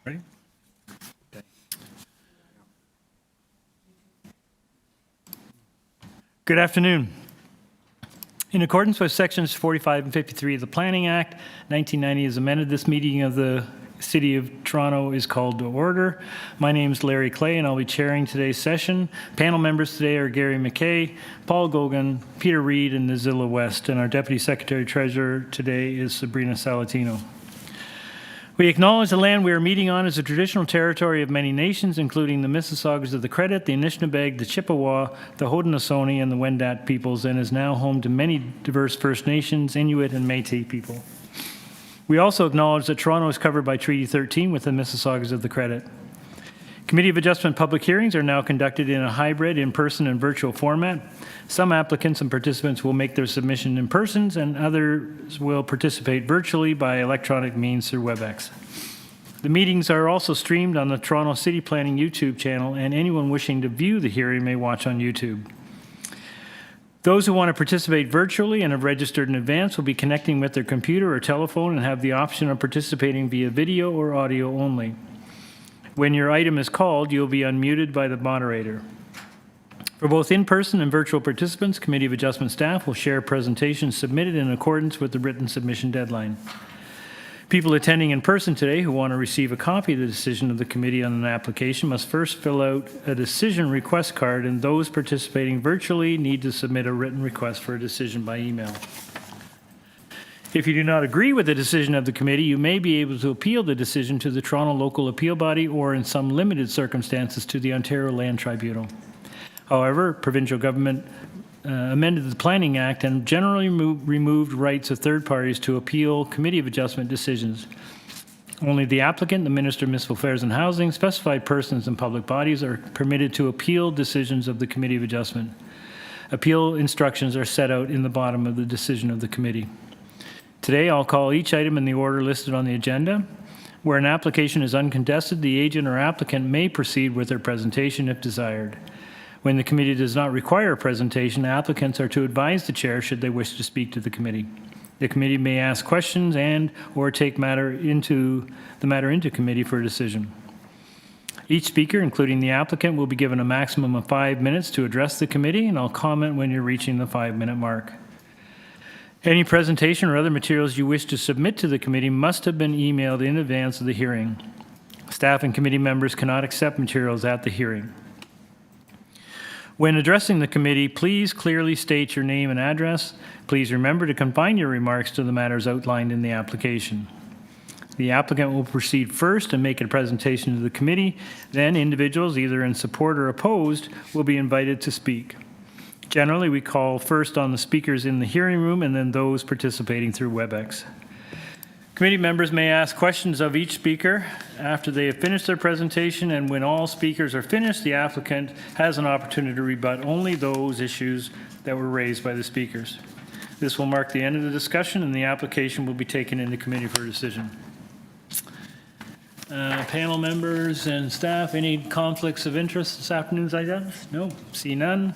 Ready? Okay. Good afternoon. In accordance with sections 45 and 53 of the Planning Act, 1990 is amended. This meeting of the City of Toronto is called to order. My name is Larry Clay, and I'll be chairing today's session. Panel members today are Gary McKay, Paul Gogan, Peter Reed, and Nazilla West, and our Deputy Secretary Treasurer today is Sabrina Salatino. We acknowledge the land we are meeting on is a traditional territory of many nations, including the Mississaugas of the Credit, the Anishinaabeg, the Chippewa, the Haudenosaunee, and the Wendat peoples, and is now home to many diverse First Nations, Inuit, and Métis people. We also acknowledge that Toronto is covered by Treaty 13 with the Mississaugas of the Credit. Committee of Adjustment public hearings are now conducted in a hybrid, in-person, and virtual format. Some applicants and participants will make their submission in person, and others will participate virtually by electronic means through WebEx. The meetings are also streamed on the Toronto City Planning YouTube channel, and anyone wishing to view the hearing may watch on YouTube. Those who want to participate virtually and have registered in advance will be connecting with their computer or telephone and have the option of participating via video or audio only. When your item is called, you'll be unmuted by the moderator. For both in-person and virtual participants, Committee of Adjustment staff will share presentations submitted in accordance with the written submission deadline. People attending in person today who want to receive a copy of the decision of the committee on an application must first fill out a decision request card, and those participating virtually need to submit a written request for a decision by email. If you do not agree with the decision of the committee, you may be able to appeal the decision to the Toronto Local Appeal Body or, in some limited circumstances, to the Ontario Land Tribunal. However, provincial government amended the Planning Act and generally removed rights of third parties to appeal Committee of Adjustment decisions. Only the applicant, the Minister of Municipal Affairs and Housing, specified persons and public bodies are permitted to appeal decisions of the Committee of Adjustment. Appeal instructions are set out in the bottom of the decision of the committee. Today, I'll call each item in the order listed on the agenda. Where an application is uncontested, the agent or applicant may proceed with their presentation if desired. When the committee does not require a presentation, applicants are to advise the chair should they wish to speak to the committee. The committee may ask questions and or take the matter into committee for a decision. Each speaker, including the applicant, will be given a maximum of 5 minutes to address the committee, and I'll comment when you're reaching the 5-minute mark. Any presentation or other materials you wish to submit to the committee must have been emailed in advance of the hearing. Staff and committee members cannot accept materials at the hearing. When addressing the committee, please clearly state your name and address. Please remember to confine your remarks to the matters outlined in the application. The applicant will proceed first and make a presentation to the committee. Then individuals, either in support or opposed, will be invited to speak. Generally, we call first on the speakers in the hearing room and then those participating through WebEx. Committee members may ask questions of each speaker after they have finished their presentation, and when all speakers are finished, the applicant has an opportunity to rebut only those issues that were raised by the speakers. This will mark the end of the discussion, and the application will be taken into committee for a decision. Panel members and staff, any conflicts of interest this afternoon's items? No, see none.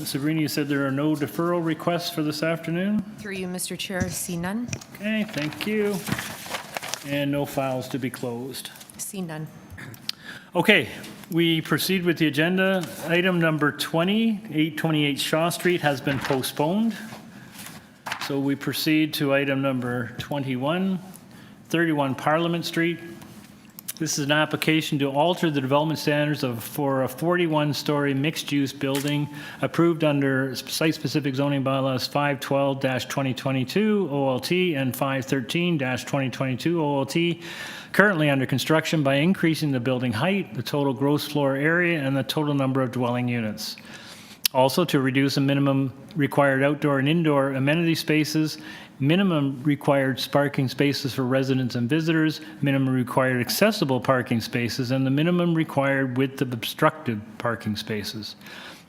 Sabrina, you said there are no deferral requests for this afternoon? Through you, Mr. Chair, see none. Okay, thank you. And no files to be closed. See none. Okay, we proceed with the agenda. Item number 20, 828 Shaw Street has been postponed. So we proceed to item number 21, 31 Parliament Street. This is an application to alter the development standards for a 41-story mixed-use building approved under site-specific zoning bylaws 512-2022 OLT and 513-2022 OLT, currently under construction, by increasing the building height, the total gross floor area, and the total number of dwelling units. Also, to reduce a minimum required outdoor and indoor amenity spaces, minimum required parking spaces for residents and visitors, minimum required accessible parking spaces, and the minimum required width of obstructed parking spaces.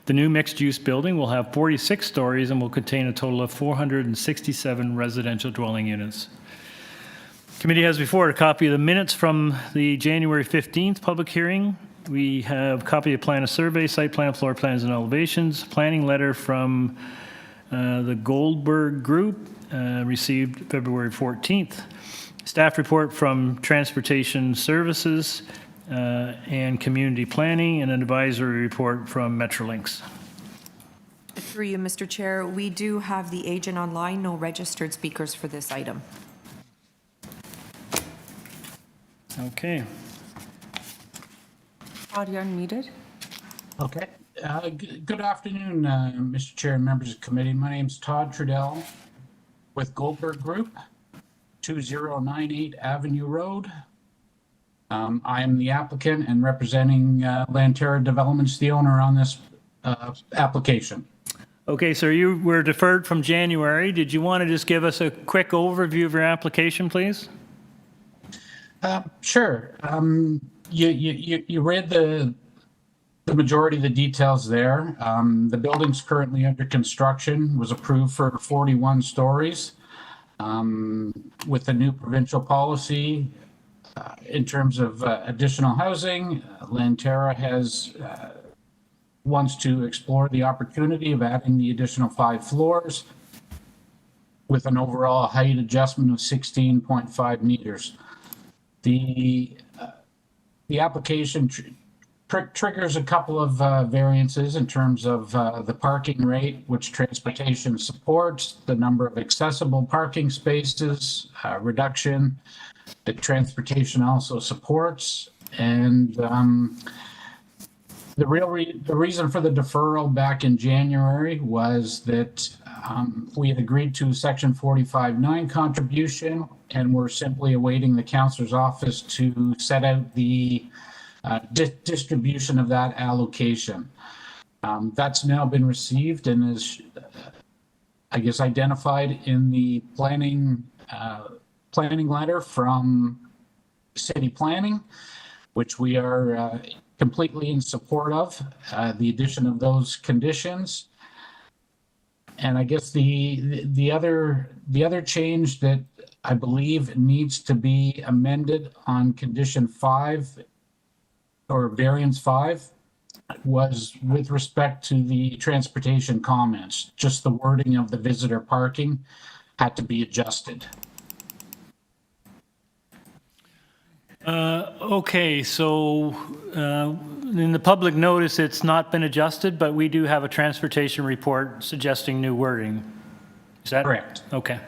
The new mixed-use building will have 46 stories and will contain a total of 467 residential dwelling units. Committee has before it a copy of the minutes from the January 15th public hearing. We have a copy of plan of survey, site plan, floor plans, and elevations, planning letter from the Goldberg Group, received February 14th. Staff report from Transportation Services and Community Planning, and an advisory report from Metrolinx. Through you, Mr. Chair, we do have the agent online, no registered speakers for this item. Okay. Audio unmuted. Okay. Good afternoon, Mr. Chair and members of the committee. My name's Todd Trudell with Goldberg Group, 2098 Avenue Road. I am the applicant and representing Lanterra Developments, the owner on this application. Okay, so you were deferred from January. Did you want to just give us a quick overview of your application, please? Sure. You read the majority of the details there. The building's currently under construction, was approved for 41 stories. With the new provincial policy in terms of additional housing, Lanterra wants to explore the opportunity of adding the additional 5 floors with an overall height adjustment of 16.5 meters. The application triggers a couple of variances in terms of the parking rate, which transportation supports, the number of accessible parking spaces, reduction that transportation also supports, and the reason for the deferral back in January was that we had agreed to Section 45(9) contribution, and we're simply awaiting the councillor's office to set out the distribution of that allocation. That's now been received and is, I guess, identified in the planning letter from city planning, which we are completely in support of, the addition of those conditions. And I guess the other change that I believe needs to be amended on condition 5 or variance 5 was with respect to the transportation comments. Just the wording of the visitor parking had to be adjusted. Okay, so in the public notice, it's not been adjusted, but we do have a transportation report suggesting new wording. Is that Correct? Okay.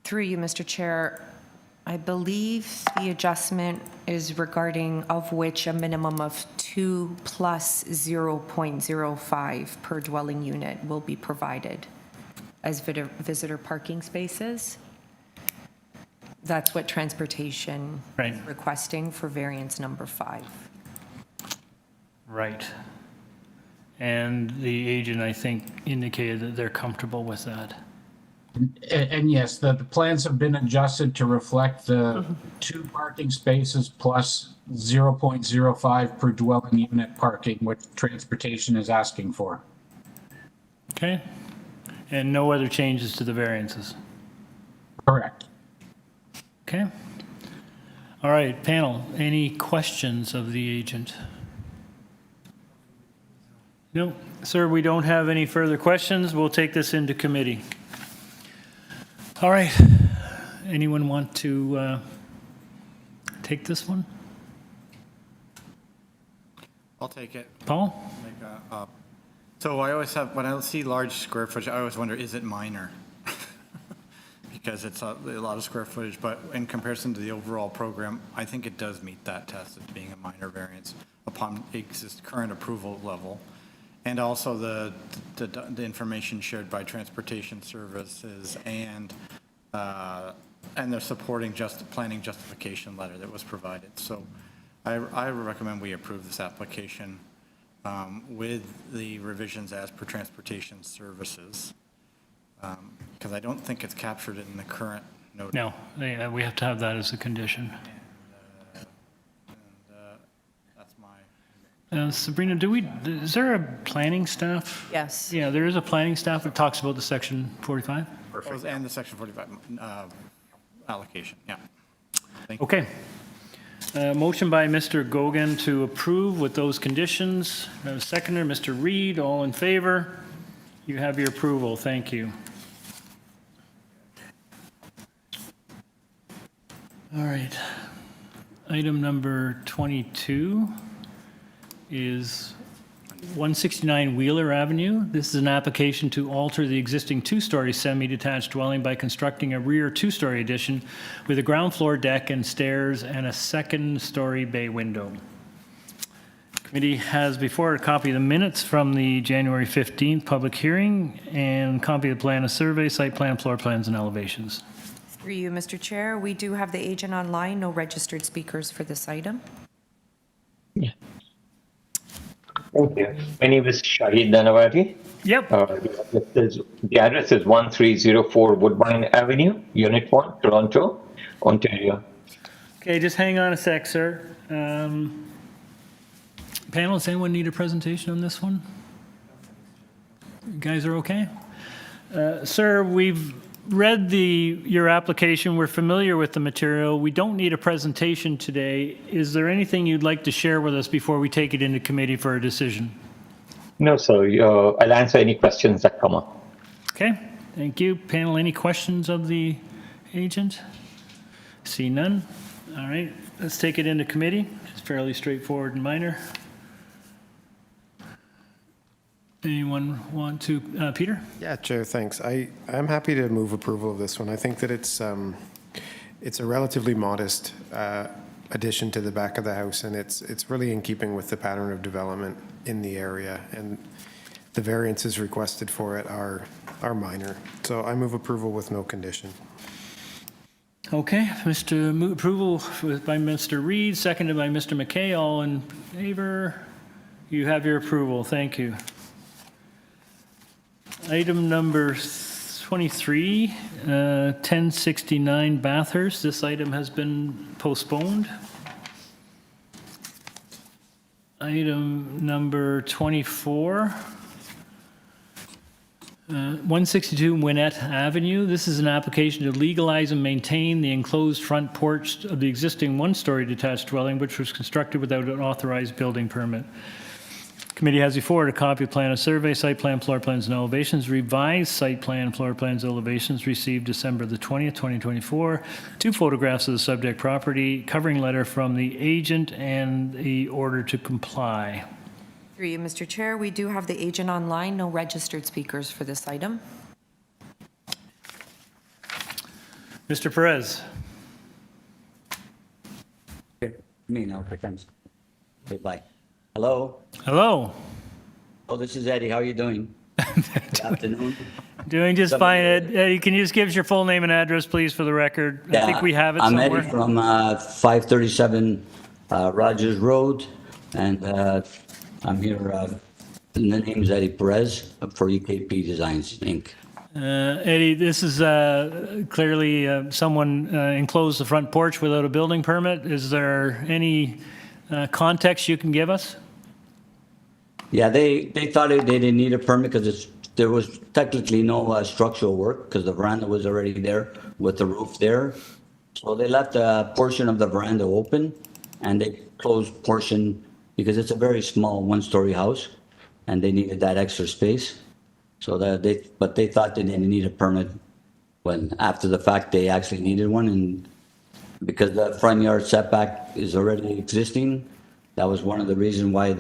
Through you, Mr. Chair, I believe the adjustment is regarding of which a minimum of 2 plus 0.05 per dwelling unit will be provided as visitor parking spaces. That's what transportation Right. is requesting for variance number 5. Right. And the agent, I think, indicated that they're comfortable with that. And yes, the plans have been adjusted to reflect the 2 parking spaces plus 0.05 per dwelling unit parking, which transportation is asking for. Okay? And no other changes to the variances. Correct. Okay? All right, panel, any questions of the agent? No, sir, we don't have any further questions. We'll take this into committee. All right, anyone want to take this one? I'll take it. Paul? So I always have, when I see large square footage, I always wonder, is it minor? Because it's a lot of square footage, but in comparison to the overall program, I think it does meet that test as being a minor variance upon current approval level. And also the information shared by Transportation Services and the supporting planning justification letter that was provided. So I recommend we approve this application with the revisions as per Transportation Services, because I don't think it's captured in the current note. No, we have to have that as a condition. That's my. Sabrina, is there a planning staff? Yes. Yeah, there is a planning staff that talks about the section 45? Perfect. And the section 45 allocation, yeah. Thank you. Okay. Motion by Mr. Gogan to approve with those conditions. Seconder, Mr. Reed, all in favor? You have your approval. Thank you. All right. Item number 22 is 169 Wheeler Avenue. This is an application to alter the existing two-story semi-detached dwelling by constructing a rear two-story addition with a ground floor deck and stairs and a second-story bay window. Committee has before it a copy of the minutes from the January 15th public hearing and copy of the plan of survey, site plan, floor plans, and elevations. Through you, Mr. Chair, we do have the agent online, no registered speakers for this item. Thank you. My name is Shahid Danawati. Yep. The address is 1304 Woodbine Avenue, Unit 1, Toronto, Ontario. Okay, just hang on a sec, sir. Panel, does anyone need a presentation on this one? You guys are okay? Sir, we've read your application. We're familiar with the material. We don't need a presentation today. Is there anything you'd like to share with us before we take it into committee for a decision? No, sir. I'll answer any questions that come up. Okay, thank you. Panel, any questions of the agent? See none. All right, let's take it into committee. It's fairly straightforward and minor. Anyone want to, Peter? Yeah, Chair, thanks. I'm happy to move approval of this one. I think that it's a relatively modest addition to the back of the house, and it's really in keeping with the pattern of development in the area, and the variances requested for it are minor. So I move approval with no condition. Okay, approval by Mr. Reed, seconded by Mr. McKay. All in favor? You have your approval. Thank you. Item number 23, 1069 Bathurst. This item has been postponed. Item number 24, 162 WINNETT Avenue. This is an application to legalize and maintain the enclosed front porch of the existing one-story detached dwelling, which was constructed without an authorized building permit. Committee has before it a copy of plan of survey, site plan, floor plans, and elevations, revised site plan, floor plans, elevations received December the 20th, 2024, 2 photographs of the subject property, covering letter from the agent, and the order to comply. Through you, Mr. Chair, we do have the agent online, no registered speakers for this item. Mr. Perez. Me now, pretends. Okay, bye. Hello. Hello. Oh, this is Eddie. How are you doing? Good afternoon. Doing just fine, Ed. Eddie, can you just give us your full name and address, please, for the record? I think we have it I'm somewhere. Eddie from 537 Rogers Road, and I'm here. And the name is Eddie Perez for EKP Designs, Inc. Eddie, this is clearly someone enclosed the front porch without a building permit. Is there any context you can give us? Yeah, they thought they didn't need a permit because there was technically no structural work because the veranda was already there with the roof there. So they left a portion of the veranda open, and they closed portion because it's a very small one-story house, and they needed that extra space. So but they thought they didn't need a permit when after the fact they actually needed one, and because the front yard setback is already existing, that was one of the reasons why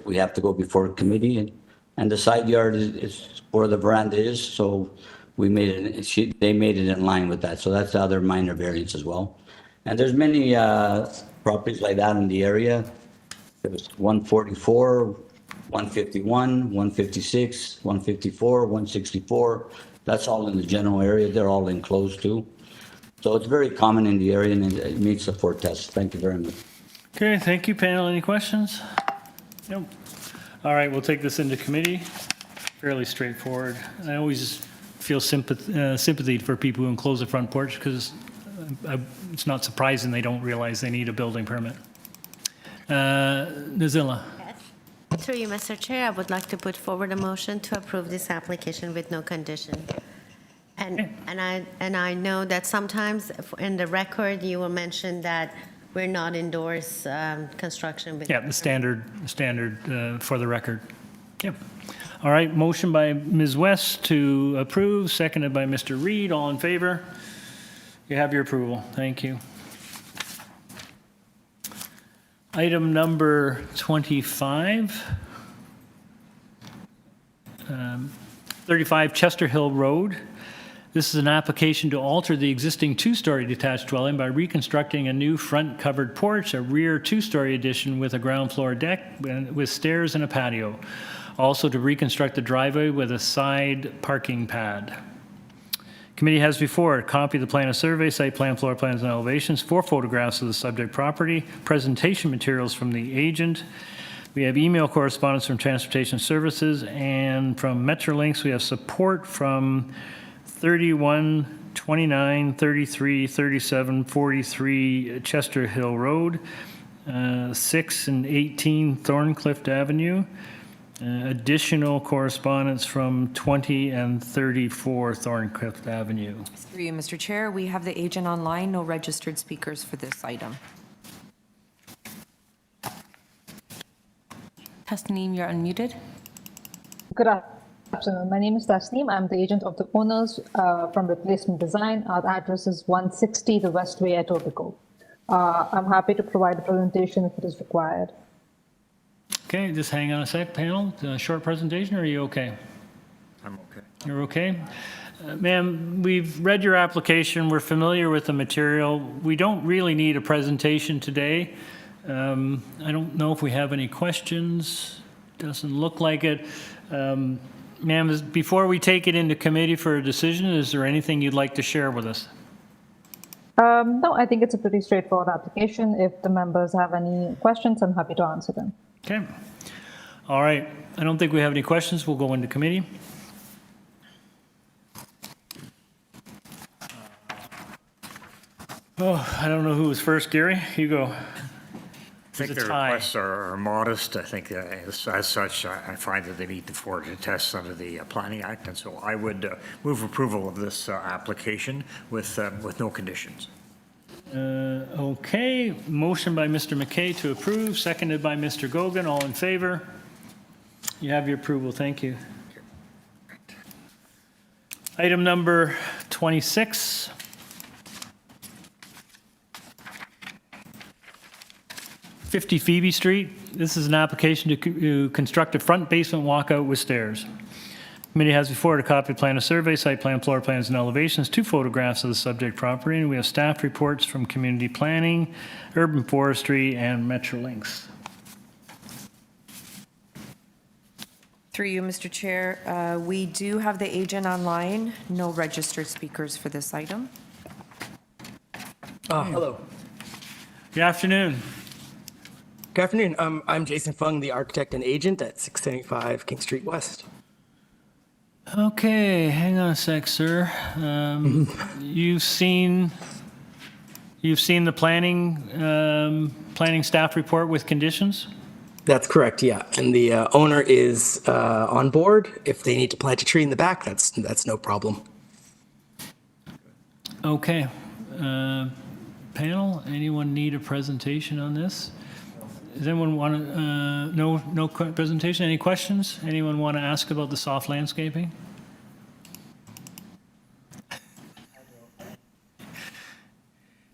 we have to go before committee, and the side yard is where the veranda is, so they made it in line with that. So that's the other minor variance as well. And there's many properties like that in the area. There's 144, 151, 156, 154, 164. That's all in the general area. They're all enclosed too. So it's very common in the area, and it meets the 4 tests. Thank you very much. Okay, thank you, panel. Any questions? Nope. All right, we'll take this into committee. Fairly straightforward. I always feel sympathy for people who enclose the front porch because it's not surprising they don't realize they need a building permit. Nazila. Through you, Mr. Chair, I would like to put forward a motion to approve this application with no condition. And I know that sometimes in the record you will mention that we're not endorse construction. Yeah, the standard for the record. Yep. All right, motion by Ms. West to approve, seconded by Mr. Reed. All in favor? You have your approval. Thank you. Item number 25. 35 Chester Hill Road. This is an application to alter the existing two-story detached dwelling by reconstructing a new front covered porch, a rear two-story addition with a ground floor deck with stairs and a patio. Also to reconstruct the driveway with a side parking pad. Committee has before it a copy of the plan of survey, site plan, floor plans, and elevations, 4 photographs of the subject property, presentation materials from the agent. We have email correspondence from Transportation Services, and from Metrolinx, we have support from 31, 29, 33, 37, 43 Chester Hill Road, 6 and 18 Thorncliffe Avenue. Additional correspondence from 20 and 34 Thorncliffe Avenue. Through you, Mr. Chair, we have the agent online, no registered speakers for this item. Tasneem, you're unmuted. Good afternoon. My name is Tasneem. I'm the agent of the owners from Replacement Design. Our address is 160 the Westway at Etobicoke. I'm happy to provide a presentation if it is required. Okay, just hang on a sec, panel. Short presentation, or are you okay? I'm okay. You're okay? Ma'am, we've read your application. We're familiar with the material. We don't really need a presentation today. I don't know if we have any questions. Doesn't look like it. Ma'am, before we take it into committee for a decision, is there anything you'd like to share with us? No, I think it's a pretty straightforward application. If the members have any questions, I'm happy to answer them. Okay. All right. I don't think we have any questions. We'll go into committee. Oh, I don't know who was first. Gary, you go. I think It's a the tie. requests are modest. I think as such, I find that they meet the 4 tests under the Planning Act, and so I would move approval of this application with no conditions. Okay, motion by Mr. McKay to approve, seconded by Mr. Gogan. All in favor? You have your approval. Thank you. Item number 26. '50 Phoebe Street. This is an application to construct a front basement walkout with stairs. Committee has before it a copy of plan of survey, site plan, floor plans, and elevations, 2 photographs of the subject property, and we have staff reports from Community Planning, Urban Forestry, and Metrolinx. Through you, Mr. Chair, we do have the agent online, no registered speakers for this item. Hello. Good afternoon. Good afternoon. I'm Jason Fung, the architect and agent at 675 King Street West. Okay, hang on a sec, sir. You've seen the planning staff report with conditions? That's correct, yeah. And the owner is on board. If they need to plant a tree in the back, that's no problem. Okay. Panel, anyone need a presentation on this? Does anyone want to, no presentation? Any questions? Anyone want to ask about the soft landscaping?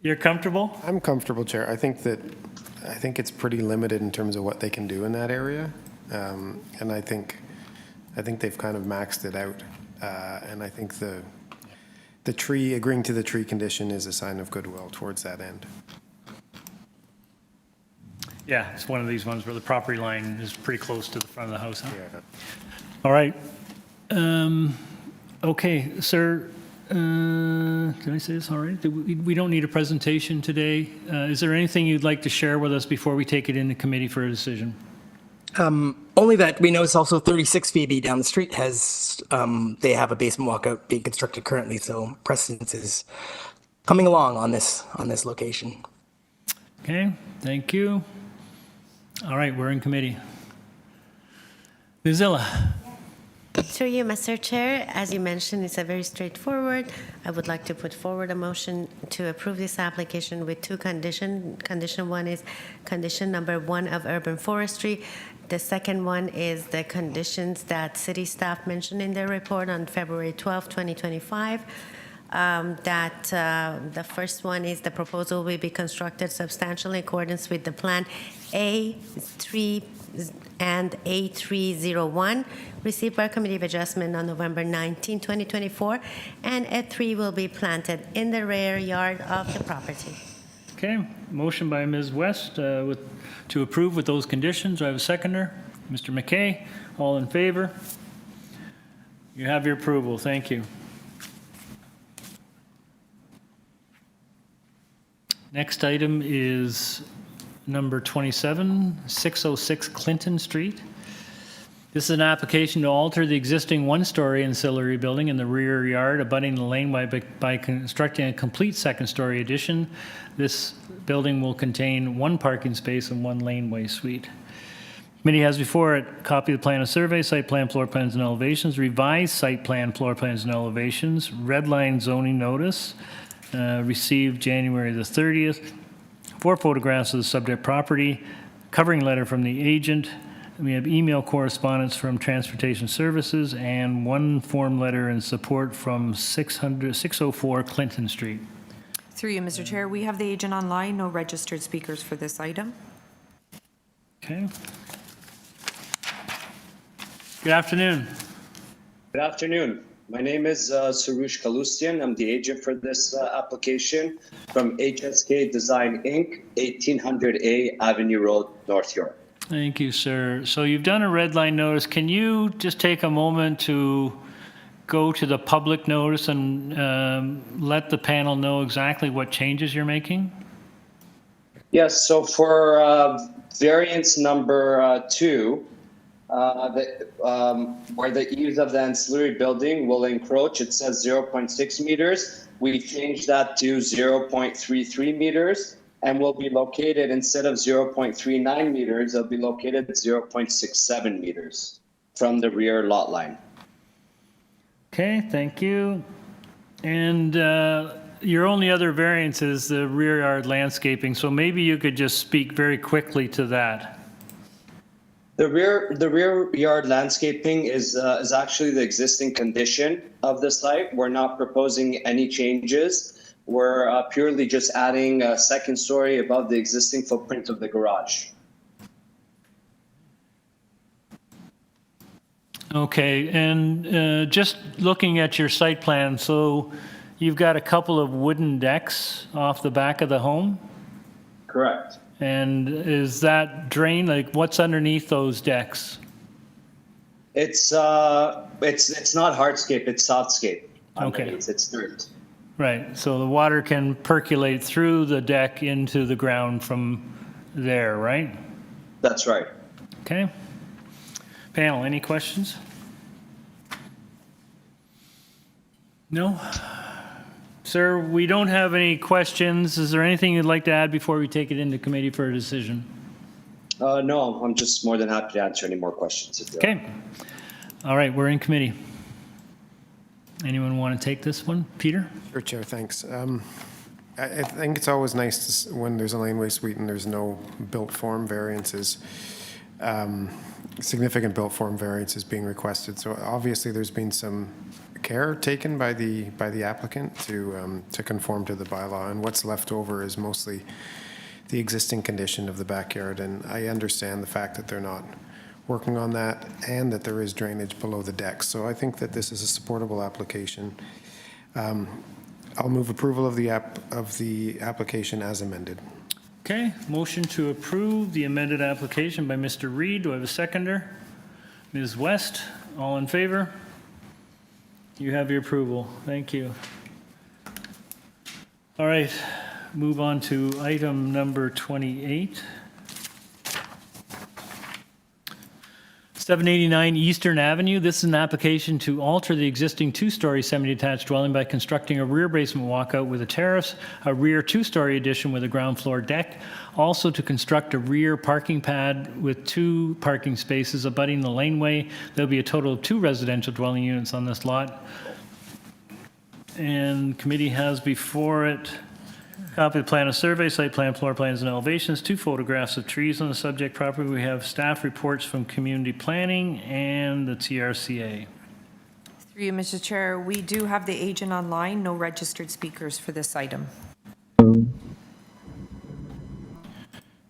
You're comfortable? I'm comfortable, Chair. I think it's pretty limited in terms of what they can do in that area. And I think they've kind of maxed it out. And I think the tree, agreeing to the tree condition is a sign of goodwill towards that end. Yeah, it's one of these ones where the property line is pretty close to the front of the house, huh? Yeah. All right. Okay, sir, did I say this all right? We don't need a presentation today. Is there anything you'd like to share with us before we take it into committee for a decision? Only that we know it's also 36 Phoebe down the street has, they have a basement walkout being constructed currently, so precedence is coming along on this location. Okay, thank you. All right, we're in committee. Ms. Zilla. Through you, Mr. Chair, as you mentioned, it's a very straightforward. I would like to put forward a motion to approve this application with 2 conditions. Condition 1 is condition number 1 of urban forestry. The second one is the conditions that city staff mentioned in their report on February 12, 2025. that the first one is the proposal will be constructed substantially in accordance with the plan A3 and A301 received by Committee of Adjustment on November 19, 2024, and a tree will be planted in the rear yard of the property. Okay, motion by Ms. West to approve with those conditions. Do I have a seconder? Mr. McKay, all in favor? You have your approval. Thank you. Next item is number 27, 606 Clinton Street. This is an application to alter the existing one-story ancillary building in the rear yard abutting the laneway by constructing a complete second-story addition. This building will contain one parking space and one laneway suite. Committee has before it a copy of the plan of survey, site plan, floor plans, and elevations, revised site plan, floor plans, and elevations, red line zoning notice, received January the 30th, 4 photographs of the subject property, covering letter from the agent. We have email correspondence from Transportation Services and 1 form letter in support from 604 Clinton Street. Through you, Mr. Chair, we have the agent online, no registered speakers for this item. Okay. Good afternoon. Good afternoon. My name is Sarush Kalustian. I'm the agent for this application from HSK Design Inc., 1800A Avenue Road, North York. Thank you, sir. So you've done a red line notice. Can you just take a moment to go to the public notice and let the panel know exactly what changes you're making? Yes, so for variance number 2, where the eaves of the ancillary building will encroach, it says 0.6 meters. We changed that to 0.33 meters and will be located, instead of 0.39 meters, it'll be located at 0.67 meters from the rear lot line. Okay, thank you. And your only other variance is the rear yard landscaping, so maybe you could just speak very quickly to that. The rear yard landscaping is actually the existing condition of the site. We're not proposing any changes. We're purely just adding a second story above the existing footprint of the garage. Okay, and just looking at your site plan, so you've got a couple of wooden decks off the back of the home? Correct. And is that drain, like what's underneath those decks? It's not hardscape, it's softscape. Okay. It's dirt. Right, so the water can percolate through the deck into the ground from there, right? That's right. Okay. Panel, any questions? No? Sir, we don't have any questions. Is there anything you'd like to add before we take it into committee for a decision? No, I'm just more than happy to answer any more questions. Okay. All right, we're in committee. Anyone want to take this one? Peter? Sure, Chair, thanks. I think it's always nice when there's a laneway suite and there's no built form variances, significant built form variances being requested. So obviously there's been some care taken by the applicant to conform to the bylaw, and what's left over is mostly the existing condition of the backyard. And I understand the fact that they're not working on that and that there is drainage below the deck. So I think that this is a supportable application. I'll move approval of the application as amended. Okay, motion to approve the amended application by Mr. Reed. Do I have a seconder? Ms. West, all in favor? You have your approval. Thank you. All right, move on to item number 28. 789 Eastern Avenue. This is an application to alter the existing 2-story semi-detached dwelling by constructing a rear basement walkout with a terrace, a rear 2-story addition with a ground floor deck, also to construct a rear parking pad with 2 parking spaces abutting the laneway. There'll be a total of 2 residential dwelling units on this lot. And committee has before it copy of the plan of survey, site plan, floor plans, and elevations, 2 photographs of trees on the subject property. We have staff reports from community planning and the TRCA. Through Through you, Mr. Chair, we do have the agent online, no registered speakers for this item.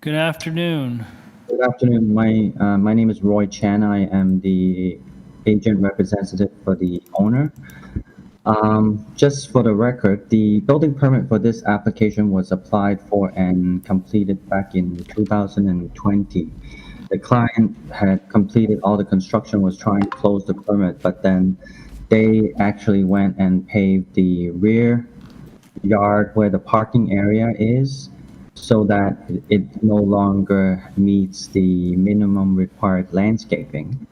Good afternoon. Good afternoon. My name is Roy Chan. I am the agent representative for the owner. Just for the record, the building permit for this application was applied for and completed back in 2020. The client had completed all the construction, was trying to close the permit, but then they actually went and paved the rear yard where the parking area is, so that it no longer meets the minimum required landscaping,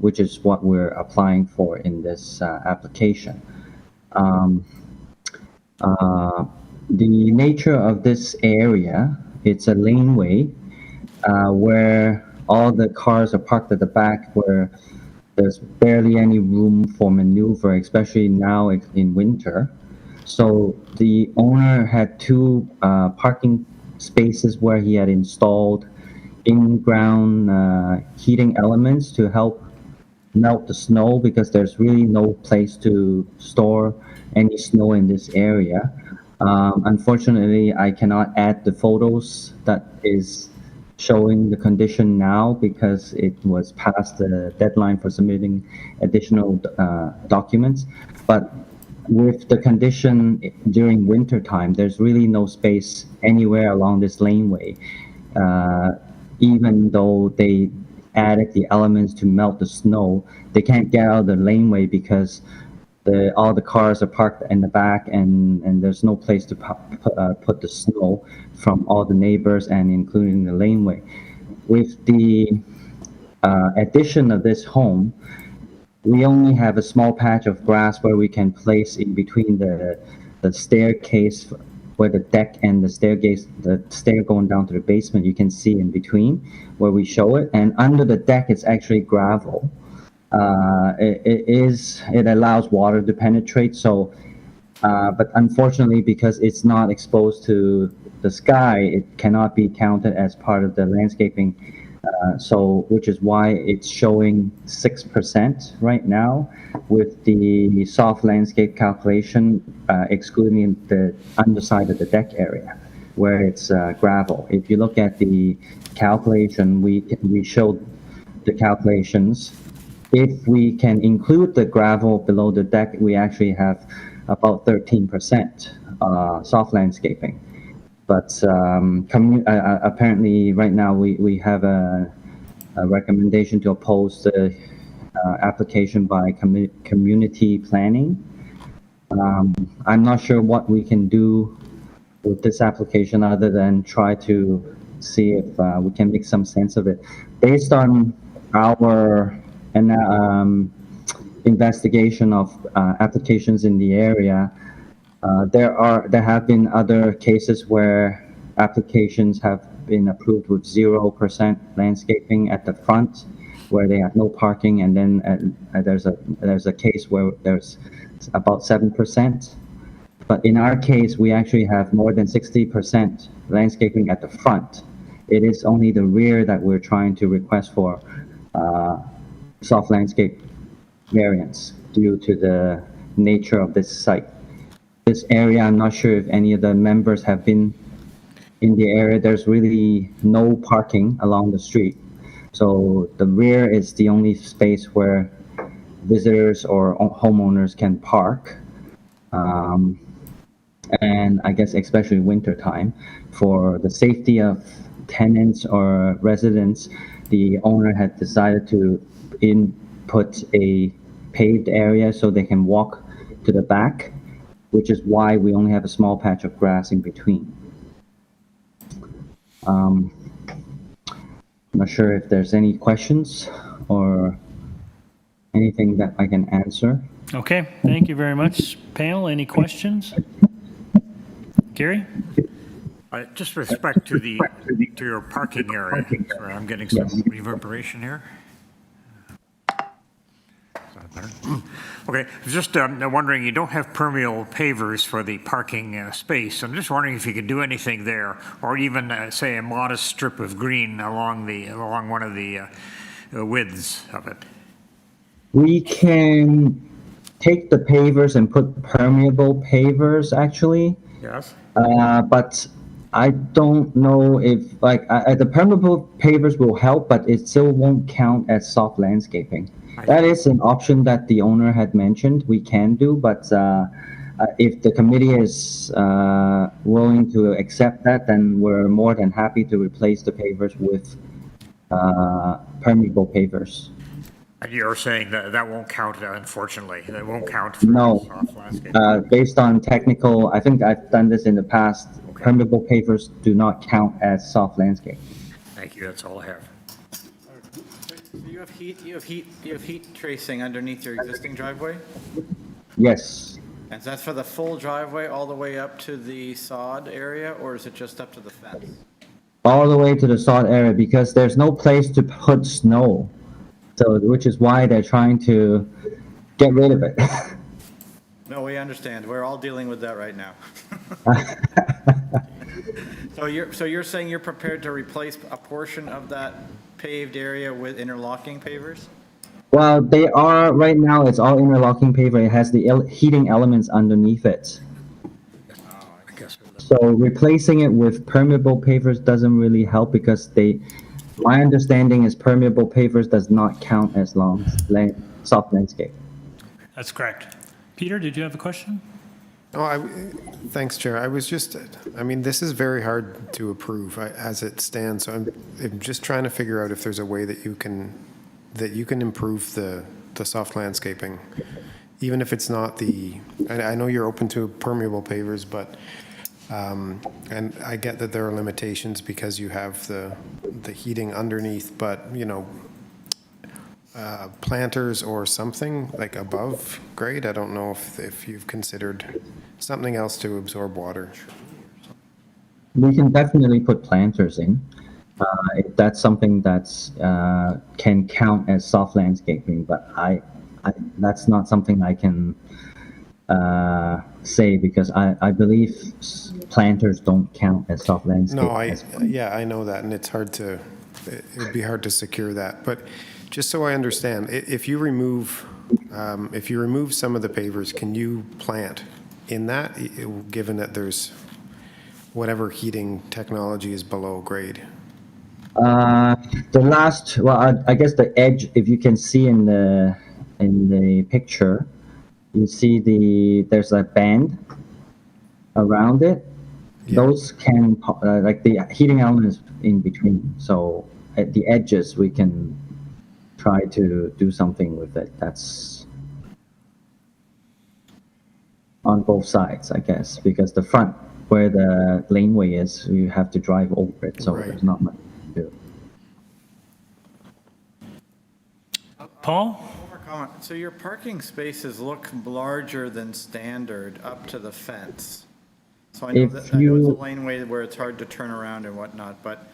which is what we're applying for in this application. The nature of this area, it's a laneway where all the cars are parked at the back, where there's barely any room for maneuver, especially now in winter. So the owner had two parking spaces where he had installed in-ground heating elements to help melt the snow, because there's really no place to store any snow in this area. Unfortunately, I cannot add the photos that is showing the condition now because it was past the deadline for submitting additional documents. But with the condition during winter time, there's really no space anywhere along this laneway. Even though they added the elements to melt the snow, they can't get out of the laneway because all the cars are parked in the back, and there's no place to put the snow from all the neighbors and including the laneway. With the addition of this home, we only have a small patch of grass where we can place in between the staircase, where the deck and the stair going down to the basement, you can see in between where we show it. And under the deck, it's actually gravel. It allows water to penetrate. So, but unfortunately, because it's not exposed to the sky, it cannot be counted as part of the landscaping. Which is why it's showing 6% right now, with the soft landscape calculation excluding the underside of the deck area where it's gravel. If you look at the calculation, we showed the calculations. If we can include the gravel below the deck, we actually have about 13% soft landscaping. But apparently right now we have a recommendation to oppose the application by community planning. I'm not sure what we can do with this application other than try to see if we can make some sense of it. Based on our investigation of applications in the area, there have been other cases where applications have been approved with 0% landscaping at the front, where they have no parking, and then there's a case where there's about 7%. But in our case, we actually have more than 60% landscaping at the front. It is only the rear that we're trying to request for soft landscape variance due to the nature of this site. This area, I'm not sure if any of the members have been in the area. There's really no parking along the street. So the rear is the only space where visitors or homeowners can park. And I guess especially winter time, for the safety of tenants or residents, the owner had decided to input a paved area so they can walk to the back, which is why we only have a small patch of grass in between. I'm not sure if there's any questions or anything that I can answer. Okay, thank you very much. Panel, any questions? Gary? Just with respect to your parking area, sorry, I'm getting some reverberation here. Is that better? Okay, just wondering, you don't have permeable pavers for the parking space. I'm just wondering if you could do anything there, or even say a modest strip of green along one of the widths of it. We can take the pavers and put permeable pavers, actually. Yes? But I don't know if, like, the permeable pavers will help, but it still won't count as soft landscaping. That is an option that the owner had mentioned we can do, but if the committee is willing to accept that, then we're more than happy to replace the pavers with permeable pavers. And you're saying that that won't count, unfortunately. That won't count for No. soft landscape. Based on technical, I think I've done this in the past, permeable pavers do not count as soft landscape. Thank you, that's all I have. So you have heat tracing underneath your existing driveway? Yes. And that's for the full driveway all the way up to the sod area, or is it just up to the fence? All the way to the sod area, because there's no place to put snow. So, which is why they're trying to get rid of it. No, we understand. We're all dealing with that right now. So you're saying you're prepared to replace a portion of that paved area with interlocking pavers? Well, they are, right now, it's all interlocking paver. It has the heating elements underneath it. So replacing it with permeable pavers doesn't really help because my understanding is permeable pavers does not count as soft landscape. That's correct. Peter, did you have a question? Oh, thanks, Chair. This is very hard to approve as it stands. So I'm just trying to figure out if there's a way that you can improve the soft landscaping, even if it's not I know you're open to permeable pavers, but and I get that there are limitations because you have the heating underneath, but planters or something like above grade. I don't know if you've considered something else to absorb water. We can definitely put planters in. If that's something that's can count as soft landscaping, but that's not something I can say because I believe planters don't count as soft landscaping. No, I know that, and it would be hard to secure that. But just so I understand, if you remove some of the pavers, can you plant in that, given that there's whatever heating technology is below grade? I guess the edge, if you can see in the picture, you see there's a band around it. Yeah. Those can, like the heating elements in between. So at the edges, we can try to do something with it. That's on both sides, I guess, because the front, where the laneway is, you have to drive over it, so there's not much to do. Paul? So your parking spaces look larger than standard up to the fence. So I know it's a laneway where it's hard to turn around and whatnot, but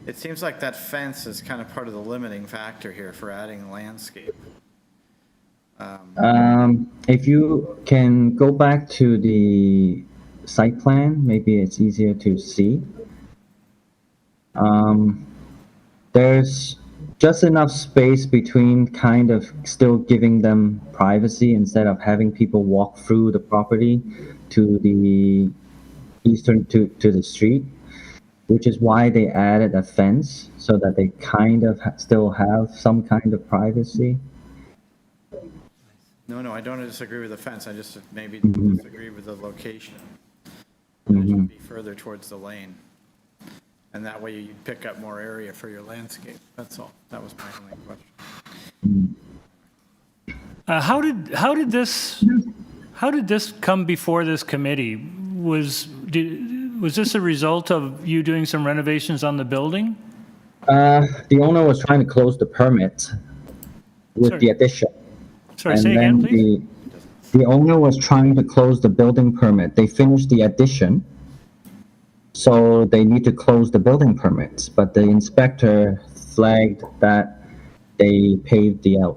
it seems like that fence is kind of part of the limiting factor here for adding landscape. If you can go back to the site plan, maybe it's easier to see. There's just enough space between kind of still giving them privacy instead of having people walk through the property to the eastern to the street, which is why they added a fence so that they kind of still have some kind of privacy. No, I don't disagree with the fence. I just maybe disagree with the location. It should be further towards the lane. And that way you pick up more area for your landscape. That's all. That was my only question. How did this come before this committee? Was this a result of you doing some renovations on the building? The owner was trying to close the permit with the addition. Sorry, say again, please. The owner was trying to close the building permit. They finished the addition, so they need to close the building permits. But the inspector flagged that they paved the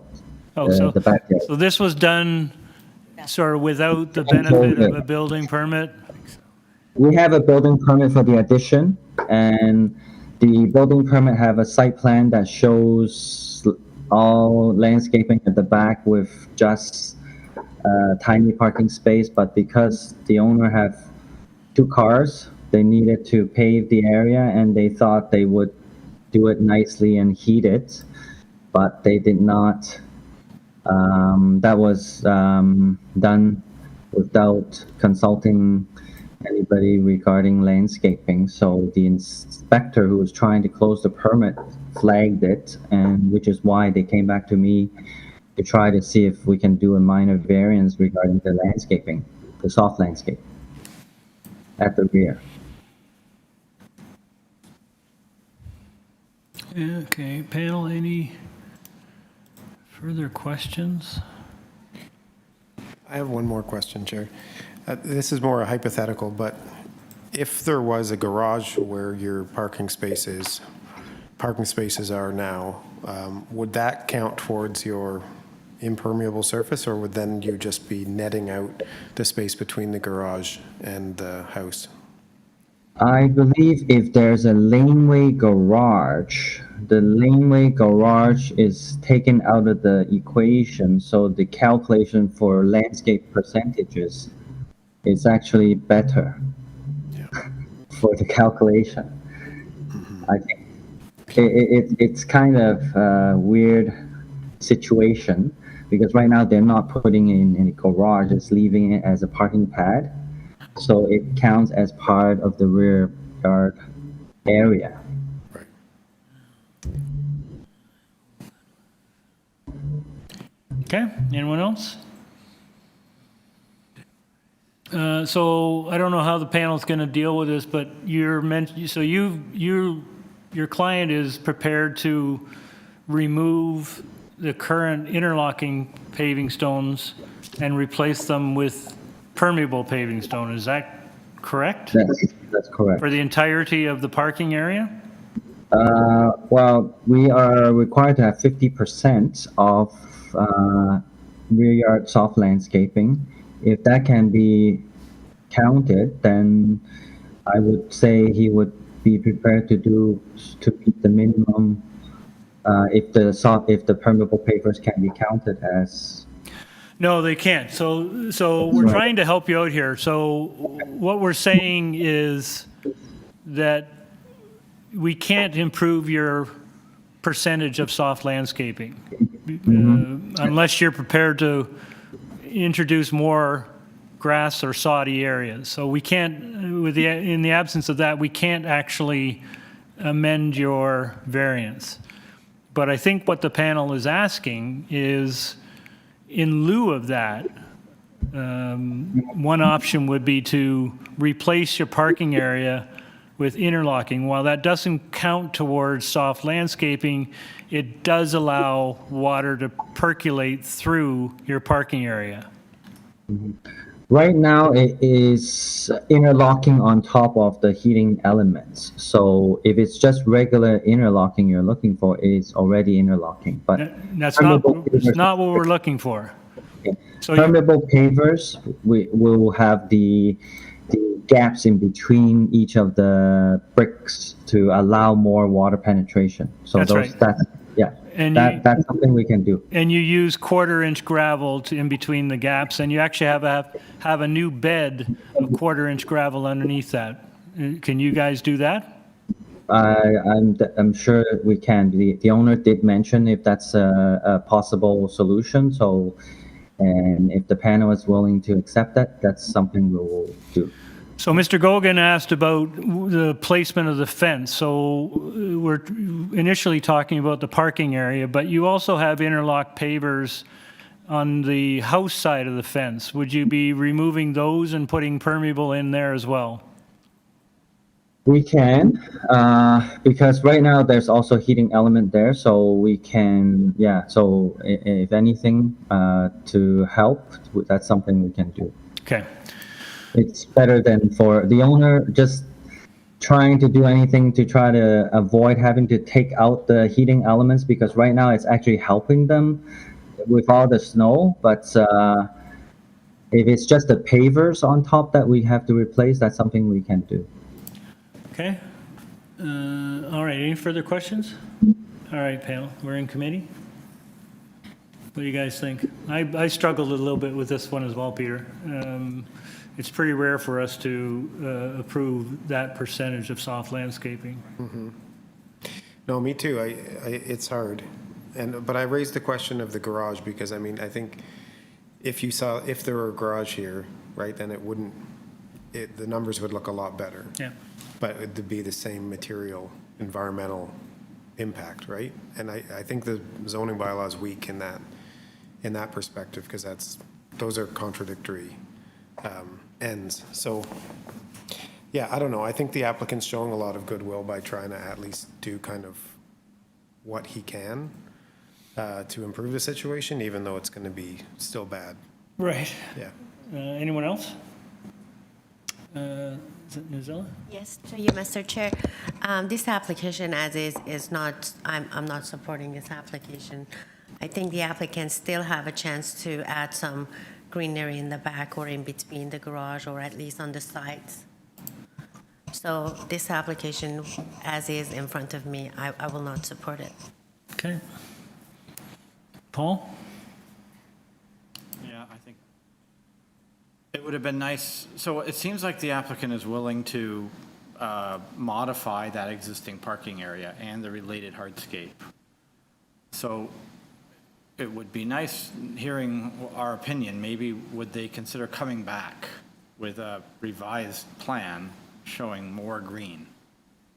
backyard. So this was done sort of without the benefit of a building permit? We have a building permit for the addition, and the building permit have a site plan that shows all landscaping at the back with just a tiny parking space, but because the owner have 2 cars, they needed to pave the area, and they thought they would do it nicely and heat it, but they did not. That was done without consulting anybody regarding landscaping. So the inspector who was trying to close the permit flagged it, and which is why they came back to me to try to see if we can do a minor variance regarding the landscaping, the soft landscape at the rear. Okay, panel, any further questions? I have one more question, Chair. This is more a hypothetical, but if there was a garage where your parking spaces are now, would that count towards your impermeable surface, or would then you just be netting out the space between the garage and the house? I believe if there's a laneway garage, the laneway garage is taken out of the equation, so the calculation for landscape percentages is actually better for the calculation. I think it's kind of a weird situation because right now they're not putting in any garage, it's leaving it as a parking pad. So it counts as part of the rear yard area. Right. Okay, anyone else? So I don't know how the panel's going to deal with this, but your client is prepared to remove the current interlocking paving stones and replace them with permeable paving stone. Is that correct? That's correct. For the entirety of the parking area? Well, we are required to have 50% of rear yard soft landscaping. If that can be counted, then I would say he would be prepared to meet the minimum if the permeable pavers can be counted as. No, they can't. So we're trying to help you out here. So what we're saying is that we can't improve your percentage of soft landscaping unless you're prepared to introduce more grass or soddy areas. So we can't, in the absence of that, we can't actually amend your variance. But I think what the panel is asking is, in lieu of that, one option would be to replace your parking area with interlocking. While that doesn't count towards soft landscaping, it does allow water to percolate through your parking area. Right now, it is interlocking on top of the heating elements. So if it's just regular interlocking you're looking for, it's already interlocking. But that's not what we're looking for. Okay. So permeable pavers, we will have the gaps in between each of the bricks to allow more water penetration. So that's that's something we can do. And you use 1/4-inch gravel in between the gaps, and you actually have a new bed of 1/4-inch gravel underneath that. Can you guys do that? I'm sure we can. The owner did mention if that's a possible solution. So, and if the panel is willing to accept that, that's something we will do. So Mr. Gogan asked about the placement of the fence. So we're initially talking about the parking area, but you also have interlock pavers on the house side of the fence. Would you be removing those and putting permeable in there as well? We can, because right now there's also heating element there, so we can, so if anything, to help, that's something we can do. Okay. It's better than for the owner just trying to do anything to try to avoid having to take out the heating elements, because right now it's actually helping them with all the snow. But if it's just the pavers on top that we have to replace, that's something we can do. Okay. All right. Any further questions? All right, panel. We're in committee. What do you guys think? I struggled a little bit with this one as well, Peter. It's pretty rare for us to approve that percentage of soft landscaping. No, me too. It's hard. But I raised the question of the garage because, I mean, I think if there were a garage here, right, then the numbers would look a lot better. Yeah. But it would be the same material, environmental impact, right? And I think the zoning bylaw is weak in that perspective, because those are contradictory ends. So, yeah, I don't know. I think the applicant's showing a lot of goodwill by trying to at least do kind of what he can to improve the situation, even though it's going to be still bad. Right. Yeah. Anyone else? Is it Nizella? Yes, to you, Mr. Chair. This application as is not, I'm not supporting this application. I think the applicants still have a chance to add some greenery in the back or in between the garage, or at least on the sides. So this application as is in front of me, I will not support it. Okay. Paul? Yeah, I think it would have been nice. So it seems like the applicant is willing to modify that existing parking area and the related hardscape. So it would be nice hearing our opinion. Maybe would they consider coming back with a revised plan showing more green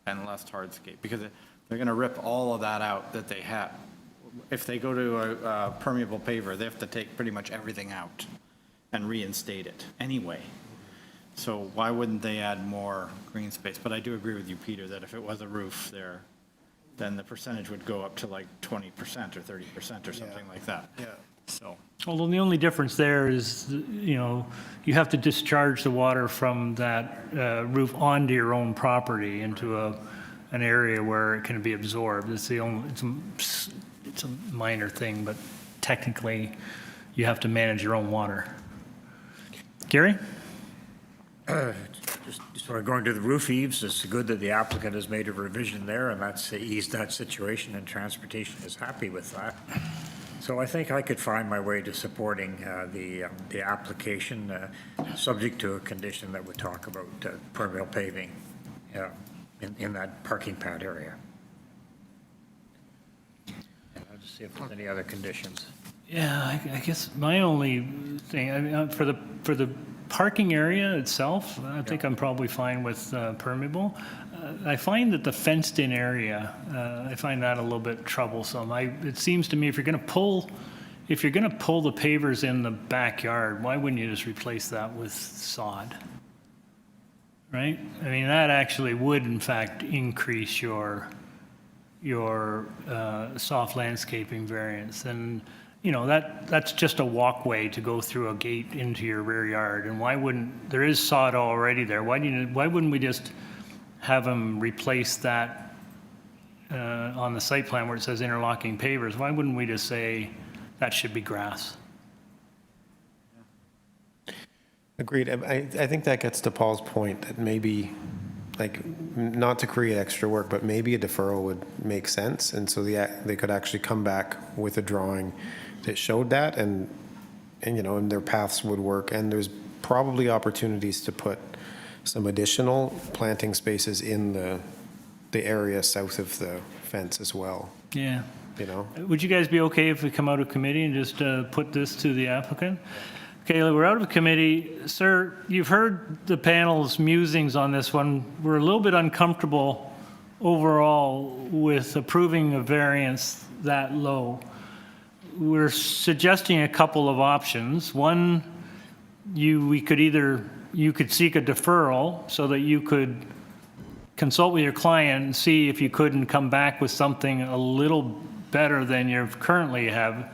and less hardscape? Because they're going to rip all of that out that they have. If they go to a permeable paver, they have to take pretty much everything out and reinstate it anyway. So why wouldn't they add more green space? But I do agree with you, Peter, that if it was a roof there, then the percentage would go up to like 20% or 30% or something like that. Yeah. So. Although the only difference there is, you have to discharge the water from that roof onto your own property into an area where it can be absorbed. It's a minor thing, but technically you have to manage your own water. Gary? Just sort of going to the roof eaves, it's good that the applicant has made a revision there, and that's eased that situation, and transportation is happy with that. So I think I could find my way to supporting the application, subject to a condition that would talk about permeable paving in that parking pad area. And I'll just see if there's any other conditions. Yeah, I guess my only thing, I mean, for the parking area itself, I think I'm probably fine with permeable. I find that the fenced-in area, I find that a little bit troublesome. It seems to me if you're going to pull the pavers in the backyard, why wouldn't you just replace that with sod? Right? I mean, that actually would in fact increase your soft landscaping variance. And that's just a walkway to go through a gate into your rear yard. And there is sod already there. Why wouldn't we just have them replace that on the site plan where it says interlocking pavers? Why wouldn't we just say that should be grass? Agreed. I think that gets to Paul's point that maybe, like, not to create extra work, but maybe a deferral would make sense. And so they could actually come back with a drawing that showed that, and their paths would work. And there's probably opportunities to put some additional planting spaces in the area south of the fence as well. Yeah. Would you guys be okay if we come out of committee and just put this to the applicant? Okay, we're out of committee. Sir, you've heard the panel's musings on this one. We're a little bit uncomfortable overall with approving a variance that low. We're suggesting a couple of options. One, you could seek a deferral so that you could consult with your client and see if you couldn't come back with something a little better than you currently have.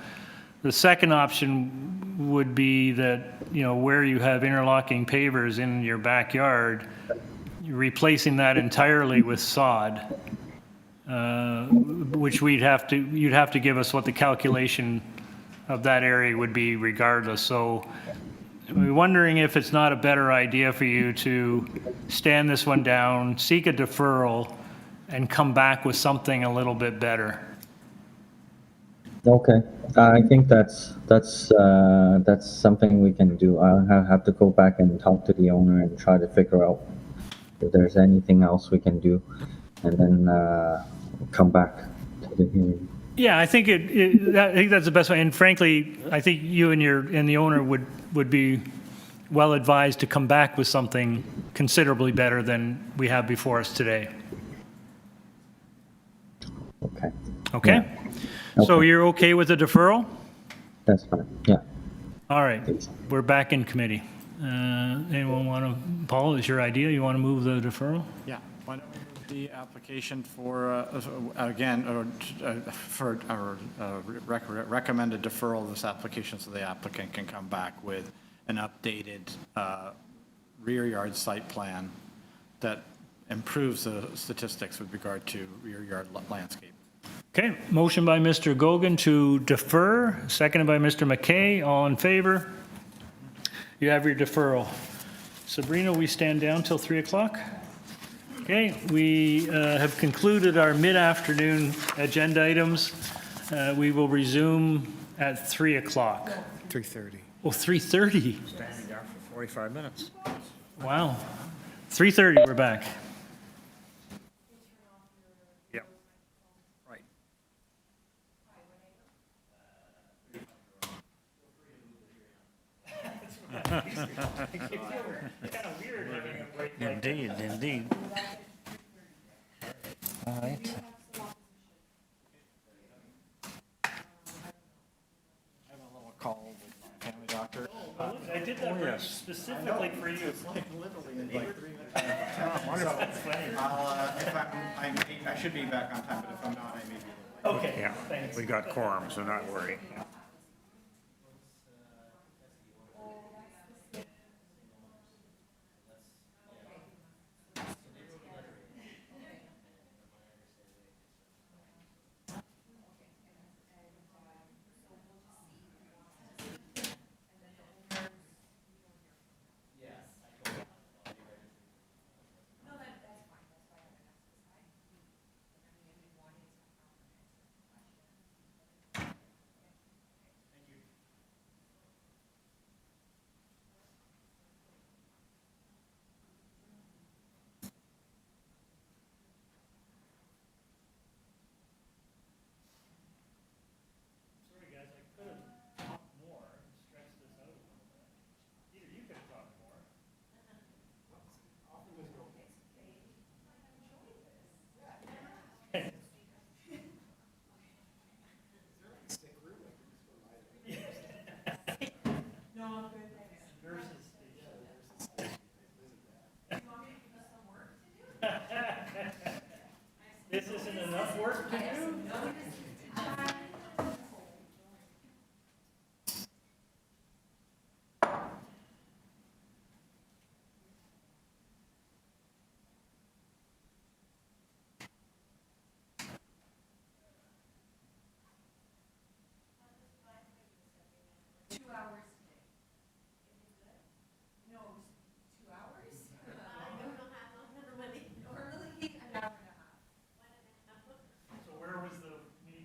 The second option would be that, where you have interlocking pavers in your backyard, you're replacing that entirely with sod, which you'd have to give us what the calculation of that area would be regardless. So we're wondering if it's not a better idea for you to stand this one down, seek a deferral, and come back with something a little bit better. Okay, I think that's something we can do. I'll have to go back and talk to the owner and try to figure out if there's anything else we can do, and then come back to the hearing. Yeah, I think I think that's the best way. And frankly, I think you and the owner would be well advised to come back with something considerably better than we have before us today. Okay. Okay? Yeah. So Okay. you're okay with the deferral? That's fine. Yeah. All right, we're back in committee. Anyone want to, Paul, is your idea? You want to move the deferral? Yeah, why don't we move the application for, again, for recommended deferral of this application so the applicant can come back with an updated rear yard site plan that improves the statistics with regard to rear yard landscape. Okay, motion by Mr. Gogan to defer, seconded by Mr. McKay. All in favor? You have your deferral. Sabrina, we stand down till 3 o'clock? Okay, we have concluded our mid-afternoon agenda items. We will resume at 3 o'clock. 3:30. Oh, 3:30. Standing down for 45 minutes. Wow. 3:30, we're back. Yep. Right. Indeed, indeed. All right. Call with my family doctor. I did that specifically for you. It's like literally in like 3 minutes. That's funny. I should be back on time, but if I'm not, I may be a little late. Okay, Yeah, thanks. we got quorum, so not worry. This isn't enough work to do? So where was the meeting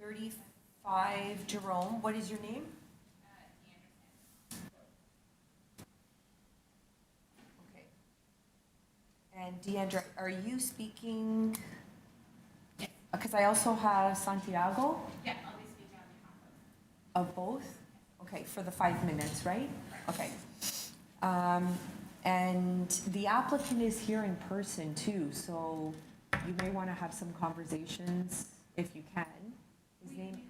35 Jerome, what is your name? Okay. And Deandra, are you speaking? Because I also have Santiago. Yeah, I'll be speaking on behalf Of both? Okay, for the 5 minutes, right? Okay. And the applicant is here in person too, so you may want to have some conversations if you can. His name,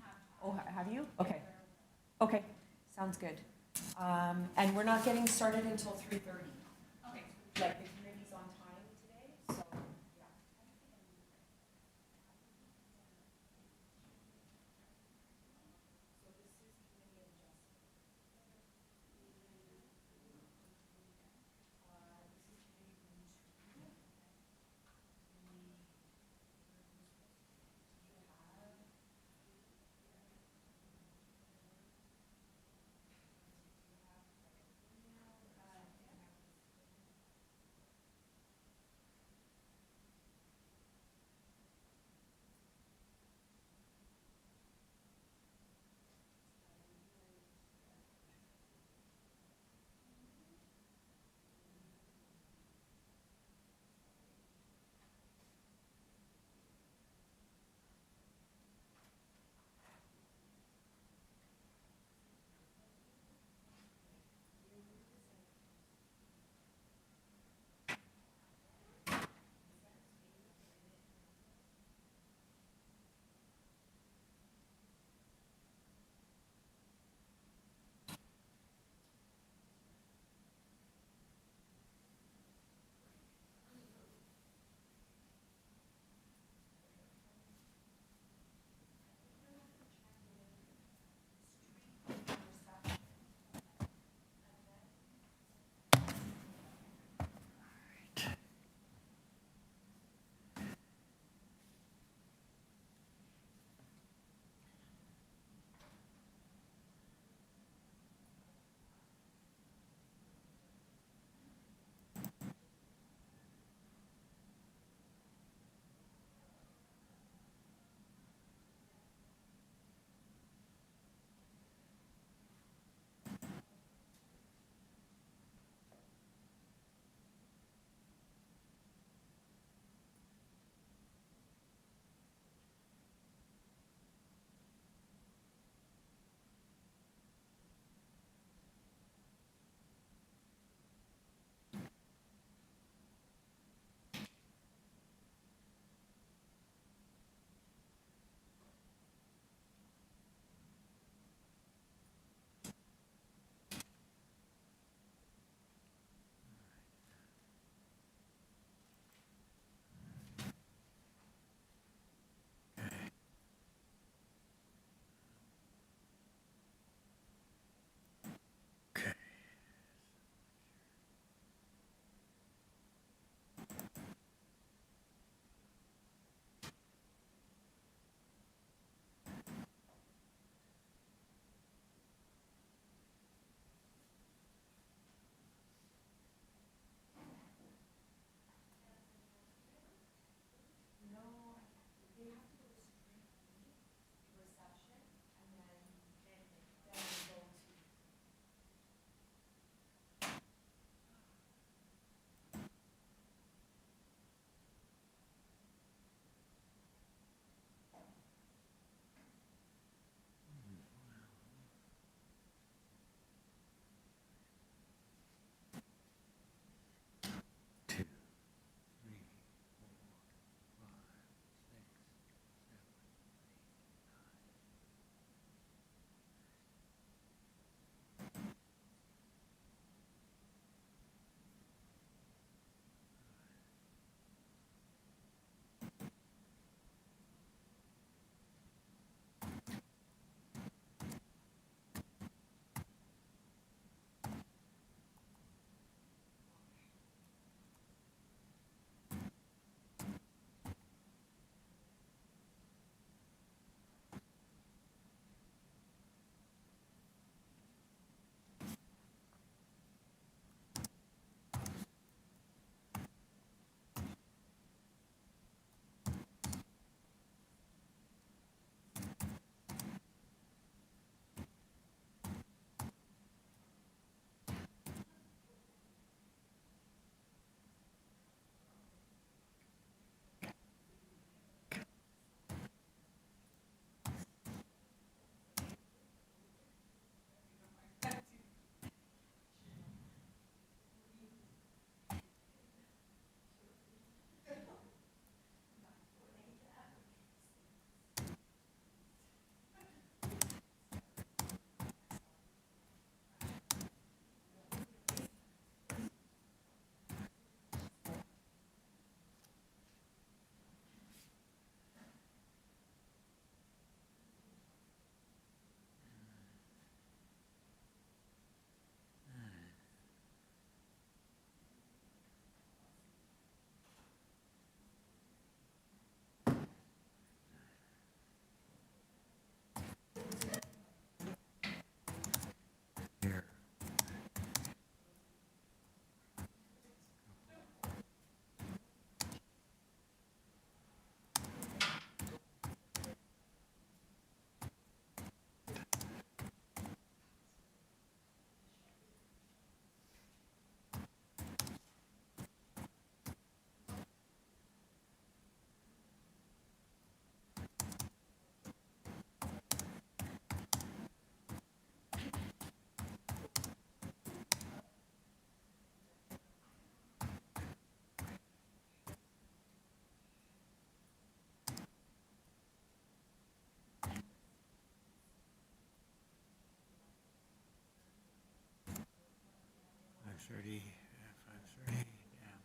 oh, have you? Okay. Okay, sounds good. And we're not getting started until 3:30. Okay. Like, the committee's on time today, so, yeah. 5:30, 5:30, yeah.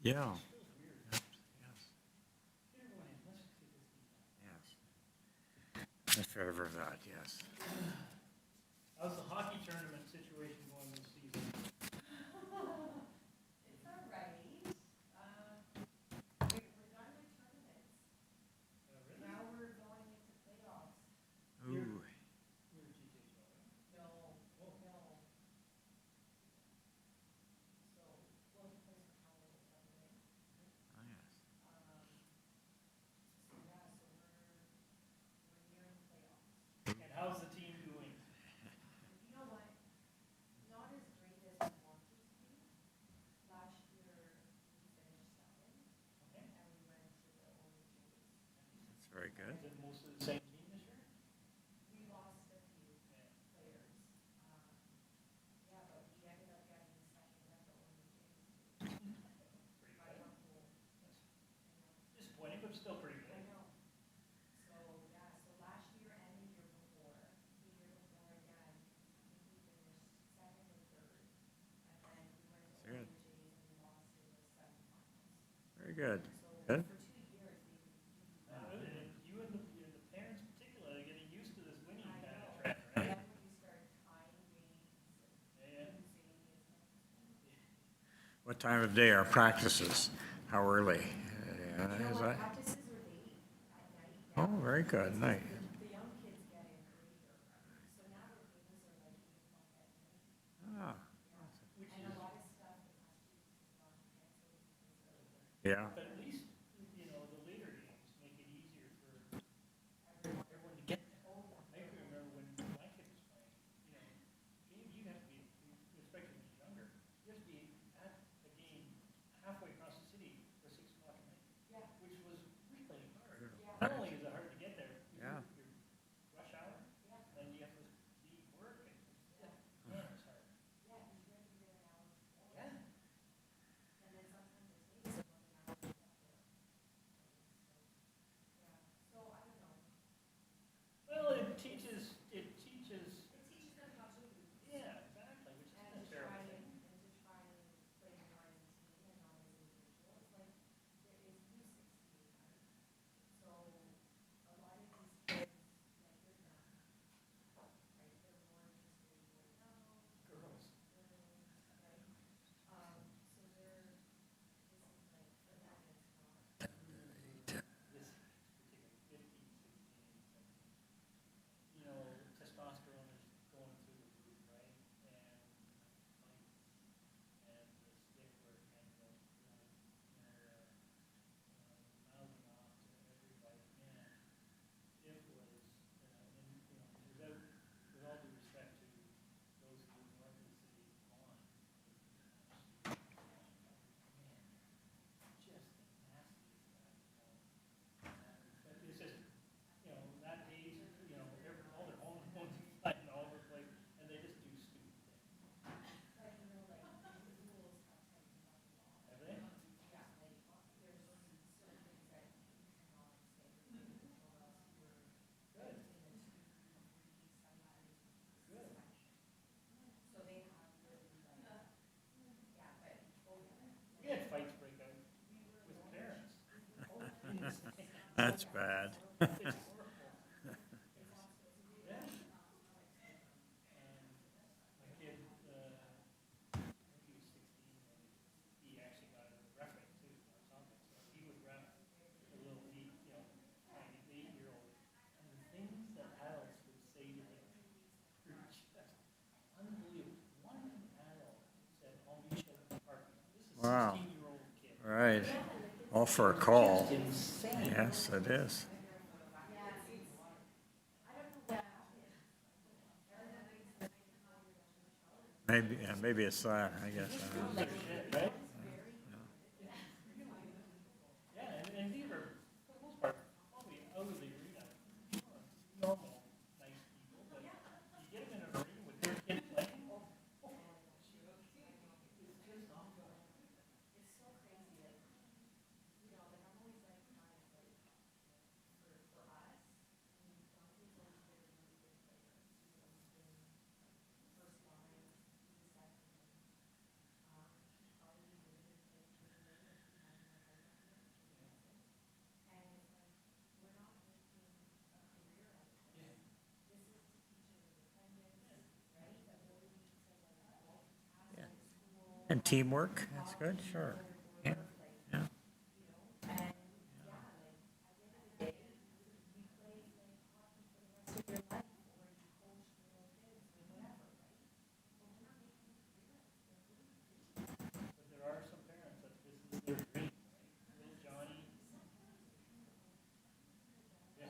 Yeah. Yes. Yes. In favor of that, yes. How's the hockey tournament situation going this season? It's all right. We're done with tournaments. Now we're going into playoffs. Ooh. No, no. So, well, he plays for Howell, by the way. Oh, yes. So yeah, so we're good. Good. You and the parents particularly are getting used to this winning kind of trend, right? What time of day are practices? How early? Is that? Oh, very good. Night. Ah. Yeah. But at least, you know, the later games make it easier for everyone to get there. I can remember when my kid was playing, you know, game, you have to be, especially when you're younger, you have to be at a game halfway across the city for 6 o'clock at night. Yeah. Which was really hard. Not only is it hard to get there, Yeah. your rush hour, and you have to leave work, and man, it's hard. Yeah. Well, it teaches them how to lose. Yeah, exactly, which isn't a terrible thing. Girls. This particular 15, 16, 17, you know, testosterone is going through the roof, right? And the fights and the stick work and the, mouthing off to everybody, man, it was, and, you know, without, with all due respect to those who live north of the city on, man, just the nastiest guy you know. But it's just, you know, that age, you know, all their hormones flying all over the place, and they just do stupid things. Have they? Good. Good. We had fights break out with parents. That's bad. It's horrible. Yeah. My kid, I think he was 16 when he actually got into reffing too, or something. So he would ref a little, you know, tiny 8-year-old. And the things that adults would say to him were just unbelievable. One adult said, "I'll meet you at the parking lot." This is a Wow. 16-year-old kid. Right. All for a call. Just insane. Yes, it is. Maybe, yeah, maybe it's that, I guess. Right? Yeah, and these are, for the most part, probably out of the arena, normal, nice people, but you get them in an arena with their kid playing, And teamwork, that's good, sure. Yeah, yeah. but there are some parents that this is their dream, right? Little Johnny. Yeah.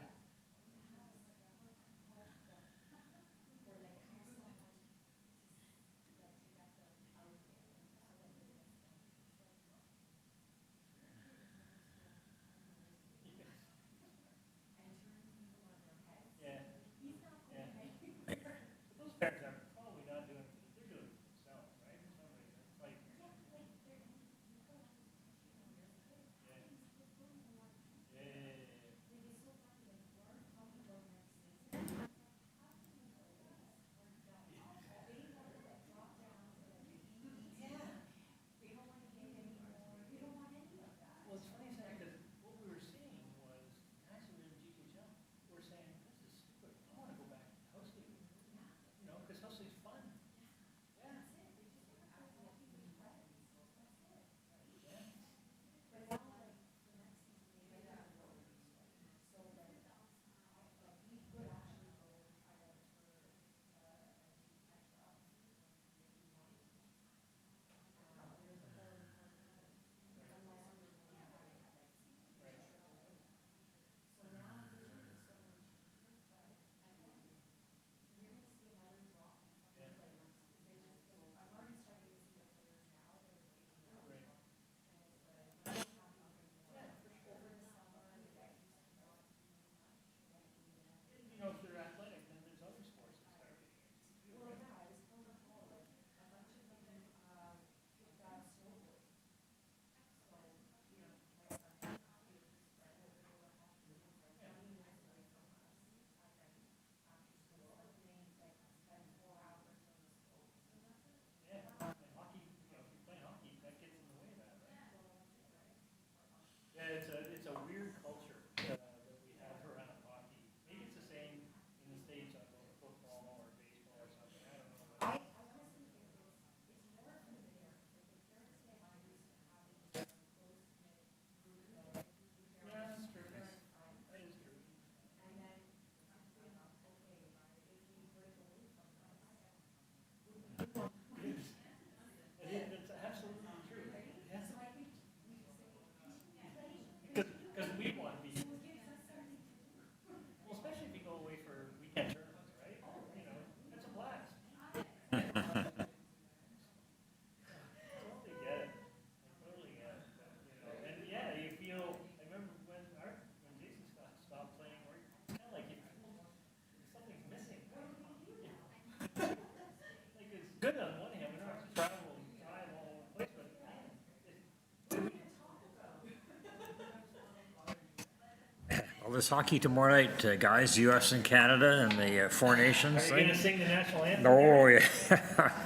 Well, there's hockey tomorrow night, guys, US and Canada and the Four Nations Are you thing. going to sing the national anthem? Oh, yeah.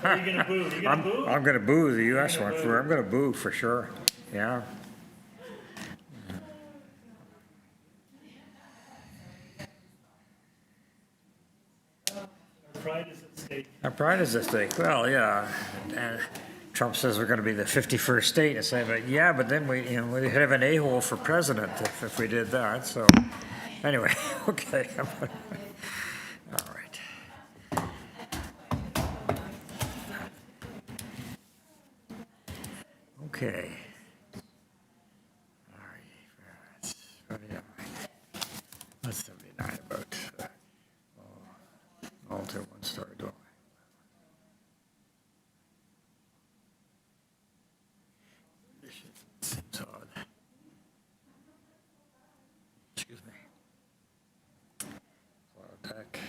Are you going to boo? You going to boo? I'm going to boo the US gonna one. boo. I'm going to boo for sure. Yeah. Pride is at stake. Our pride is at stake. Well, yeah. And Trump says we're going to be the 51st state. I say, but yeah, but then we could have an a-hole for president if we did that. So, anyway, okay. All right. Okay. All right. What do you have? What's 79 about? Alter one story dwelling. Seems odd. Excuse me. Cloud deck.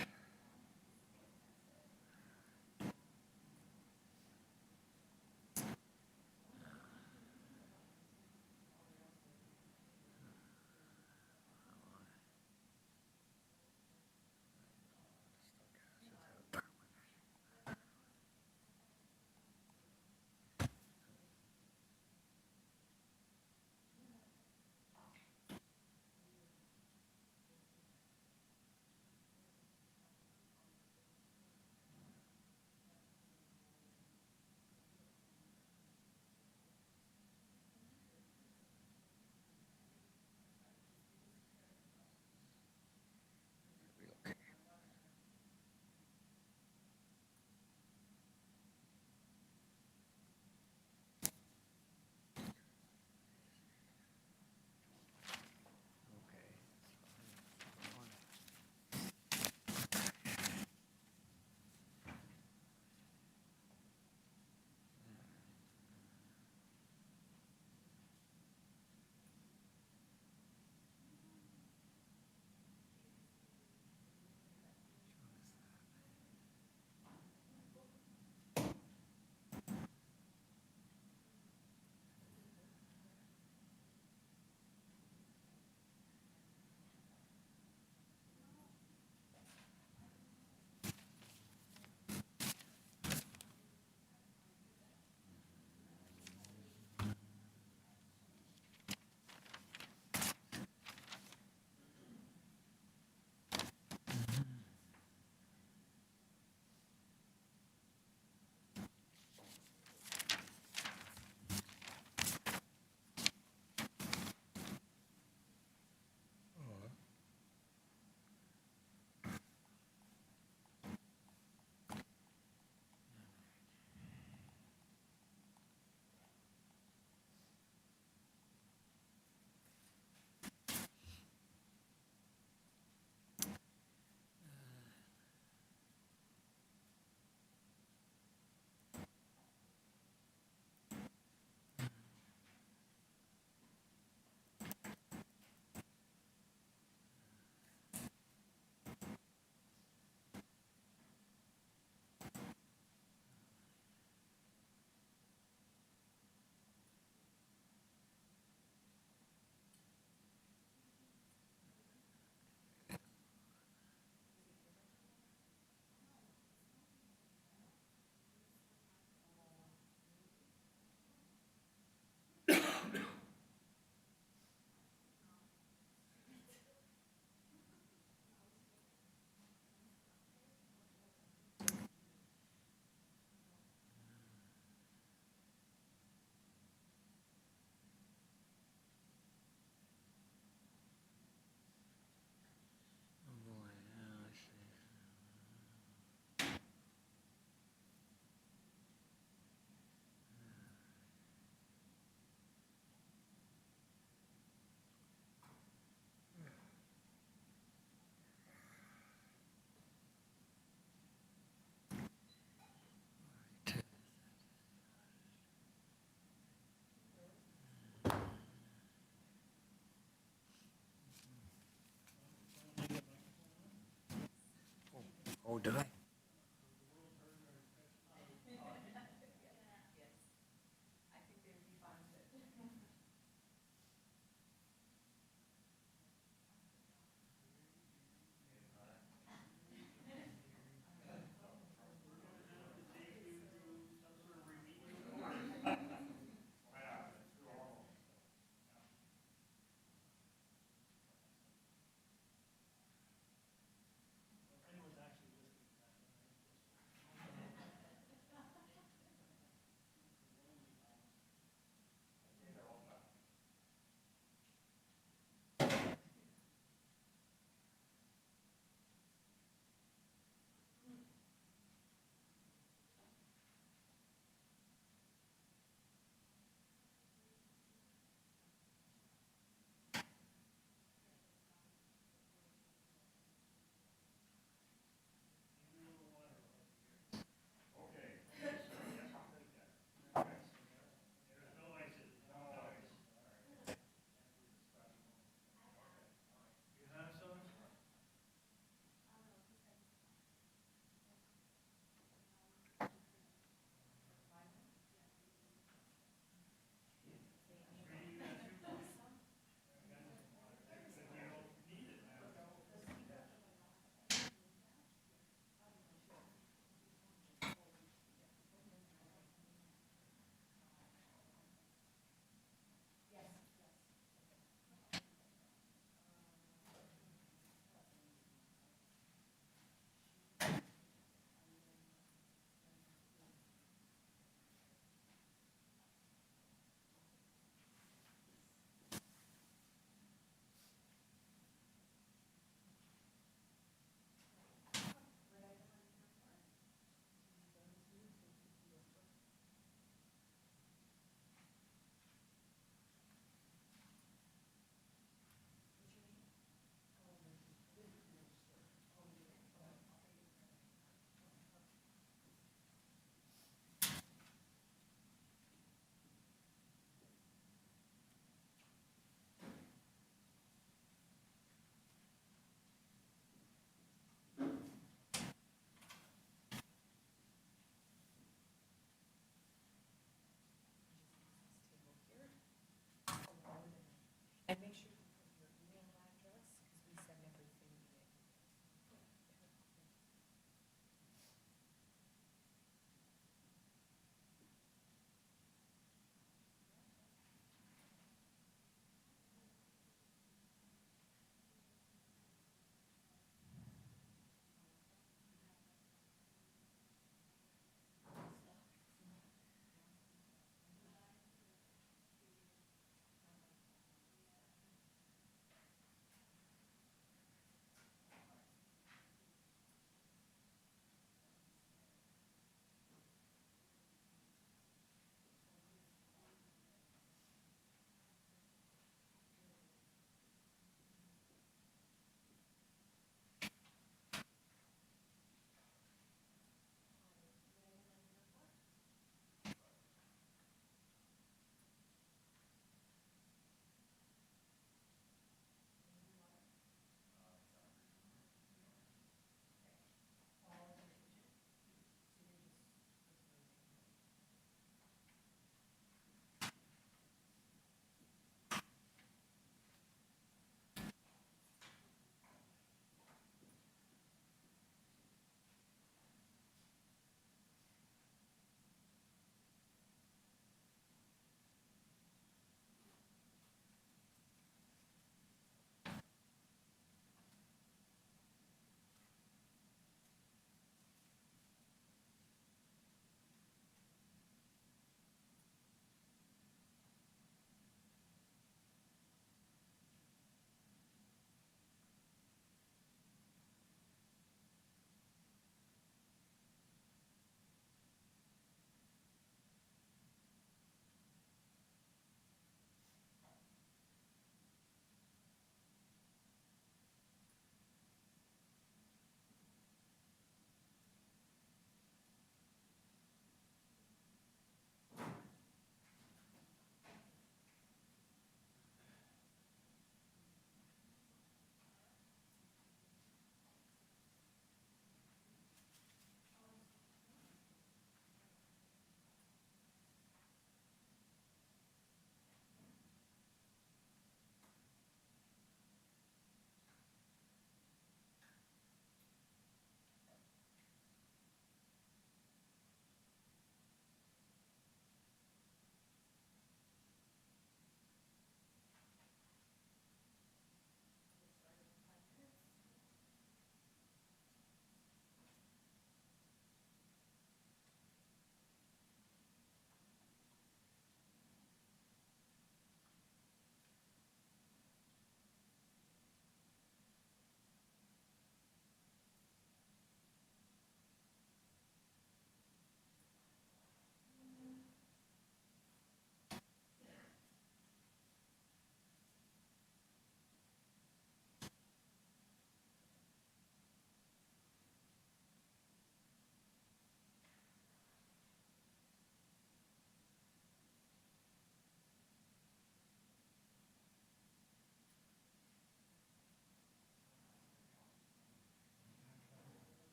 Oh, did I?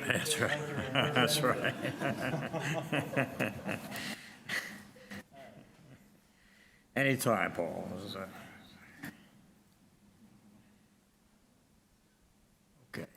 That's right. That's right. Anytime, Paul. Okay.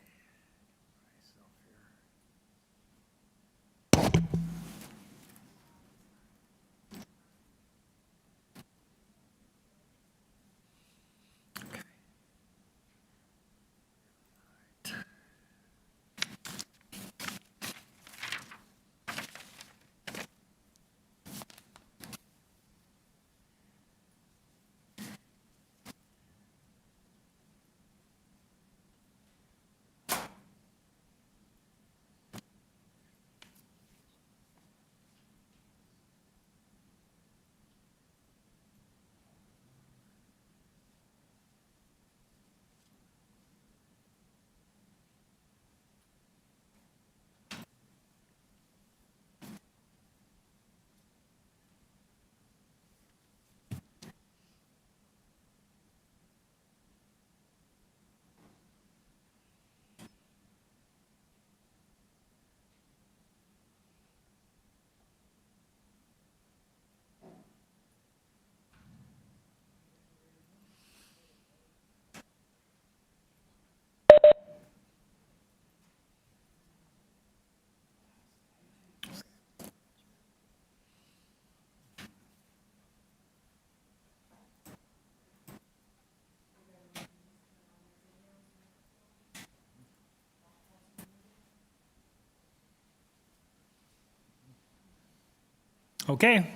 Okay,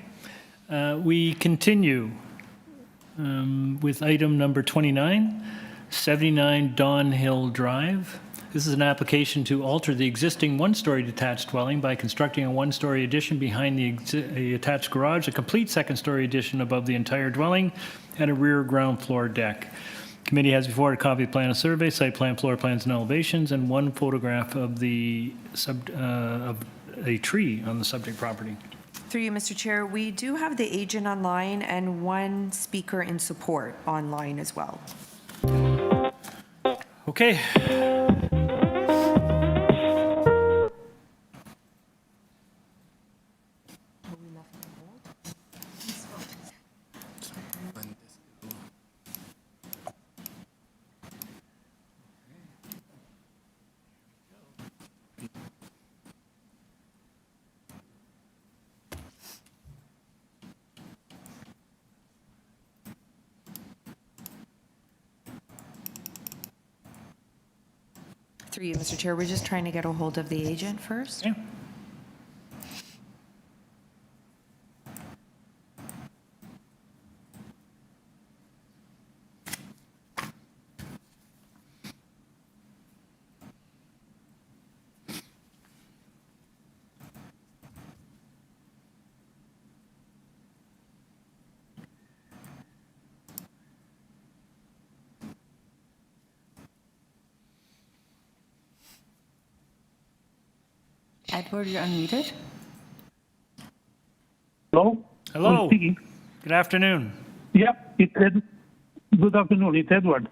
we continue with item number 29, 79 Dawn Hill Drive. This is an application to alter the existing one-story detached dwelling by constructing a one-story addition behind the attached garage, a complete second-story addition above the entire dwelling, and a rear ground floor deck. Committee has before it a copy of plan of survey, site plan, floor plans, and elevations, and one photograph of of a tree on the subject property. Through you, Mr. Chair, we do have the agent online and one speaker in support online as well. Okay. Through you, Mr. Chair, we're just trying to get a hold of the agent first. Yeah. Edward, you're unmuted. Hello? Hello. Who's speaking? Good afternoon. Yep, it's Ed. Good afternoon, it's Edward.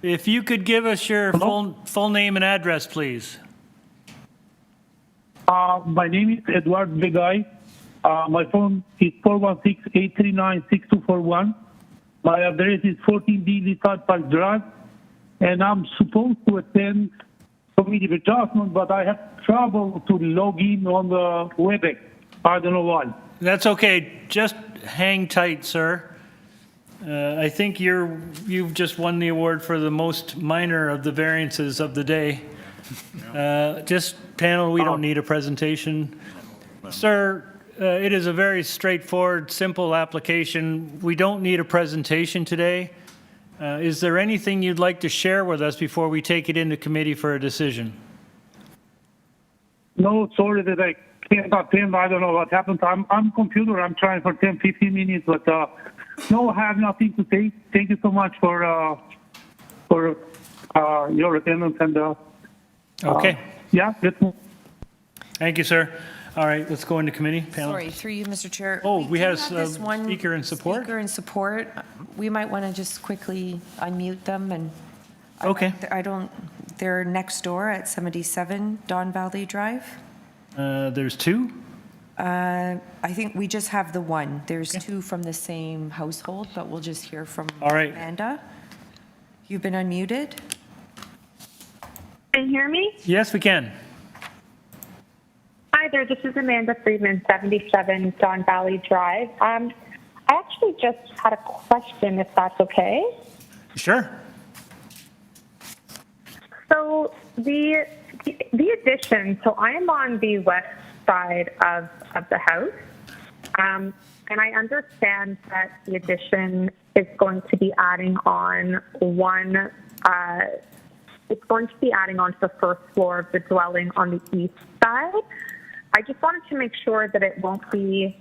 If you could give us your full name and address, please. My name is Edward Begay. My phone is 416-839-6241. My address is 14D Lizard Park Drive. And I'm supposed to attend committee of adjustment, but I have trouble to log in on the WebEx. I don't know why. That's okay. Just hang tight, sir. I think you've just won the award for the most minor of the variances of the day. Just panel, we don't need a presentation. Sir, it is a very straightforward, simple application. We don't need a presentation today. Is there anything you'd like to share with us before we take it into committee for a decision? No, sorry that I can't attend. I don't know what happened. I'm computer. I'm trying for 10, 15 minutes, but no, I have nothing to say. Thank you so much for your attendance and okay. Yeah, let's move. Thank you, sir. All right, let's go into committee. Panel. Sorry, through you, Mr. Chair. Oh, we had do have this one speaker in support? Speaker in support. We might want to just quickly unmute them and. Okay. I don't, They're next door at 77 Don Valley Drive. There's two? I think we just have the one. There's two from the same household, but we'll just hear from All right. Amanda. You've been unmuted. Can you hear me? Yes, we can. Hi there, this is Amanda Friedman, 77 Don Valley Drive. I actually just had a question, if that's okay. Sure. So the addition, so I am on the west side of the house, and I understand that the addition is going to be adding on one, it's going to be adding on to the first floor of the dwelling on the east side. I just wanted to make sure that there won't be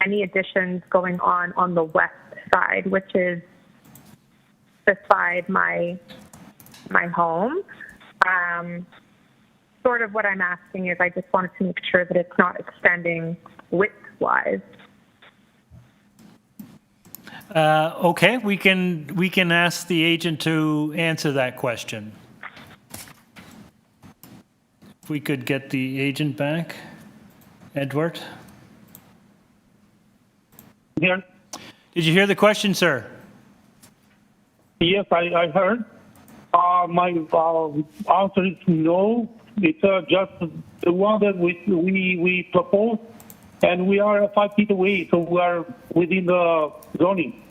any additions going on the west side, which is beside my home. Sort of what I'm asking is I just wanted to make sure that it's not extending width-wise. Okay, we can ask the agent to answer that question. If we could get the agent back, Edward. Yeah. Did you hear the question, sir? Yes, I heard. My answer is no. It's just the one that we proposed, and we are 5 feet away, so we are within the zoning.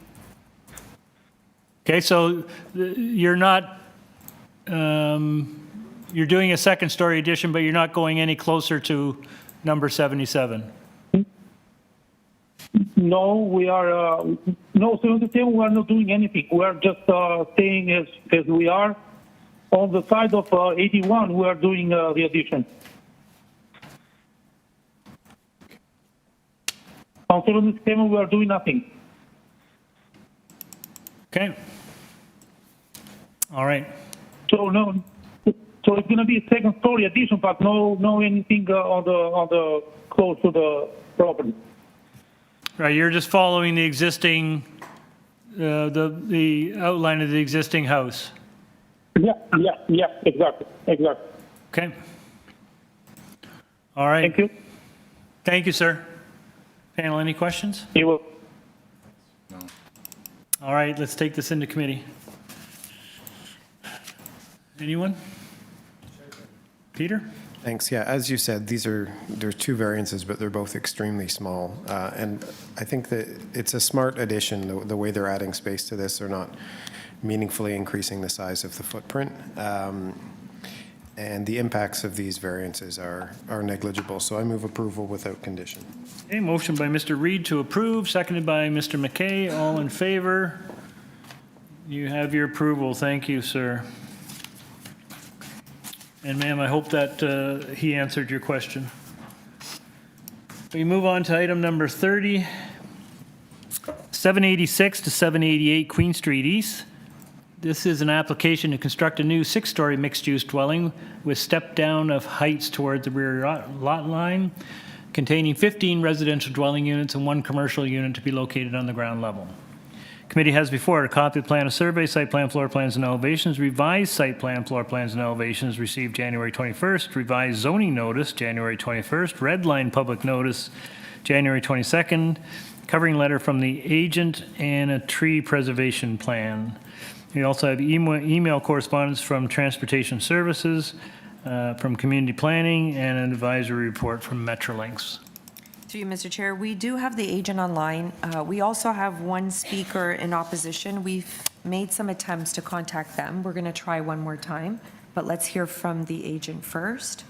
Okay, so you're not, you're doing a second-story addition, but you're not going any closer to number 77. No, we are no. So we are not doing anything. We are just staying as we are. On the side of 81, we are doing the addition. On 77, we are doing nothing. Okay. All right. So no. So it's going to be a second-story addition, but no anything on the close to the property. Right, you're just following the existing, the outline of the existing house. Yeah, exactly. Okay. All right. Thank you. Thank you, sir. Panel, any questions? You will. All right, let's take this into committee. Anyone? Peter? Thanks. Yeah, as you said, there's two variances, but they're both extremely small. And I think that it's a smart addition, the way they're adding space to this. They're not meaningfully increasing the size of the footprint. And the impacts of these variances are negligible. So I move approval without condition. Okay, motion by Mr. Reed to approve, seconded by Mr. McKay. All in favor? You have your approval. Thank you, sir. And ma'am, I hope that he answered your question. We move on to item number 30, 786 to 788 Queen Street East. This is an application to construct a new 6-story mixed-use dwelling with step down of heights toward the rear lot line, containing 15 residential dwelling units and 1 commercial unit to be located on the ground level. Committee has before it a copy of plan of survey, site plan, floor plans, and elevations, revised site plan, floor plans, and elevations received January 21st, revised zoning notice January 21st, red line public notice January 22nd, covering letter from the agent, and a tree preservation plan. We also have email correspondence from Transportation Services, from Community Planning, and an advisory report from Metrolinx. Through you, Mr. Chair, we do have the agent online. We also have one speaker in opposition. We've made some attempts to contact them. We're going to try one more time, but let's hear from the agent first.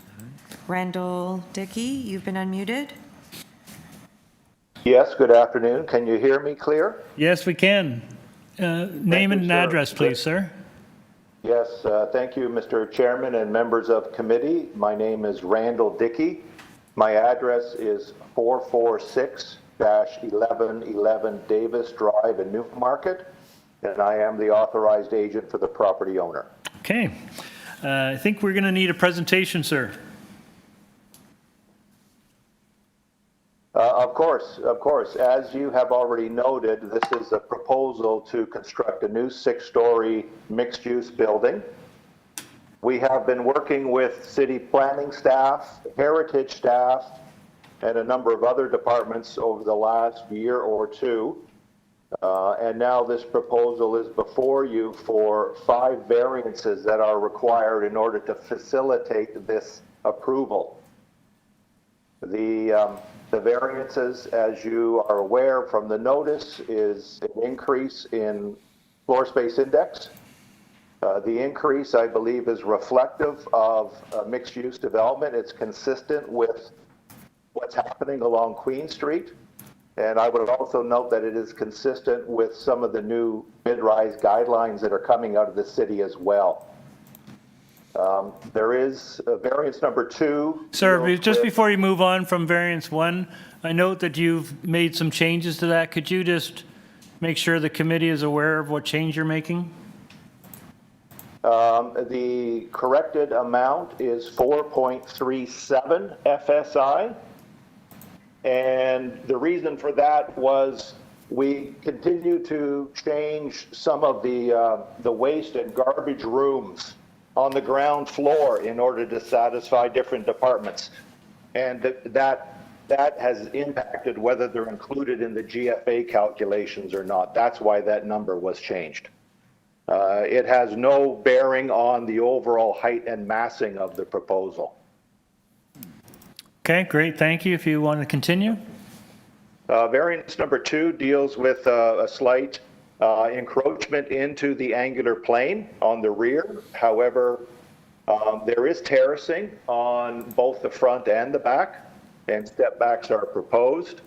Randall Dickey, you've been unmuted. Yes, good afternoon. Can you hear me clear? Yes, we can. Name and address, please, sir. Yes, thank you, Mr. Chairman and members of committee. My name is Randall Dickey. My address is 446-1111 Davis Drive in Newmarket, and I am the authorized agent for the property owner. Okay. I think we're going to need a presentation, sir. Of course. of course. As you have already noted, this is a proposal to construct a new 6-story mixed-use building. We have been working with city planning staff, heritage staff, and a number of other departments over the last year or two. And now this proposal is before you for 5 variances that are required in order to facilitate this approval. The variances, as you are aware from the notice, is an increase in floor space index. The increase, I believe, is reflective of mixed-use development. It's consistent with what's happening along Queen Street. And I would also note that it is consistent with some of the new mid-rise guidelines that are coming out of the city as well. There is variance number 2. Sir, just before you move on from variance 1, I note that you've made some changes to that. Could you just make sure the committee is aware of what change you're making? The corrected amount is 4.37 FSI. And the reason for that was we continue to change some of the waste and garbage rooms on the ground floor in order to satisfy different departments. And that has impacted whether they're included in the GFA calculations or not. That's why that number was changed. It has no bearing on the overall height and massing of the proposal. Okay, great. Thank you. If you want to continue. Variance number 2 deals with a slight encroachment into the angular plane on the rear. However, there is terracing on both the front and the back, and step backs are proposed.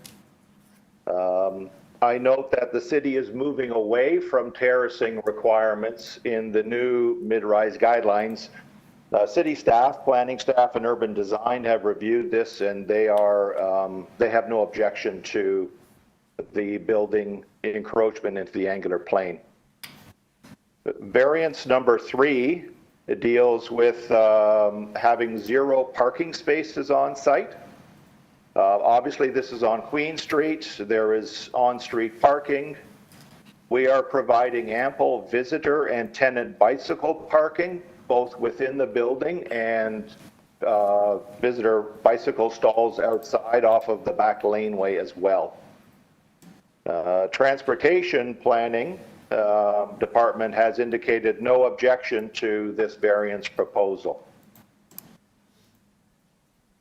I note that the city is moving away from terracing requirements in the new mid-rise guidelines. City staff, planning staff, and urban design have reviewed this, and they have no objection to the building encroachment into the angular plane. Variance number 3 deals with having 0 parking spaces on site. Obviously, this is on Queen Street. There is on-street parking. We are providing ample visitor and tenant bicycle parking, both within the building and visitor bicycle stalls outside off of the back laneway as well. Transportation planning department has indicated no objection to this variance proposal.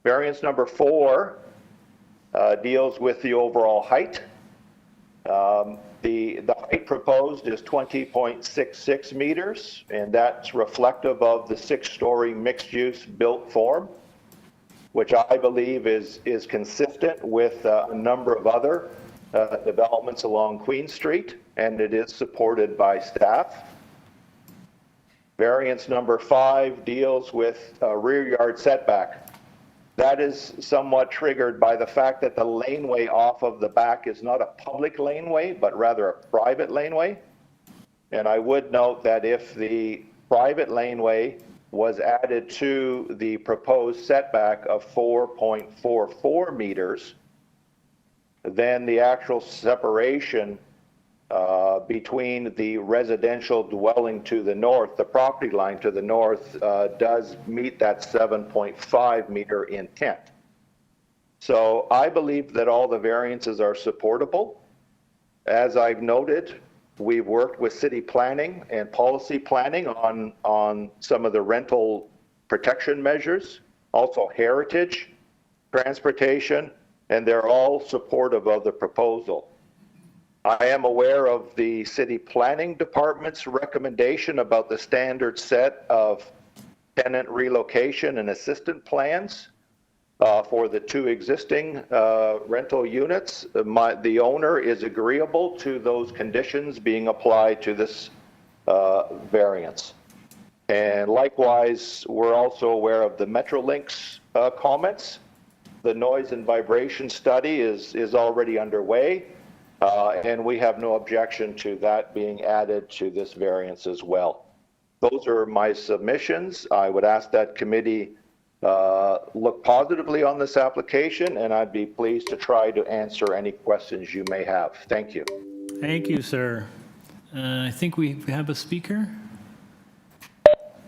Variance number 4 deals with the overall height. The height proposed is 20.66 meters, and that's reflective of the 6-story mixed-use built form, which I believe is consistent with a number of other developments along Queen Street, and it is supported by staff. Variance number 5 deals with rear yard setback. That is somewhat triggered by the fact that the laneway off of the back is not a public laneway, but rather a private laneway. And I would note that if the private laneway was added to the proposed setback of 4.44 meters, then the actual separation between the residential dwelling to the north, the property line to the north, does meet that 7.5 meter intent. So I believe that all the variances are supportable. As I've noted, we've worked with city planning and policy planning on some of the rental protection measures, also heritage, transportation, and they're all supportive of the proposal. I am aware of the city planning department's recommendation about the standard set of tenant relocation and assistance plans for the 2 existing rental units. The owner is agreeable to those conditions being applied to this variance. And likewise, we're also aware of the Metrolinx comments. The noise and vibration study is already underway. And we have no objection to that being added to this variance as well. Those are my submissions. I would ask that committee look positively on this application, and I'd be pleased to try to answer any questions you may have. Thank you. Thank you, sir. I think we have a speaker.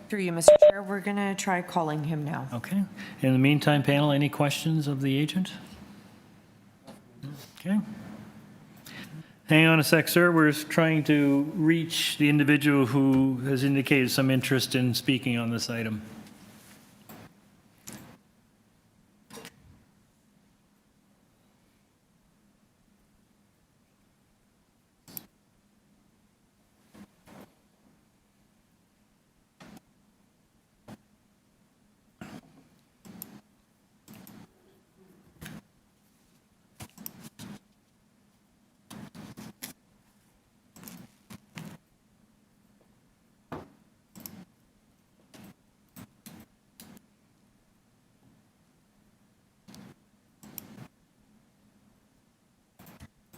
Through you, Mr. Chair, we're going to try calling him now. Okay. In the meantime, panel, any questions of the agent? Okay. Hang on a sec, sir. We're trying to reach the individual who has indicated some interest in speaking on this item.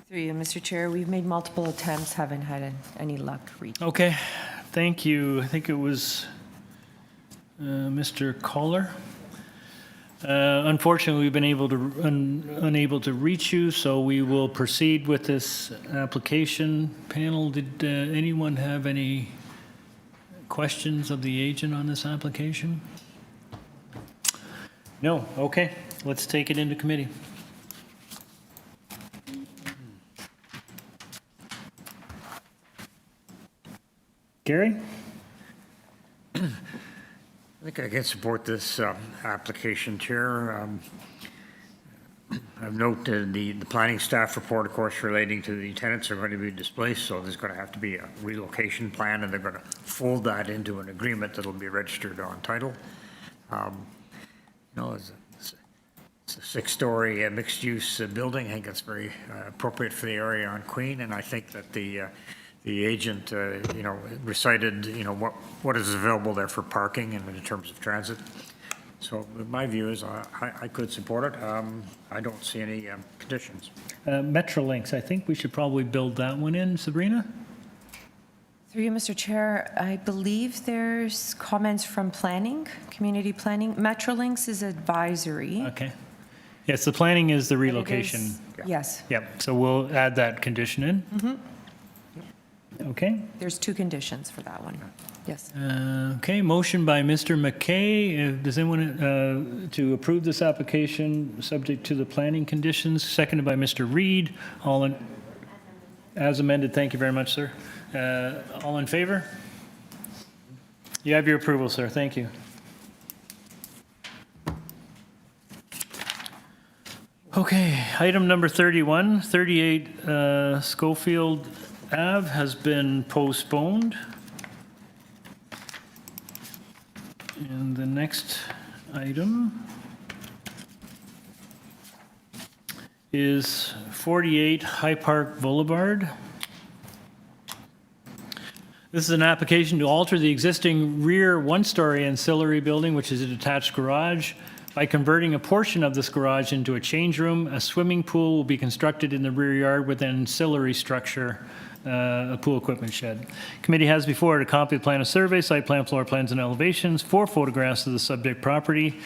Through you, Mr. Chair, we've made multiple attempts, haven't had any luck reaching. Okay, thank you. I think it was Mr. Kohler. Unfortunately, we've been unable to reach you, so we will proceed with this application. Panel, did anyone have any questions of the agent on this application? No, okay, let's take it into committee. Gary? I think I can support this application, Chair. I've noted the planning staff report, of course, relating to the tenants are going to be displaced, so there's going to have to be a relocation plan, and they're going to fold that into an agreement that'll be registered on title. It's a six-story mixed-use building. I think it's very appropriate for the area on Queen, and I think that the agent, recited, what is available there for parking and in terms of transit. So my view is I could support it. I don't see any conditions. Metrolinx, I think we should probably build that one in. Sabrina? Through you, Mr. Chair, I believe there's comments from planning, community planning. Metrolinx is advisory. Okay. Yes, the planning is the relocation. Yes. Yep, so we'll add that condition in. Mm-hmm. Okay. There's two conditions for that one. Yes. Okay, motion by Mr. McKay. Does anyone to approve this application subject to the planning conditions? Seconded by Mr. Reed. All in, as amended. Thank you very much, sir. All in favor? You have your approval, sir. Thank you. Okay, item number 31, 38 Schofield Ave has been postponed. And the next item is 48 High Park Boulevard. This is an application to alter the existing rear one-story ancillary building, which is a detached garage, by converting a portion of this garage into a change room. A swimming pool will be constructed in the rear yard with an ancillary structure, a pool equipment shed. Committee has before it a copy of plan of survey, site plan, floor plans, and elevations, 4 photographs of the subject property,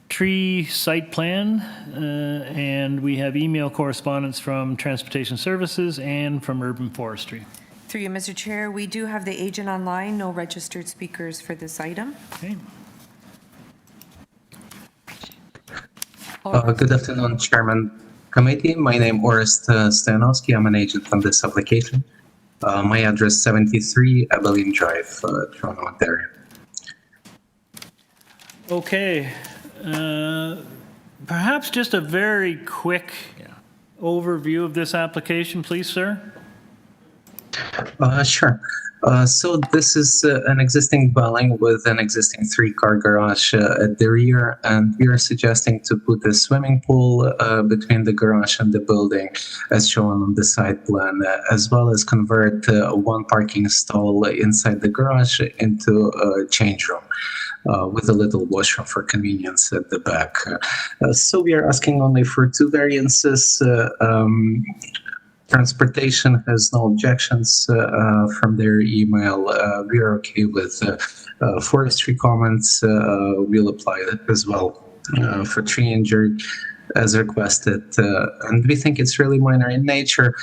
tree site plan, and we have email correspondence from Transportation Services and from Urban Forestry. Through you, Mr. Chair, we do have the agent online, no registered speakers for this item. Okay. Good afternoon, Chairman Committee. My name is Orest Stanowski. I'm an agent on this application. My address 73 Abilene Drive, Toronto, Ontario. Okay. Perhaps just a very quick overview of this application, please, sir. Sure. So this is an existing dwelling with an existing 3-car garage at the rear, and we are suggesting to put a swimming pool between the garage and the building as shown on the site plan, as well as convert one parking stall inside the garage into a change room. With a little washroom for convenience at the back. So we are asking only for 2 variances. Transportation has no objections from their email. We are okay with forestry comments. We'll apply it as well. for tree injured as requested. And we think it's really minor in nature.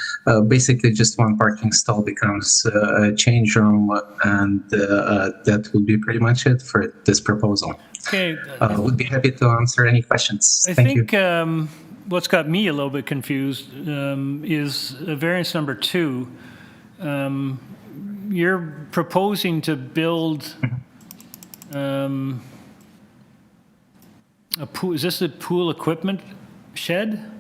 Basically, just one parking stall becomes a change room, and that would be pretty much it for this proposal. Okay. Would be happy to answer any questions. I Thank you. think what's got me a little bit confused is variance number 2. You're proposing to build a pool. Is this a pool equipment shed?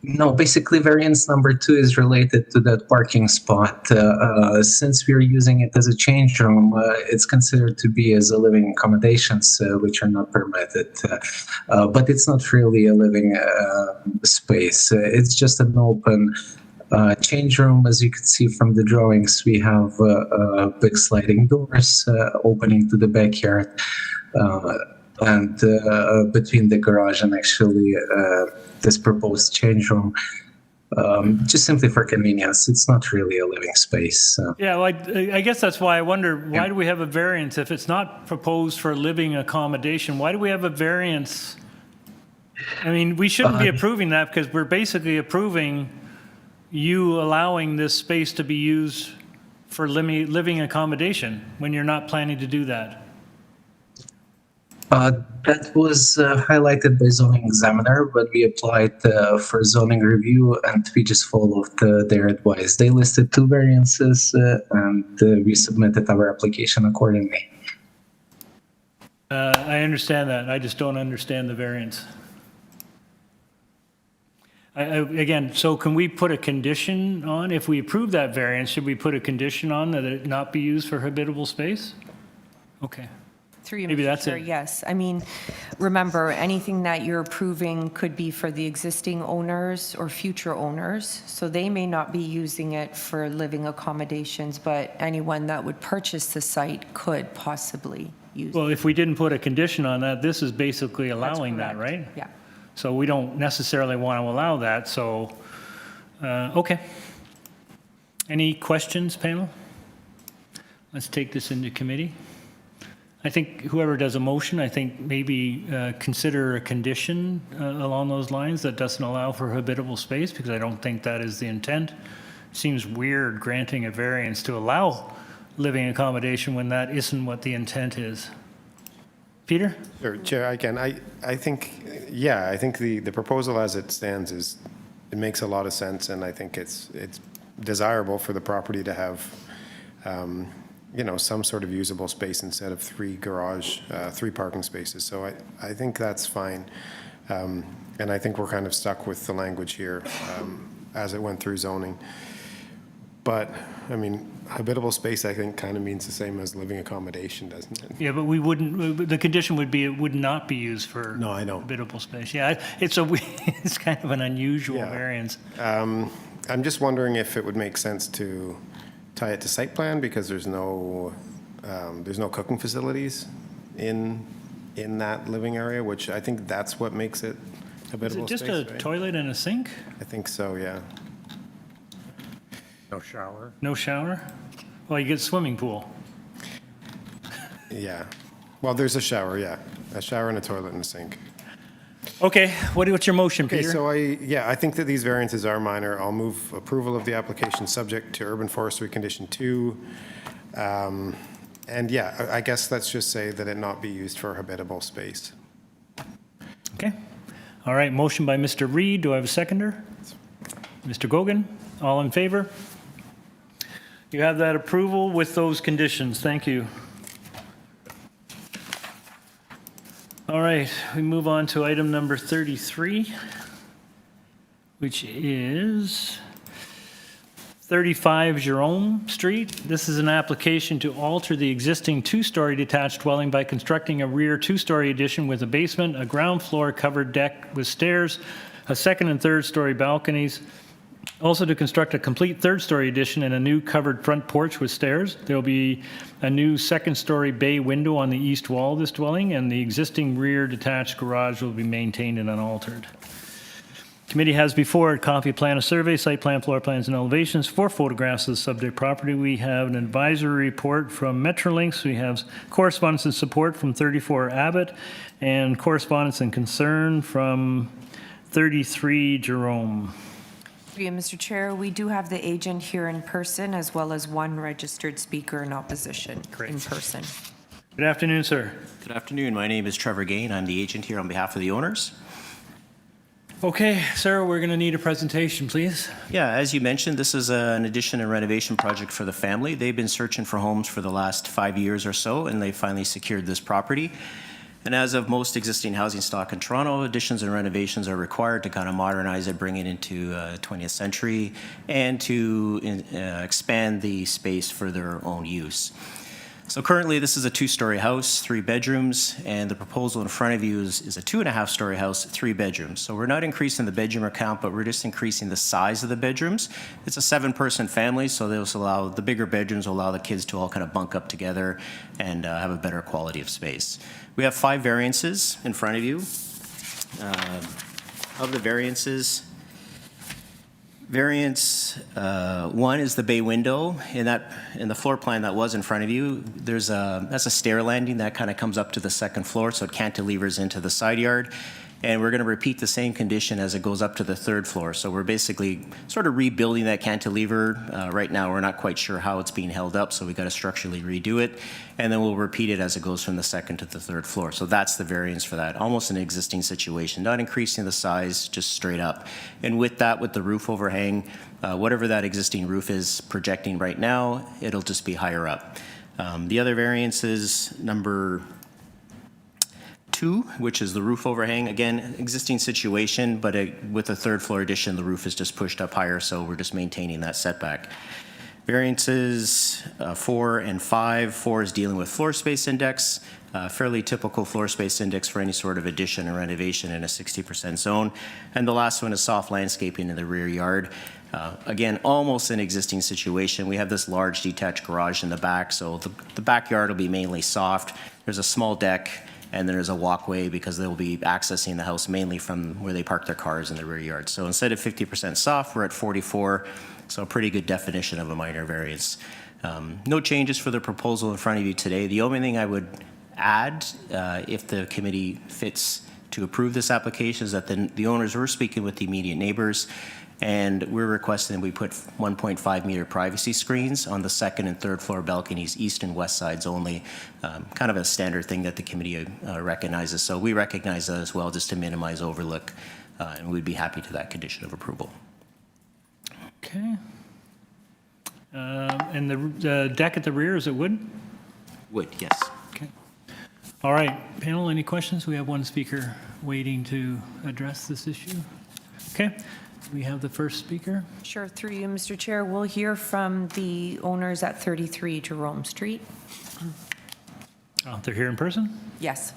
No, basically variance number 2 is related to that parking spot. Since we're using it as a change room, it's considered to be as a living accommodations, which are not permitted. But it's not really a living space. It's just an open change room. As you can see from the drawings, we have big sliding doors opening to the backyard. And between the garage and actually this proposed change room, just simply for convenience. It's not really a living space. Yeah, well, I guess that's why I wonder, why do we have a variance? If it's not proposed for living accommodation, why do we have a variance? I mean, we shouldn't be approving that because we're basically approving you allowing this space to be used for living accommodation when you're not planning to do that. That was highlighted by zoning examiner when we applied for zoning review, and we just followed their advice. They listed 2 variances, and we submitted our application accordingly. I understand that. I just don't understand the variance. Again, so can we put a condition on, if we approve that variance, should we put a condition on that it not be used for habitable space? Okay. Through you, Maybe Mr. that's Chair, it. yes. I mean, remember, anything that you're approving could be for the existing owners or future owners, so they may not be using it for living accommodations, but anyone that would purchase the site could possibly use it. Well, if we didn't put a condition on that, this is basically allowing that, right? Yeah. So we don't necessarily want to allow that, so, okay. Any questions, panel? Let's take this into committee. I think whoever does a motion, I think maybe consider a condition along those lines that doesn't allow for habitable space, because I don't think that is the intent. Seems weird granting a variance to allow living accommodation when that isn't what the intent is. Peter? Sure, Chair, again, I think, yeah, I think the proposal as it stands it makes a lot of sense, and I think it's desirable for the property to have, you know, some sort of usable space instead of 3 parking spaces. So I think that's fine. And I think we're kind of stuck with the language here as it went through zoning. But, I mean, habitable space, I think, kind of means the same as living accommodation, doesn't it? Yeah, but we wouldn't, the condition would be it would not be used for No, I know. habitable space. Yeah, it's kind of an unusual variance. I'm just wondering if it would make sense to tie it to site plan, because there's no cooking facilities in that living area, which I think that's what makes it habitable space. Is it just a toilet and a sink? I think so, yeah. No shower? No shower? Well, you get a swimming pool. Yeah. Well, there's a shower, yeah. A shower and a toilet and a sink. Okay, what's your motion, Okay, Peter? so I think that these variances are minor. I'll move approval of the application subject to urban forestry condition 2. And yeah, I guess let's just say that it not be used for habitable space. Okay. All right, motion by Mr. Reed. Do I have a seconder? Mr. Gogan, all in favor? You have that approval with those conditions. Thank you. All right, we move on to item number 33, which is 35 Jerome Street. This is an application to alter the existing 2-story detached dwelling by constructing a rear 2-story addition with a basement, a ground floor covered deck with stairs, a 2nd and 3rd story balconies. Also to construct a complete 3rd-story addition and a new covered front porch with stairs. There will be a new 2nd-story bay window on the east wall of this dwelling, and the existing rear detached garage will be maintained and unaltered. Committee has before it copy plan of survey, site plan, floor plans, and elevations, 4 photographs of the subject property. We have an advisory report from Metrolinx. We have correspondence and support from 34 Abbott, and correspondence and concern from 33 Jerome. Through you, Mr. Chair, we do have the agent here in person, as well as one registered speaker in opposition in person. Good afternoon, sir. Good afternoon. My name is Trevor Gain. I'm the agent here on behalf of the owners. Okay, sir, we're going to need a presentation, please. Yeah, as you mentioned, this is an addition and renovation project for the family. They've been searching for homes for the last 5 years or so, and they finally secured this property. And as of most existing housing stock in Toronto, additions and renovations are required to kind of modernize it, bring it into 20th century, and to expand the space for their own use. So currently, this is a 2-story house, 3 bedrooms, and the proposal in front of you is a 2.5-story house, 3 bedrooms. So we're not increasing the bedroom count, but we're just increasing the size of the bedrooms. It's a 7-person family, so those allow the bigger bedrooms will allow the kids to all kind of bunk up together and have a better quality of space. We have 5 variances in front of you. Of the variances, Variance 1 is the bay window. In the floor plan that was in front of you, that's a stair landing that kind of comes up to the 2nd floor, so it cantilevers into the side yard. And we're going to repeat the same condition as it goes up to the 3rd floor. So we're basically sort of rebuilding that cantilever. Right now, we're not quite sure how it's being held up, so we got to structurally redo it. And then we'll repeat it as it goes from the 2nd to the 3rd floor. So that's the variance for that. Almost an existing situation, not increasing the size, just straight up. And with that, with the roof overhang, whatever that existing roof is projecting right now, it'll just be higher up. The other variance is number 2, which is the roof overhang. Again, existing situation, but with a 3rd floor addition, the roof is just pushed up higher, so we're just maintaining that setback. Variances 4 and 5. 4 is dealing with floor space index, fairly typical floor space index for any sort of addition or renovation in a 60% zone. And the last one is soft landscaping in the rear yard. Again, almost an existing situation. We have this large detached garage in the back, so the backyard will be mainly soft. There's a small deck, and there's a walkway because they'll be accessing the house mainly from where they park their cars in the rear yard. So instead of 50% soft, we're at 44, so a pretty good definition of a minor variance. No changes for the proposal in front of you today. The only thing I would add, if the committee fits to approve this application, is that the owners were speaking with the immediate neighbors, and we're requesting that we put 1.5 meter privacy screens on the 2nd and 3rd floor balconies, east and west sides only. Kind of a standard thing that the committee recognizes. So we recognize that as well, just to minimize overlook, and we'd be happy to that condition of approval. Okay. And the deck at the rear, is it wood? Wood, yes. Okay. All right, panel, any questions? We have one speaker waiting to address this issue. Okay. We have the first speaker. Sure, through you, Mr. Chair. We'll hear from the owners at 33 Jerome Street. They're here in person? Yes.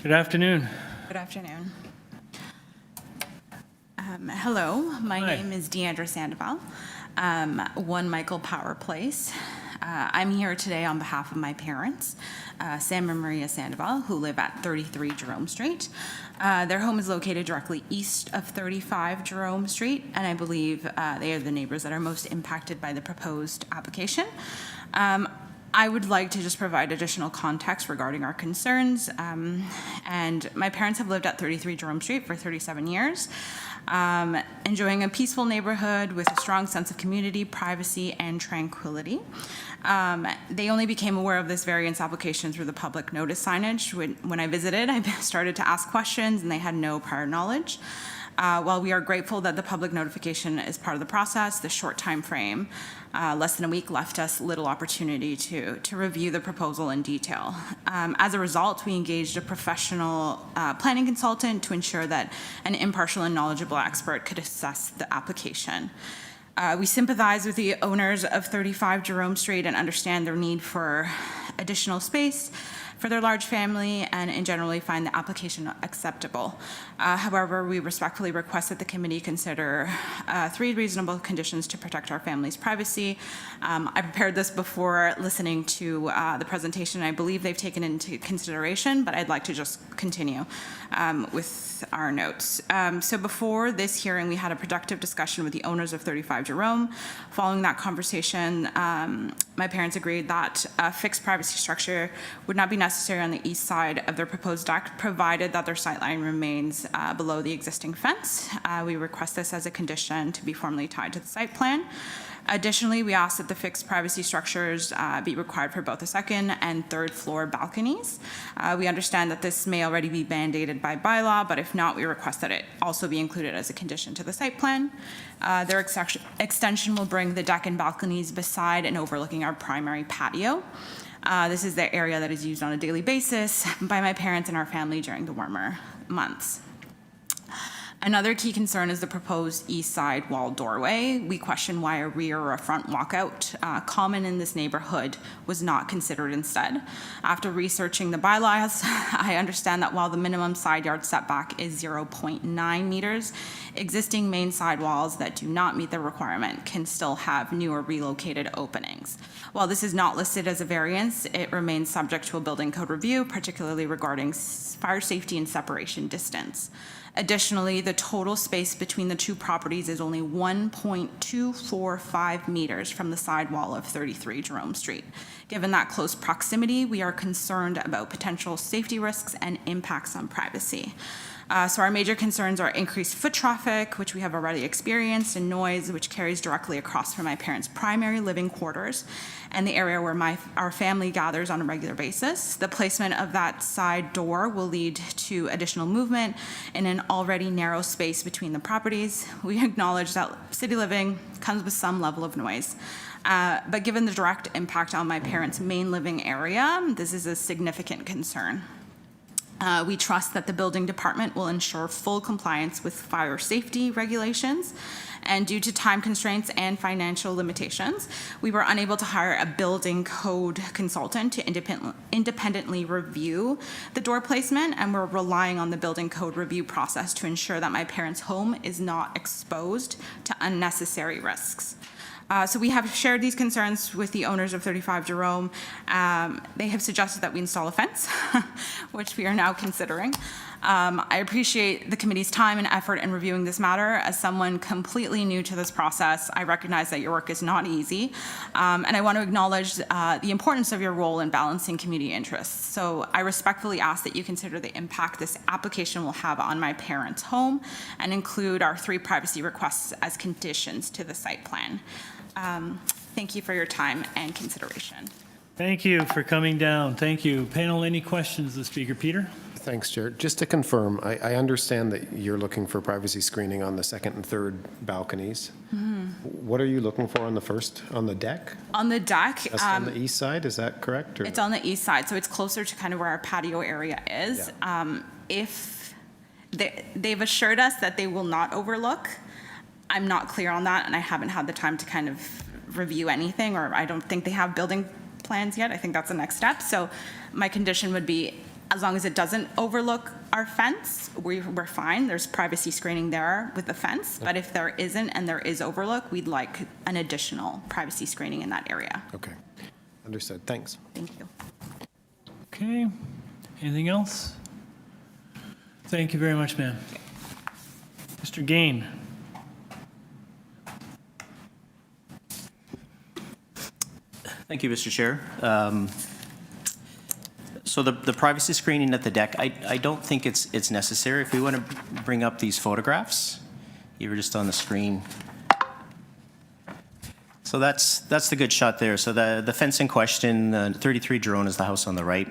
Good afternoon. Good afternoon. Hello, my name is Deandra Sandoval, 1 Michael Power Place. I'm here today on behalf of my parents, Sam and Maria Sandoval, who live at 33 Jerome Street. Their home is located directly east of 35 Jerome Street, and I believe they are the neighbors that are most impacted by the proposed application. I would like to just provide additional context regarding our concerns. And my parents have lived at 33 Jerome Street for 37 years, enjoying a peaceful neighborhood with a strong sense of community, privacy, and tranquility. They only became aware of this variance application through the public notice signage. When I visited, I started to ask questions, and they had no prior knowledge. While we are grateful that the public notification is part of the process, the short time frame, less than a week, left us little opportunity to review the proposal in detail. As a result, we engaged a professional planning consultant to ensure that an impartial and knowledgeable expert could assess the application. We sympathize with the owners of 35 Jerome Street and understand their need for additional space for their large family and in generally find the application acceptable. However, we respectfully request that the committee consider 3 reasonable conditions to protect our family's privacy. I prepared this before listening to the presentation. I believe they've taken into consideration, but I'd like to just continue with our notes. So before this hearing, we had a productive discussion with the owners of 35 Jerome. Following that conversation, my parents agreed that a fixed privacy structure would not be necessary on the east side of their proposed deck, provided that their sightline remains below the existing fence. We request this as a condition to be formally tied to the site plan. Additionally, we ask that the fixed privacy structures be required for both the second and third floor balconies. We understand that this may already be mandated by bylaw, but if not, we request that it also be included as a condition to the site plan. Their extension will bring the deck and balconies beside and overlooking our primary patio. This is the area that is used on a daily basis by my parents and our family during the warmer months. Another key concern is the proposed east side wall doorway. We question why a rear or a front walkout, common in this neighborhood, was not considered instead. After researching the bylaws, I understand that while the minimum side yard setback is 0.9 meters, existing main side walls that do not meet the requirement can still have new or relocated openings. While this is not listed as a variance, it remains subject to a building code review, particularly regarding fire safety and separation distance. Additionally, the total space between the 2 properties is only 1.245 meters from the side wall of 33 Jerome Street. Given that close proximity, we are concerned about potential safety risks and impacts on privacy. So our major concerns are increased foot traffic, which we have already experienced, and noise, which carries directly across from my parents' primary living quarters and the area where our family gathers on a regular basis. The placement of that side door will lead to additional movement in an already narrow space between the properties. We acknowledge that city living comes with some level of noise. But given the direct impact on my parents' main living area, this is a significant concern. We trust that the building department will ensure full compliance with fire safety regulations, and due to time constraints and financial limitations, we were unable to hire a building code consultant to independently review the door placement, and we're relying on the building code review process to ensure that my parents' home is not exposed to unnecessary risks. So we have shared these concerns with the owners of 35 Jerome. They have suggested that we install a fence, which we are now considering. I appreciate the committee's time and effort in reviewing this matter. As someone completely new to this process, I recognize that your work is not easy, and I want to acknowledge the importance of your role in balancing community interests. So I respectfully ask that you consider the impact this application will have on my parents' home and include our 3 privacy requests as conditions to the site plan. Thank you for your time and consideration. Thank you for coming down. Thank you. Panel, any questions of the speaker? Peter? Thanks, Chair. Just to confirm, I understand that you're looking for privacy screening on the second and third balconies. Mm-hmm. What are you looking for on the first, on the deck? On the deck, That's on the east side, is that correct? Or? it's on the east side, so it's closer to kind of where our patio area is. Yeah. If they've assured us that they will not overlook, I'm not clear on that, and I haven't had the time to kind of review anything, or I don't think they have building plans yet. I think that's the next step. So my condition would be, as long as it doesn't overlook our fence, we're fine. There's privacy screening there with the fence, but if there isn't and there is overlook, we'd like an additional privacy screening in that area. Okay, understood. Thanks. Thank you. Okay. Anything else? Thank you very much, ma'am. Mr. Gain. Thank you, Mr. Chair. So the privacy screening at the deck, I don't think it's necessary. If we want to bring up these photographs, you were just on the screen. So that's the good shot there. So the fence in question, 33 Jerome is the house on the right.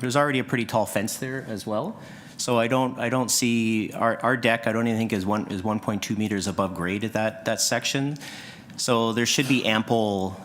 There's already a pretty tall fence there as well. So I don't see our deck. I don't even think is 1.2 meters above grade at that section. So there should be ample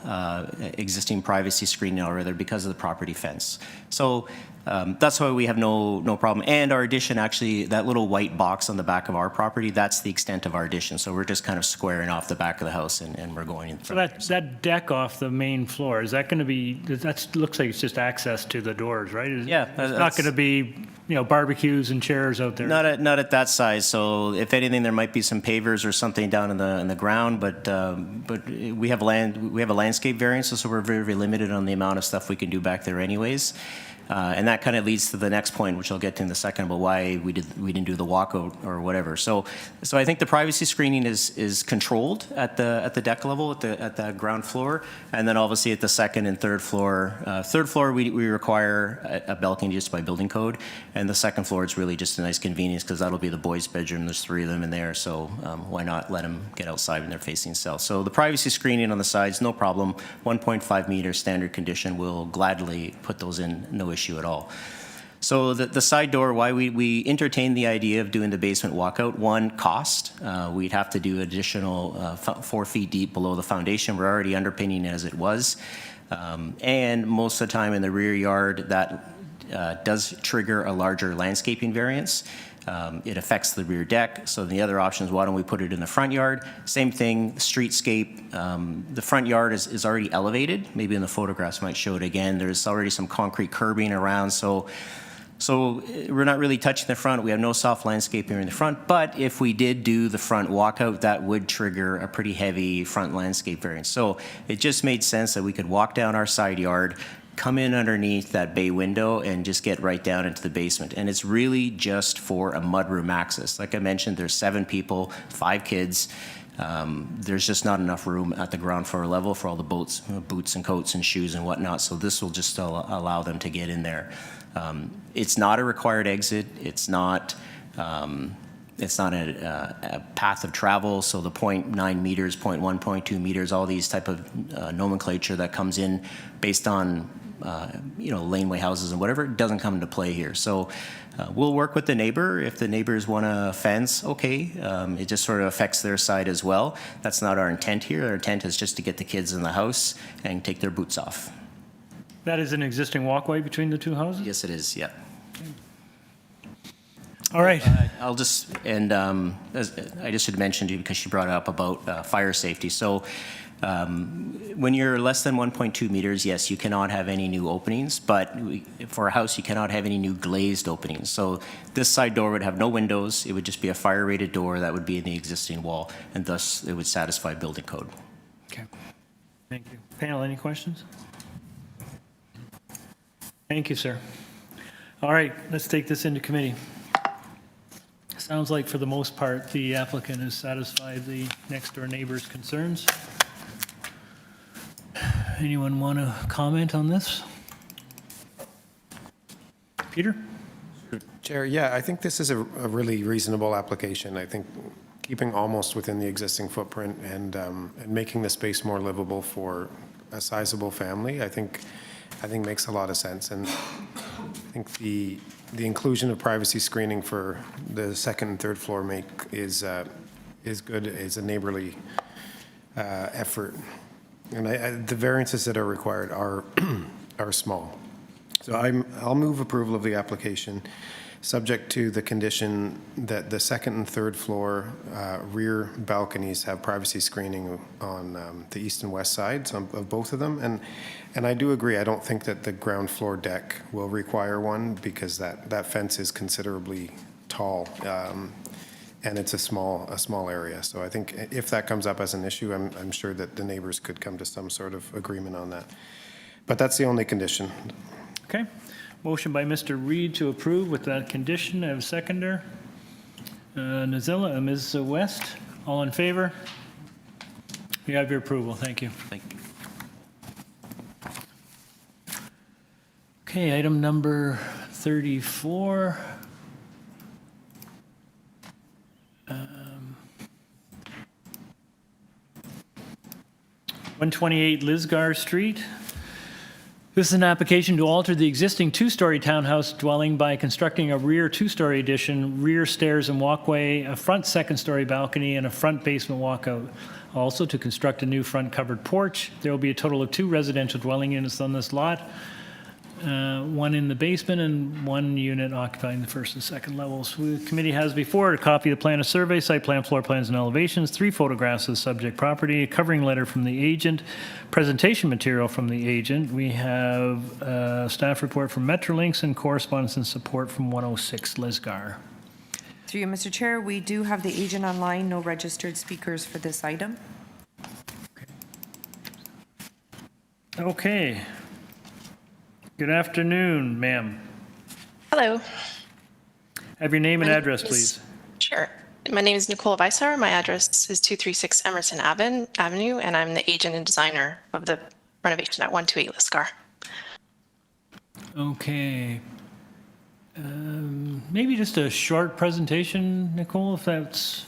existing privacy screening already because of the property fence. So That's why we have no problem. And our addition, actually, that little white box on the back of our property, that's the extent of our addition. So we're just kind of squaring off the back of the house and we're going in So front. that deck off the main floor, is that going to be, that looks like it's just access to the doors, right? Yeah, It's not that's- going to be, barbecues and chairs out there? Not at that size. So if anything, there might be some pavers or something down in the ground. But we have a landscape variance, so we're very, very limited on the amount of stuff we can do back there, anyways. And that kind of leads to the next point, which I'll get to in a second, about why we didn't do the walkout or whatever. So I think the privacy screening is controlled at the deck level, at the ground floor, and then obviously at the second and third floor. Third floor we require a balcony just by building code, and the second floor it's really just a nice convenience because that'll be the boys' bedroom. There's 3 of them in there, so why not let them get outside when they're facing south? So the privacy screening on the sides, no problem. 1.5 meter standard condition. We'll gladly put those in, no issue at all. So the side door, why we entertained the idea of doing the basement walkout, one, cost. We'd have to do additional 4 feet deep below the foundation. We're already underpinning as it was. And most of the time in the rear yard, that does trigger a larger landscaping variance. It affects the rear deck. So the other option is, why don't we put it in the front yard? Same thing, streetscape. The front yard is already elevated. Maybe in the photographs might show it again. There's already some concrete curbing around. So we're not really touching the front. We have no soft landscaping in the front. But if we did do the front walkout, that would trigger a pretty heavy front landscape variance. So it just made sense that we could walk down our side yard, come in underneath that bay window, and just get right down into the basement. And it's really just for a mudroom access. Like I mentioned, there's 7 people, 5 kids. There's just not enough room at the ground floor level for all the boots and coats and shoes and whatnot. So this will just allow them to get in there. It's not a required exit. It's not a path of travel. So the 0.9 meters, 0.1, 0.2 meters, all these type of nomenclature that comes in based on laneway houses and whatever, it doesn't come into play here. So we'll work with the neighbor. If the neighbors want a fence, okay. It just sort of affects their side as well. That's not our intent here. Our intent is just to get the kids in the house and take their boots off. That is an existing walkway between the 2 houses? Yes, it is, yeah. All right. I'll just, and I just should mention to you, because she brought it up about fire safety. So when you're less than 1.2 meters, yes, you cannot have any new openings, but for a house, you cannot have any new glazed openings. So this side door would have no windows. It would just be a fire-rated door that would be in the existing wall, and thus it would satisfy building code. Okay. Thank you. Panel, any questions? Thank you, sir. All right, let's take this into committee. Sounds like for the most part, the applicant has satisfied the next door neighbor's concerns. Anyone want to comment on this? Peter? Chair, yeah, I think this is a really reasonable application. I think keeping almost within the existing footprint and making the space more livable for a sizable family, I think makes a lot of sense. And I think the inclusion of privacy screening for the second and third floor is good, is a neighborly effort. And the variances that are required are small. So I'll move approval of the application, subject to the condition that the second and third floor rear balconies have privacy screening on the east and west sides of both of them. And I do agree, I don't think that the ground floor deck will require one, because that fence is considerably tall, and it's a small area. So I think if that comes up as an issue, I'm sure that the neighbors could come to some sort of agreement on that. But that's the only condition. Okay. Motion by Mr. Reed to approve with that condition. I have a seconder. Ms. West, all in favor? You have your approval. Thank you. Thank you. Okay, item number 34. 128 Lisgar Street. This is an application to alter the existing 2-story townhouse dwelling by constructing a rear 2-story addition, rear stairs and walkway, a front 2nd-story balcony, and a front basement walkout. Also, to construct a new front covered porch. There will be a total of 2 residential dwelling units on this lot. one in the basement and one unit occupying the first and second levels. The committee has before a copy of the plan of survey, site plan, floor plans, and elevations, 3 photographs of the subject property, a covering letter from the agent, presentation material from the agent. We have a staff report from Metrolinx and correspondence and support from 106 LISGAR. Through you, Mr. Chair, we do have the agent online, no registered speakers for this item. Okay. Good afternoon, ma'am. Hello. Have your name and My name address, is- please. Sure. My name is Nicole Weissar. My address is 236 Emerson Avenue, and I'm the agent and designer of the renovation at 128 LISGAR. Okay. Maybe just a short presentation, Nicole, if that's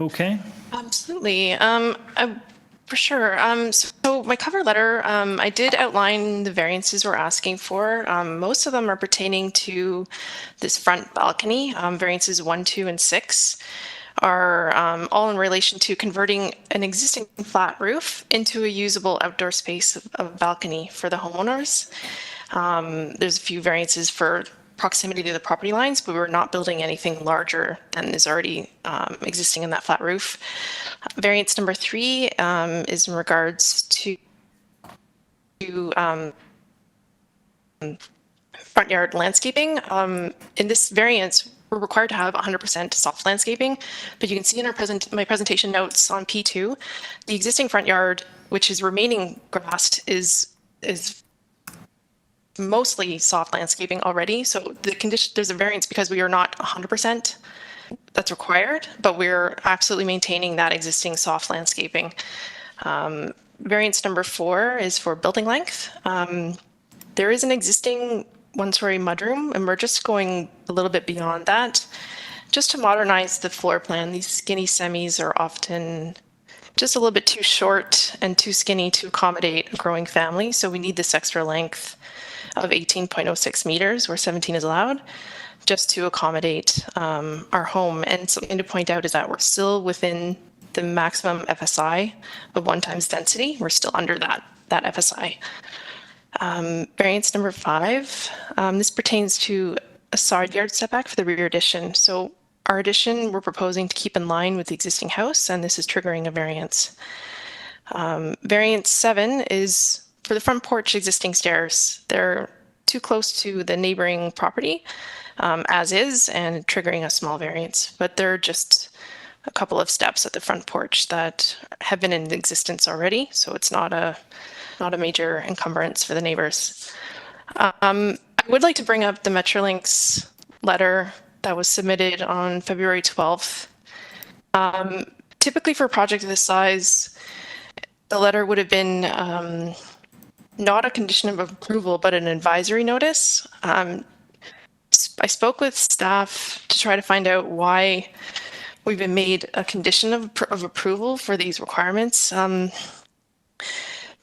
okay? Absolutely. For sure. So my cover letter, I did outline the variances we're asking for. Most of them are pertaining to this front balcony. Variances 1, 2, and 6 are all in relation to converting an existing flat roof into a usable outdoor space of a balcony for the homeowners. There's a few variances for proximity to the property lines, but we're not building anything larger than is already existing in that flat roof. Variance number 3 is in regards to front yard landscaping. In this variance, we're required to have 100% soft landscaping, but you can see in my presentation notes on P2, the existing front yard, which is remaining grassed, is mostly soft landscaping already. So there's a variance because we are not 100% that's required, but we're absolutely maintaining that existing soft landscaping. Variance number 4 is for building length. There is an existing one-story mudroom, and we're just going a little bit beyond that, just to modernize the floor plan. These skinny semis are often just a little bit too short and too skinny to accommodate a growing family, so we need this extra length of 18.06 meters, where 17 is allowed, just to accommodate our home. And something to point out is that we're still within the maximum FSI of 1 times density. We're still under that FSI. Variance number 5, this pertains to a side yard setback for the rear addition. So our addition, we're proposing to keep in line with the existing house, and this is triggering a variance. Variance 7 is for the front porch existing stairs. They're too close to the neighboring property as is, and triggering a small variance, but they're just a couple of steps at the front porch that have been in existence already, so it's not a major encumbrance for the neighbors. I would like to bring up the Metrolinx letter that was submitted on February 12th. Typically for a project of this size, the letter would have been not a condition of approval, but an advisory notice. I spoke with staff to try to find out why we've been made a condition of approval for these requirements.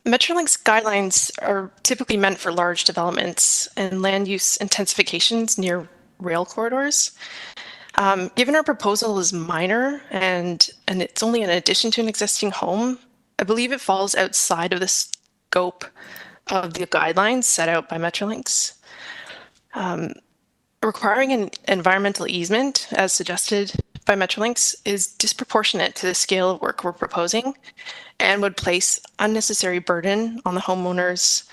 Metrolinx guidelines are typically meant for large developments and land use intensifications near rail corridors. Given our proposal is minor and it's only an addition to an existing home, I believe it falls outside of the scope of the guidelines set out by Metrolinx. Requiring an environmental easement, as suggested by Metrolinx, is disproportionate to the scale of work we're proposing and would place unnecessary burden on the homeowners,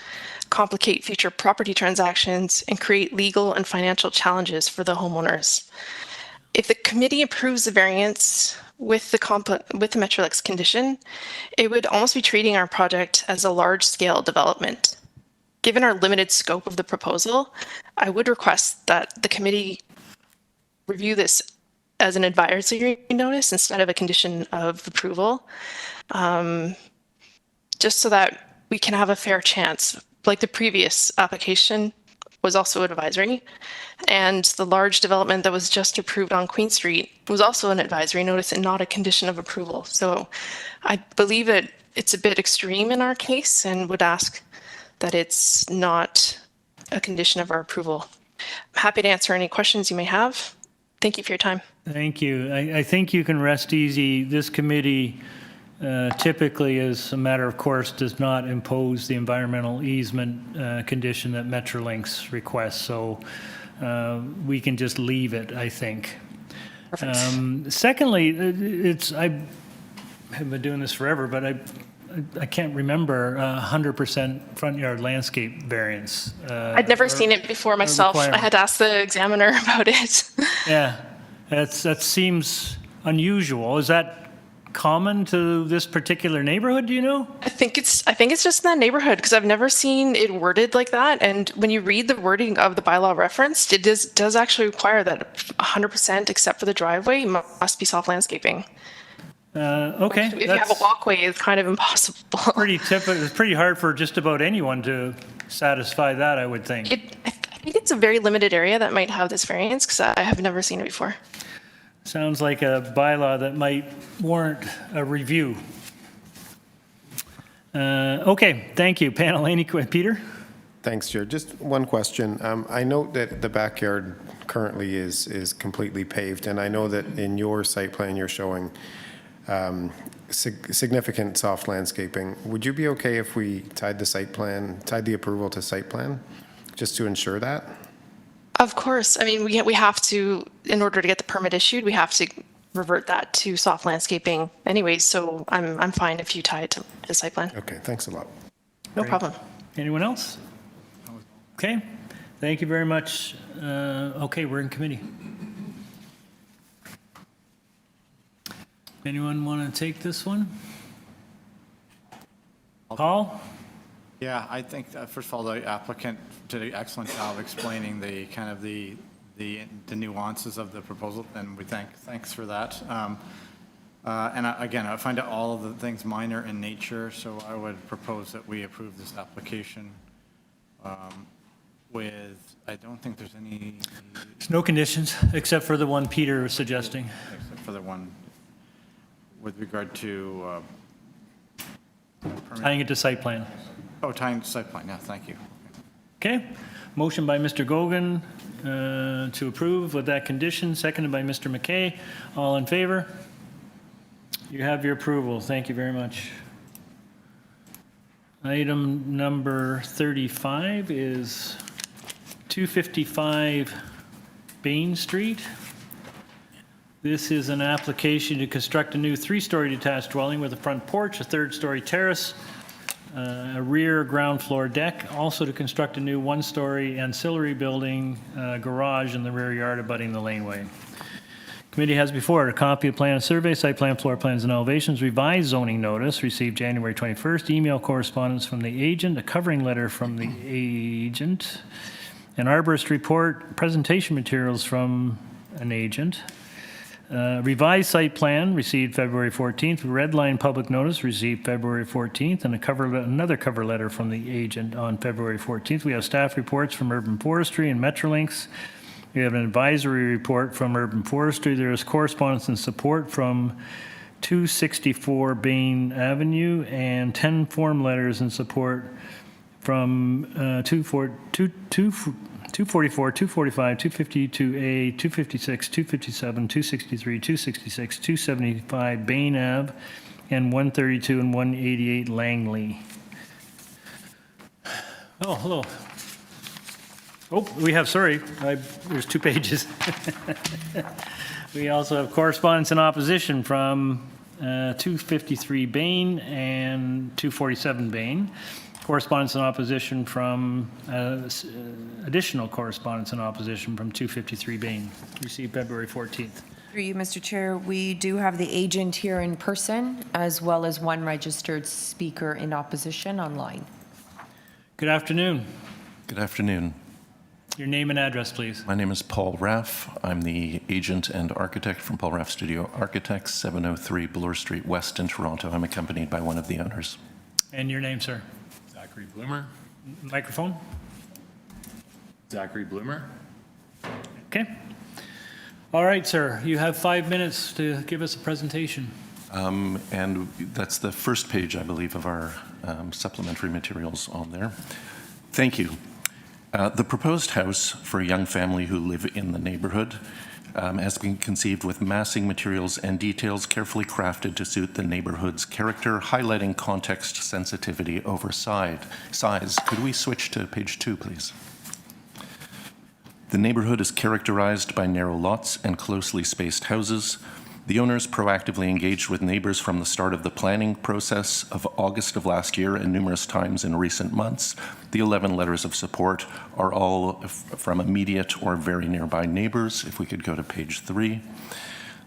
complicate future property transactions, and create legal and financial challenges for the homeowners. If the committee approves the variance with the Metrolinx condition, it would almost be treating our project as a large-scale development. Given our limited scope of the proposal, I would request that the committee review this as an advisory notice instead of a condition of approval, just so that we can have a fair chance. Like the previous application was also advisory, and the large development that was just approved on Queen Street was also an advisory notice and not a condition of approval. So I believe that it's a bit extreme in our case and would ask that it's not a condition of our approval. I'm happy to answer any questions you may have. Thank you for your time. Thank you. I think you can rest easy. This committee typically, as a matter of course, does not impose the environmental easement condition that Metrolinx requests. So we can just leave it, I think. Secondly, I have been doing this forever, but I can't remember 100% front yard landscape variance. I'd never seen it before myself. I had to ask the examiner about it. Yeah, that seems unusual. Is that common to this particular neighborhood, do you know? I think it's just in that neighborhood because I've never seen it worded like that. And when you read the wording of the bylaw referenced, it does actually require that 100% except for the driveway must be soft landscaping. Okay. If you have a walkway, it's kind of impossible. Pretty typical. It's pretty hard for just about anyone to satisfy that, I would think. I think it's a very limited area that might have this variance because I have never seen it before. Sounds like a bylaw that might warrant a review. Okay, thank you. Panel, any Peter? Thanks, Chair. Just one question. I note that the backyard currently is completely paved, and I know that in your site plan you're showing significant soft landscaping. Would you be okay if we tied the approval to site plan, just to ensure that? Of course. I mean, we have to, in order to get the permit issued, we have to revert that to soft landscaping anyways. So I'm fine if you tie it to the site plan. Okay, thanks a lot. No problem. Anyone else? Okay, thank you very much. Okay, we're in committee. Anyone want to take this one? Paul? Yeah, I think, first of all, the applicant did an excellent job explaining the kind of the nuances of the proposal, and we thanks for that. Again, I find out all of the things minor in nature, so I would propose that we approve this application I don't think there's any... There's no conditions, except for the one Peter was suggesting. Except for the one with regard to... Tying it to site plan. Oh, tying to site plan, yeah, thank you. Okay, motion by Mr. Gogan to approve with that condition, seconded by Mr. McKay. All in favor? You have your approval. Thank you very much. Item number 35 is 255 Bain Street. This is an application to construct a new 3-story detached dwelling with a front porch, a 3rd-story terrace, a rear ground floor deck, also to construct a new 1-story ancillary building garage in the rear yard abutting the laneway. Committee has before it a copy of plan and survey, site plan, floor plans, and elevations, revised zoning notice received January 21st, email correspondence from the agent, a covering letter from the agent, an arborist report, presentation materials from an agent, revised site plan received February 14th, red line public notice received February 14th, and another cover letter from the agent on February 14th. We have staff reports from Urban Forestry and Metrolinx. We have an advisory report from Urban Forestry. There is correspondence and support from 264 Bain Avenue and 10 form letters in support from 244, 245, 252A, 256, 257, 263, 266, 275 Bain Ave, and 132 and 188 Langley. Oh, hello. Oh, we have, sorry, there's 2 pages. We also have correspondence in opposition from 253 Bain and 247 Bain. Correspondence in opposition from, additional correspondence in opposition from 253 Bain, received February 14th. Through you, Mr. Chair, we do have the agent here in person, as well as 1 registered speaker in opposition online. Good afternoon. Good afternoon. Your name and address, please. My name is Paul Raff. I'm the agent and architect from Paul Raff Studio Architects, 703 Bloor Street West in Toronto. I'm accompanied by one of the owners. And your name, sir? Zachary Bloomer. Microphone. Zachary Bloomer. Okay. All right, sir. You have 5 minutes to give us a presentation. And that's the first page, I believe, of our supplementary materials on there. Thank you. The proposed house for a young family who live in the neighborhood has been conceived with massing materials and details carefully crafted to suit the neighborhood's character, highlighting context sensitivity over size. Could we switch to page 2, please? The neighborhood is characterized by narrow lots and closely spaced houses. The owners proactively engaged with neighbors from the start of the planning process of August of last year and numerous times in recent months. The 11 letters of support are all from immediate or very nearby neighbors. If we could go to page 3.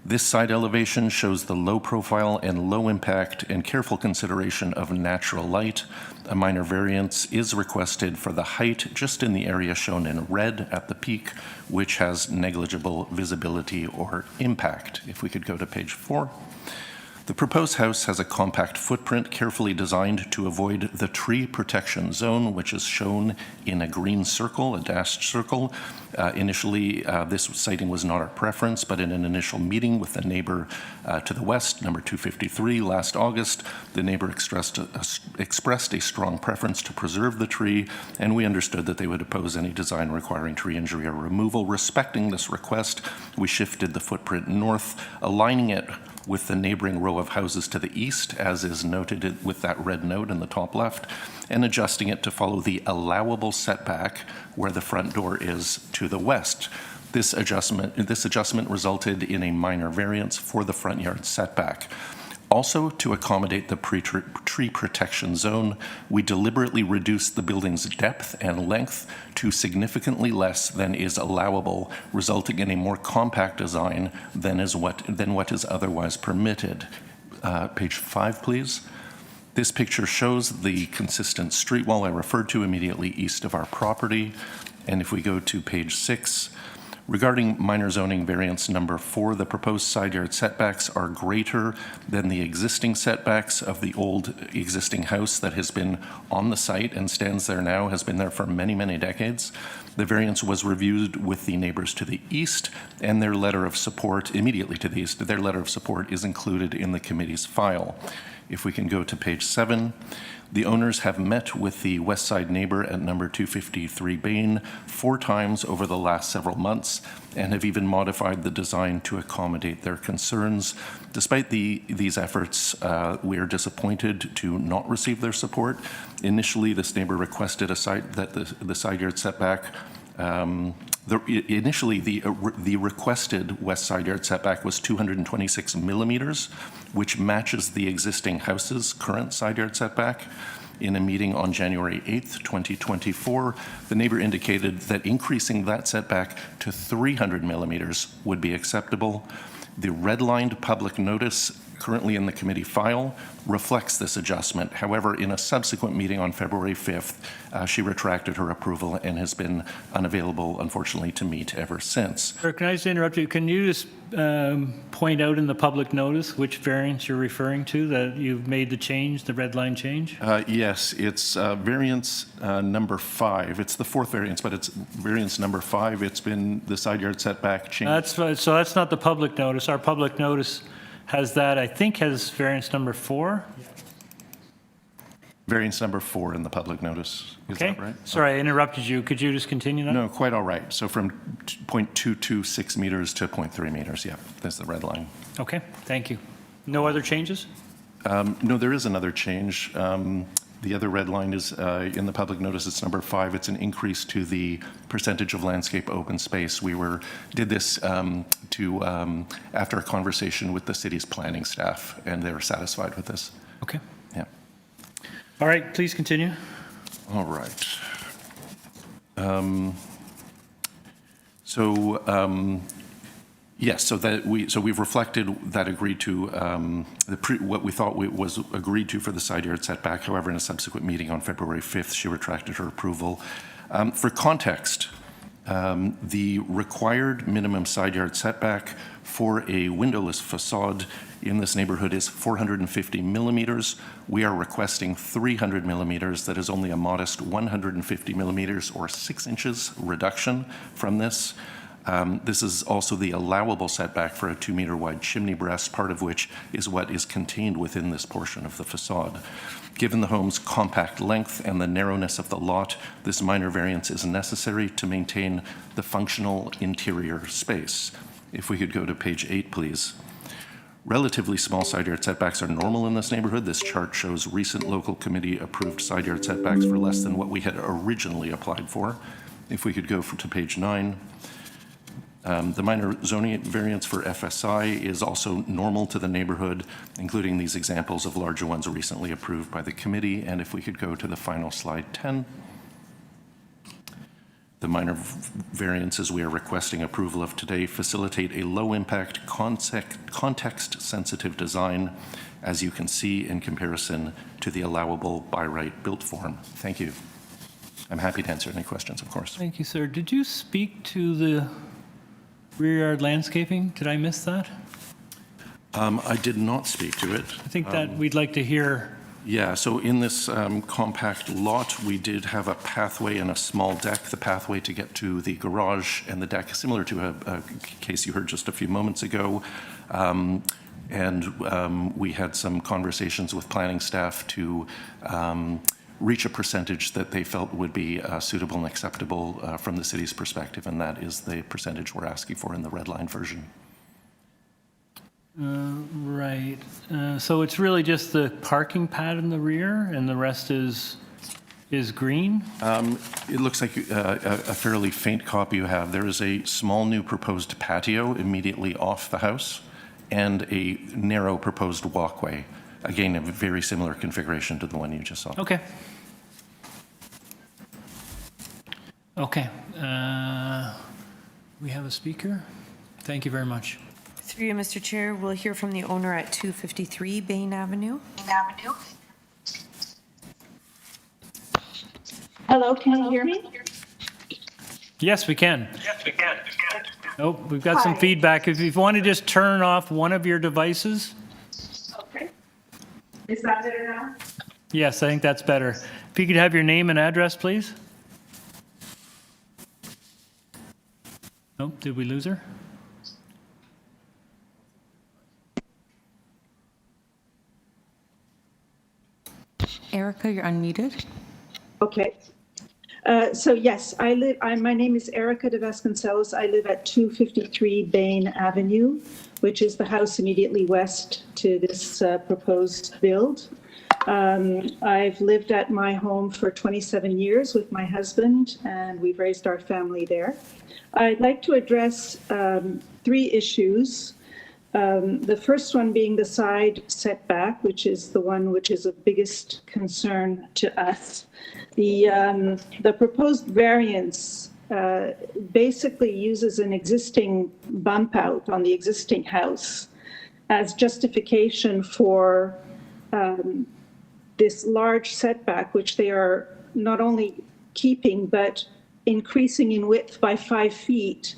This side elevation shows the low profile and low impact and careful consideration of natural light. A minor variance is requested for the height just in the area shown in red at the peak, which has negligible visibility or impact. If we could go to page 4. The proposed house has a compact footprint carefully designed to avoid the tree protection zone, which is shown in a green circle, a dashed circle. Initially, this siting was not our preference, but in an initial meeting with the neighbor to the west, number 253, last August, the neighbor expressed a strong preference to preserve the tree, and we understood that they would oppose any design requiring tree injury or removal. Respecting this request, we shifted the footprint north, aligning it with the neighboring row of houses to the east, as is noted with that red note in the top left, and adjusting it to follow the allowable setback where the front door is to the west. This adjustment resulted in a minor variance for the front yard setback. Also, to accommodate the tree protection zone, we deliberately reduced the building's depth and length to significantly less than is allowable, resulting in a more compact design than what is otherwise permitted. Page 5, please. This picture shows the consistent street wall I referred to immediately east of our property. And if we go to page 6, regarding minor zoning variance number 4, the proposed side yard setbacks are greater than the existing setbacks of the old existing house that has been on the site and stands there now, has been there for many, many decades. The variance was reviewed with the neighbors to the east, and their letter of support, immediately to the east, their letter of support is included in the committee's file. If we can go to page 7, the owners have met with the west side neighbor at number 253 BAIN 4 times over the last several months and have even modified the design to accommodate their concerns. Despite these efforts, we are disappointed to not receive their support. Initially, this neighbor requested the side yard setback. Initially, the requested west side yard setback was 226 millimeters, which matches the existing house's current side yard setback. In a meeting on January 8th, 2024, the neighbor indicated that increasing that setback to 300 millimeters would be acceptable. The redlined public notice currently in the committee file reflects this adjustment. However, in a subsequent meeting on February 5th, she retracted her approval and has been unavailable, unfortunately, to meet ever since. Sir, can I just interrupt you? Can you just point out in the public notice which variance you're referring to, that you've made the change, the red line change? Yes, it's variance number 5. It's the 4th variance, but it's variance number 5. It's been the side yard setback change. So that's not the public notice. Our public notice has that, I think, has variance number 4. Variance number 4 in the public notice. Is that right? Sorry, I interrupted you. Could you just continue that? No, quite all right. So from 0.226 meters to 0.3 meters. Yeah, that's the red line. Okay, thank you. No other changes? No, there is another change. The other red line is in the public notice. It's number 5. It's an increase to the percentage of landscape open space. We did this after a conversation with the city's planning staff, and they were satisfied with this. Okay. Yeah. All right, please continue. All right. Yes, so we've reflected that agreed to what we thought was agreed to for the side yard setback. However, in a subsequent meeting on February 5th, she retracted her approval. For context, the required minimum side yard setback for a windowless facade in this neighborhood is 450 millimeters. We are requesting 300 millimeters. That is only a modest 150 millimeters or 6 inches reduction from this. This is also the allowable setback for a 2-meter wide chimney breast, part of which is what is contained within this portion of the facade. Given the home's compact length and the narrowness of the lot, this minor variance is necessary to maintain the functional interior space. If we could go to page 8, please. Relatively small side yard setbacks are normal in this neighborhood. This chart shows recent local committee approved side yard setbacks for less than what we had originally applied for. If we could go to page 9. The minor zoning variance for FSI is also normal to the neighborhood, including these examples of larger ones recently approved by the committee. And if we could go to the final slide 10. The minor variances we are requesting approval of today facilitate a low-impact, context-sensitive design, as you can see in comparison to the allowable by right built form. Thank you. I'm happy to answer any questions, of course. Thank you, sir. Did you speak to the rear yard landscaping? Did I miss that? I did not speak to it. I think that we'd like to hear. Yeah, so in this compact lot, we did have a pathway and a small deck, the pathway to get to the garage and the deck, similar to a case you heard just a few moments ago. We had some conversations with planning staff to reach a percentage that they felt would be suitable and acceptable from the city's perspective, and that is the percentage we're asking for in the red line version. Right. So it's really just the parking pad in the rear, and the rest is green? It looks like a fairly faint copy you have. There is a small new proposed patio immediately off the house and a narrow proposed walkway. Again, a very similar configuration to the one you just saw. Okay. Okay. We have a speaker. Thank you very much. Through you, Mr. Chair, we'll hear from the owner at 253 BAIN Avenue. Hello, can you hear me? Yes, we can. Yes, we can. Oh, we've got some feedback. If you want to just turn off one of your devices. Okay. Is that better now? Yes, I think that's better. If you could have your name and address, please. Oh, did we lose her? Erica, you're unmuted. Okay. So yes, my name is Erica de Vasconcelos. I live at 253 BAIN Avenue, which is the house immediately west to this proposed build. I've lived at my home for 27 years with my husband, and we've raised our family there. I'd like to address 3 issues. The first one being the side setback, which is the one which is of biggest concern to us. The proposed variance basically uses an existing bump out on the existing house as justification for this large setback, which they are not only keeping, but increasing in width by 5 feet,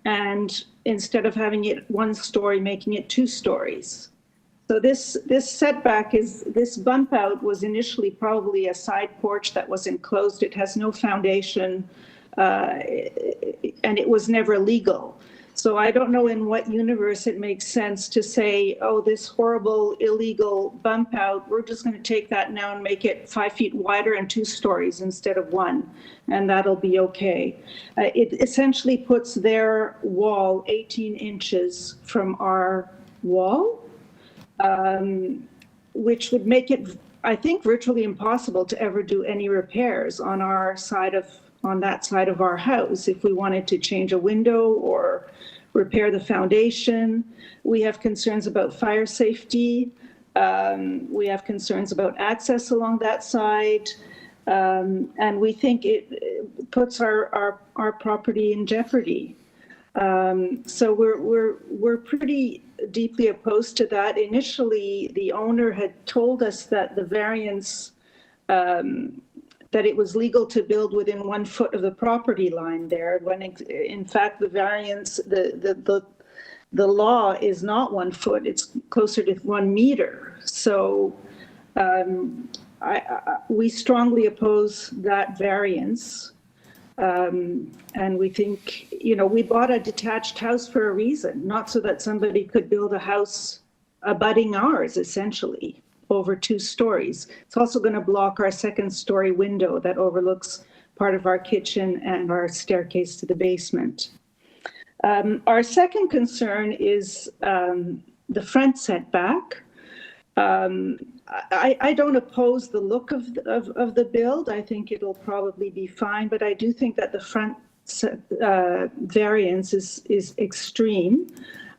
and instead of having it 1 story, making it 2 stories. So this setback this bump out was initially probably a side porch that was enclosed. It has no foundation, and it was never legal. So I don't know in what universe it makes sense to say, oh, this horrible illegal bump out, we're just going to take that now and make it 5 feet wider and 2 stories instead of 1, and that'll be okay. It essentially puts their wall 18 inches from our wall, which would make it, I think, virtually impossible to ever do any repairs on that side of our house if we wanted to change a window or repair the foundation. We have concerns about fire safety. We have concerns about access along that side. And we think it puts our property in jeopardy. So we're pretty deeply opposed to that. Initially, the owner had told us that the variance, that it was legal to build within 1 foot of the property line there, when in fact the variance, the law is not 1 foot, it's closer to 1 meter. So we strongly oppose that variance. And we think, we bought a detached house for a reason, not so that somebody could build a house abutting ours, essentially, over 2 stories. It's also going to block our 2nd-story window that overlooks part of our kitchen and our staircase to the basement. Our second concern is the front setback. I don't oppose the look of the build. I think it'll probably be fine, but I do think that the front variance is extreme.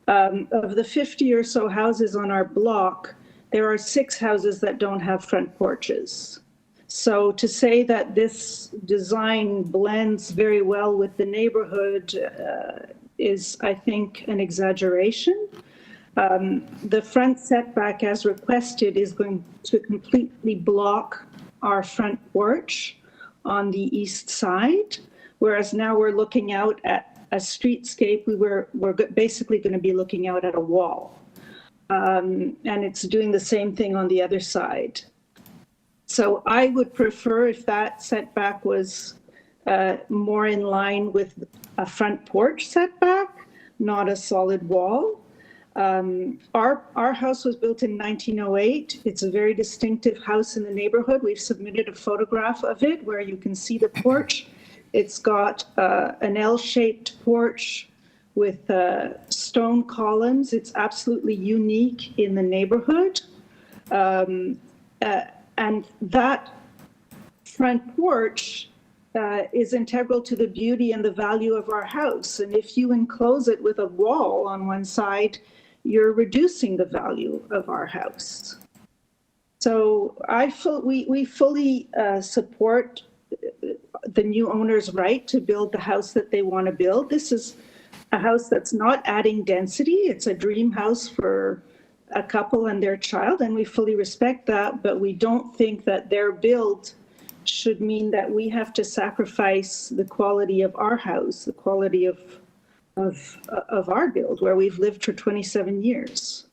Of the 50 or so houses on our block, there are 6 houses that don't have front porches. So to say that this design blends very well with the neighborhood is, I think, an exaggeration. The front setback, as requested, is going to completely block our front porch on the east side, whereas now we're looking out at a streetscape. We're basically going to be looking out at a wall. And it's doing the same thing on the other side. So I would prefer if that setback was more in line with a front porch setback, not a solid wall. Our house was built in 1908. It's a very distinctive house in the neighborhood. We've submitted a photograph of it where you can see the porch. It's got an L-shaped porch with stone columns. It's absolutely unique in the neighborhood. And that front porch is integral to the beauty and the value of our house. And if you enclose it with a wall on one side, you're reducing the value of our house. So we fully support the new owner's right to build the house that they want to build. This is a house that's not adding density. It's a dream house for a couple and their child, and we fully respect that, but we don't think that their build should mean that we have to sacrifice the quality of our house, the quality of our build, where we've lived for 27 years.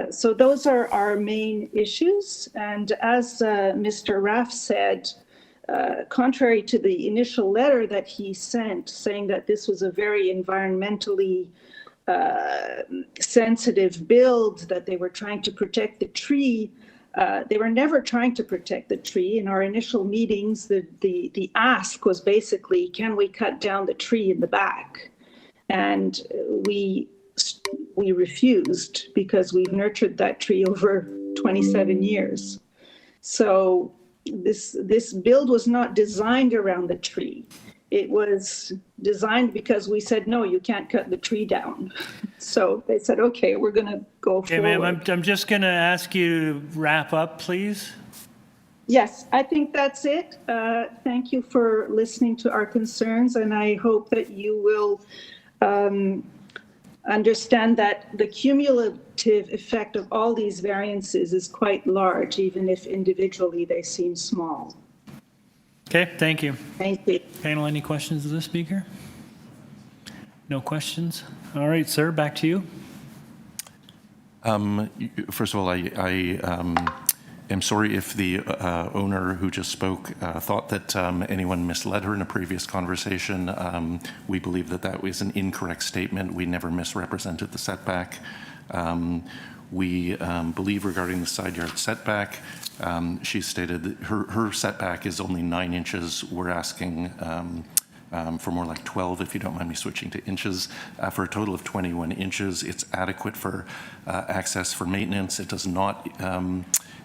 So those are our main issues. And as Mr. Raff said, contrary to the initial letter that he sent saying that this was a very environmentally sensitive build, that they were trying to protect the tree, they were never trying to protect the tree. In our initial meetings, the ask was basically, can we cut down the tree in the back? And we refused because we've nurtured that tree over 27 years. So this build was not designed around the tree. It was designed because we said, no, you can't cut the tree down. So they said, okay, we're going to go forward. Okay, ma'am, I'm just going to ask you to wrap up, please. Yes, I think that's it. Thank you for listening to our concerns, and I hope that you will understand that the cumulative effect of all these variances is quite large, even if individually they seem small. Okay, thank you. Thank you. Panel, any questions of the speaker? No questions? All right, sir, back to you. First of all, I am sorry if the owner who just spoke thought that anyone misled her in a previous conversation. We believe that that was an incorrect statement. We never misrepresented the setback. We believe regarding the side yard setback, she stated that her setback is only 9 inches. We're asking for more like 12, if you don't mind me switching to inches, for a total of 21 inches. It's adequate for access for maintenance. It does not,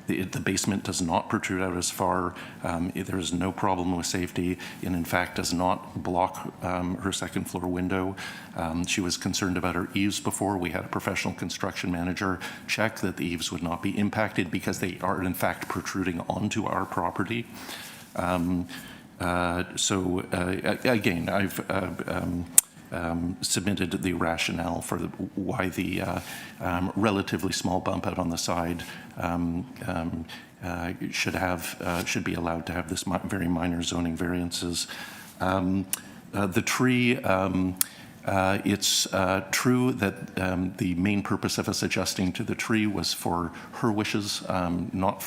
the basement does not protrude out as far. There is no problem with safety, and in fact does not block her second floor window. She was concerned about her eaves before. We had a professional construction manager check that the eaves would not be impacted because they are in fact protruding onto our property. Again, I've submitted the rationale for why the relatively small bump out on the side should be allowed to have this very minor zoning variances. The tree, It's true that the main purpose of us adjusting to the tree was for her wishes, not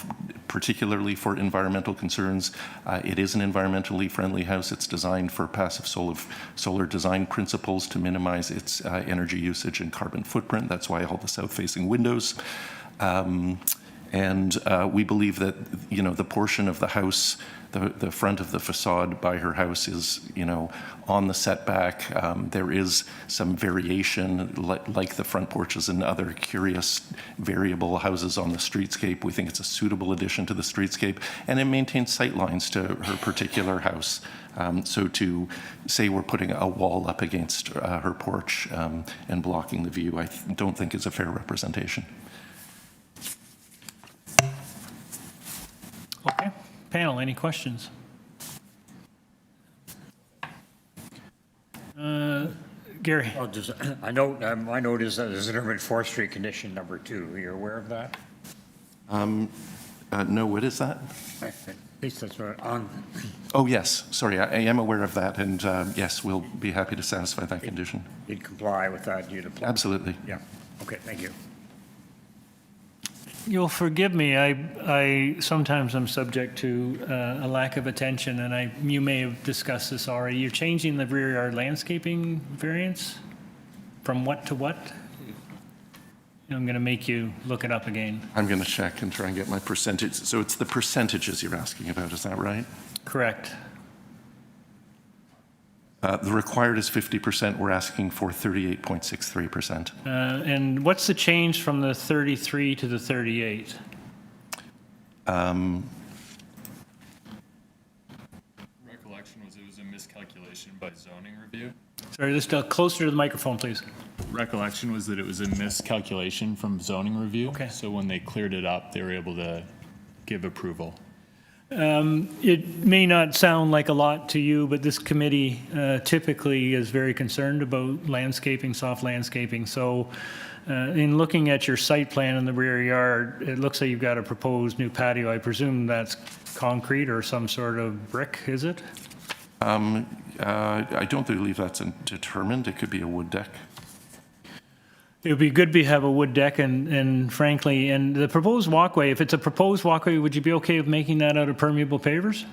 particularly for environmental concerns. It is an environmentally friendly house. It's designed for passive solar design principles to minimize its energy usage and carbon footprint. That's why all the south-facing windows. And we believe that, you know, the portion of the house, the front of the facade by her house is, you know, on the setback. There is some variation, like the front porches and other curious variable houses on the streetscape. We think it's a suitable addition to the streetscape, and it maintains sight lines to her particular house. So to say we're putting a wall up against her porch and blocking the view, I don't think is a fair representation. Okay. Panel, any questions? Gary. Oh, I note, my note is that there's an urban forestry condition number 2. Are you aware of that? No, what is that? At least that's what on. Oh, yes. Sorry, I am aware of that. And yes, we'll be happy to satisfy that condition. You'd comply with that? You'd apply? Absolutely. Yeah. Okay, thank you. You'll forgive me. I sometimes I'm subject to a lack of attention, and you may have discussed this already. You're changing the rear yard landscaping variance from what to what? I'm going to make you look it up again. I'm going to check and try and get my percentage. So it's the percentages you're asking about, is that right? Correct. The required is 50%. We're asking for 38.63%. And what's the change from the 33 to the 38? Recollection was it was a miscalculation by zoning review. Sorry, just closer to the microphone, please. Recollection was that it was a miscalculation from zoning review. Okay. So when they cleared it up, they were able to give approval. It may not sound like a lot to you, but this committee typically is very concerned about landscaping, soft landscaping. So in looking at your site plan in the rear yard, it looks like you've got a proposed new patio. I presume that's concrete or some sort of brick, is it? I don't believe that's determined. It could be a wood deck. It would be good to have a wood deck and frankly, and the proposed walkway, if it's a proposed walkway, would you be okay with making that out of permeable pavers?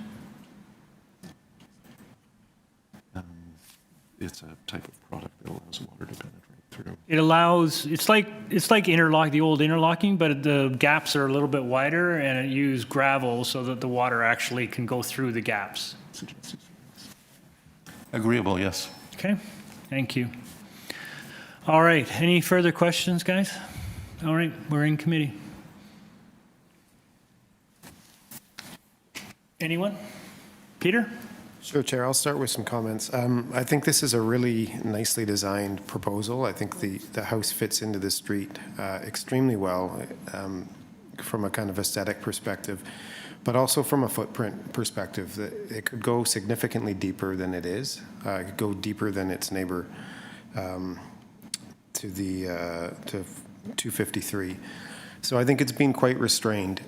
It's a type of product that allows water to penetrate through. It allows, it's like the old interlocking, but the gaps are a little bit wider and it uses gravel so that the water actually can go through the gaps. Agreeable, yes. Okay, thank you. All right, any further questions, guys? All right, we're in committee. Anyone? Peter? Sure, Chair. I'll start with some comments. I think this is a really nicely designed proposal. I think the house fits into the street extremely well from a kind of aesthetic perspective, but also from a footprint perspective. It could go significantly deeper than it is. It could go deeper than its neighbor to 253. So I think it's been quite restrained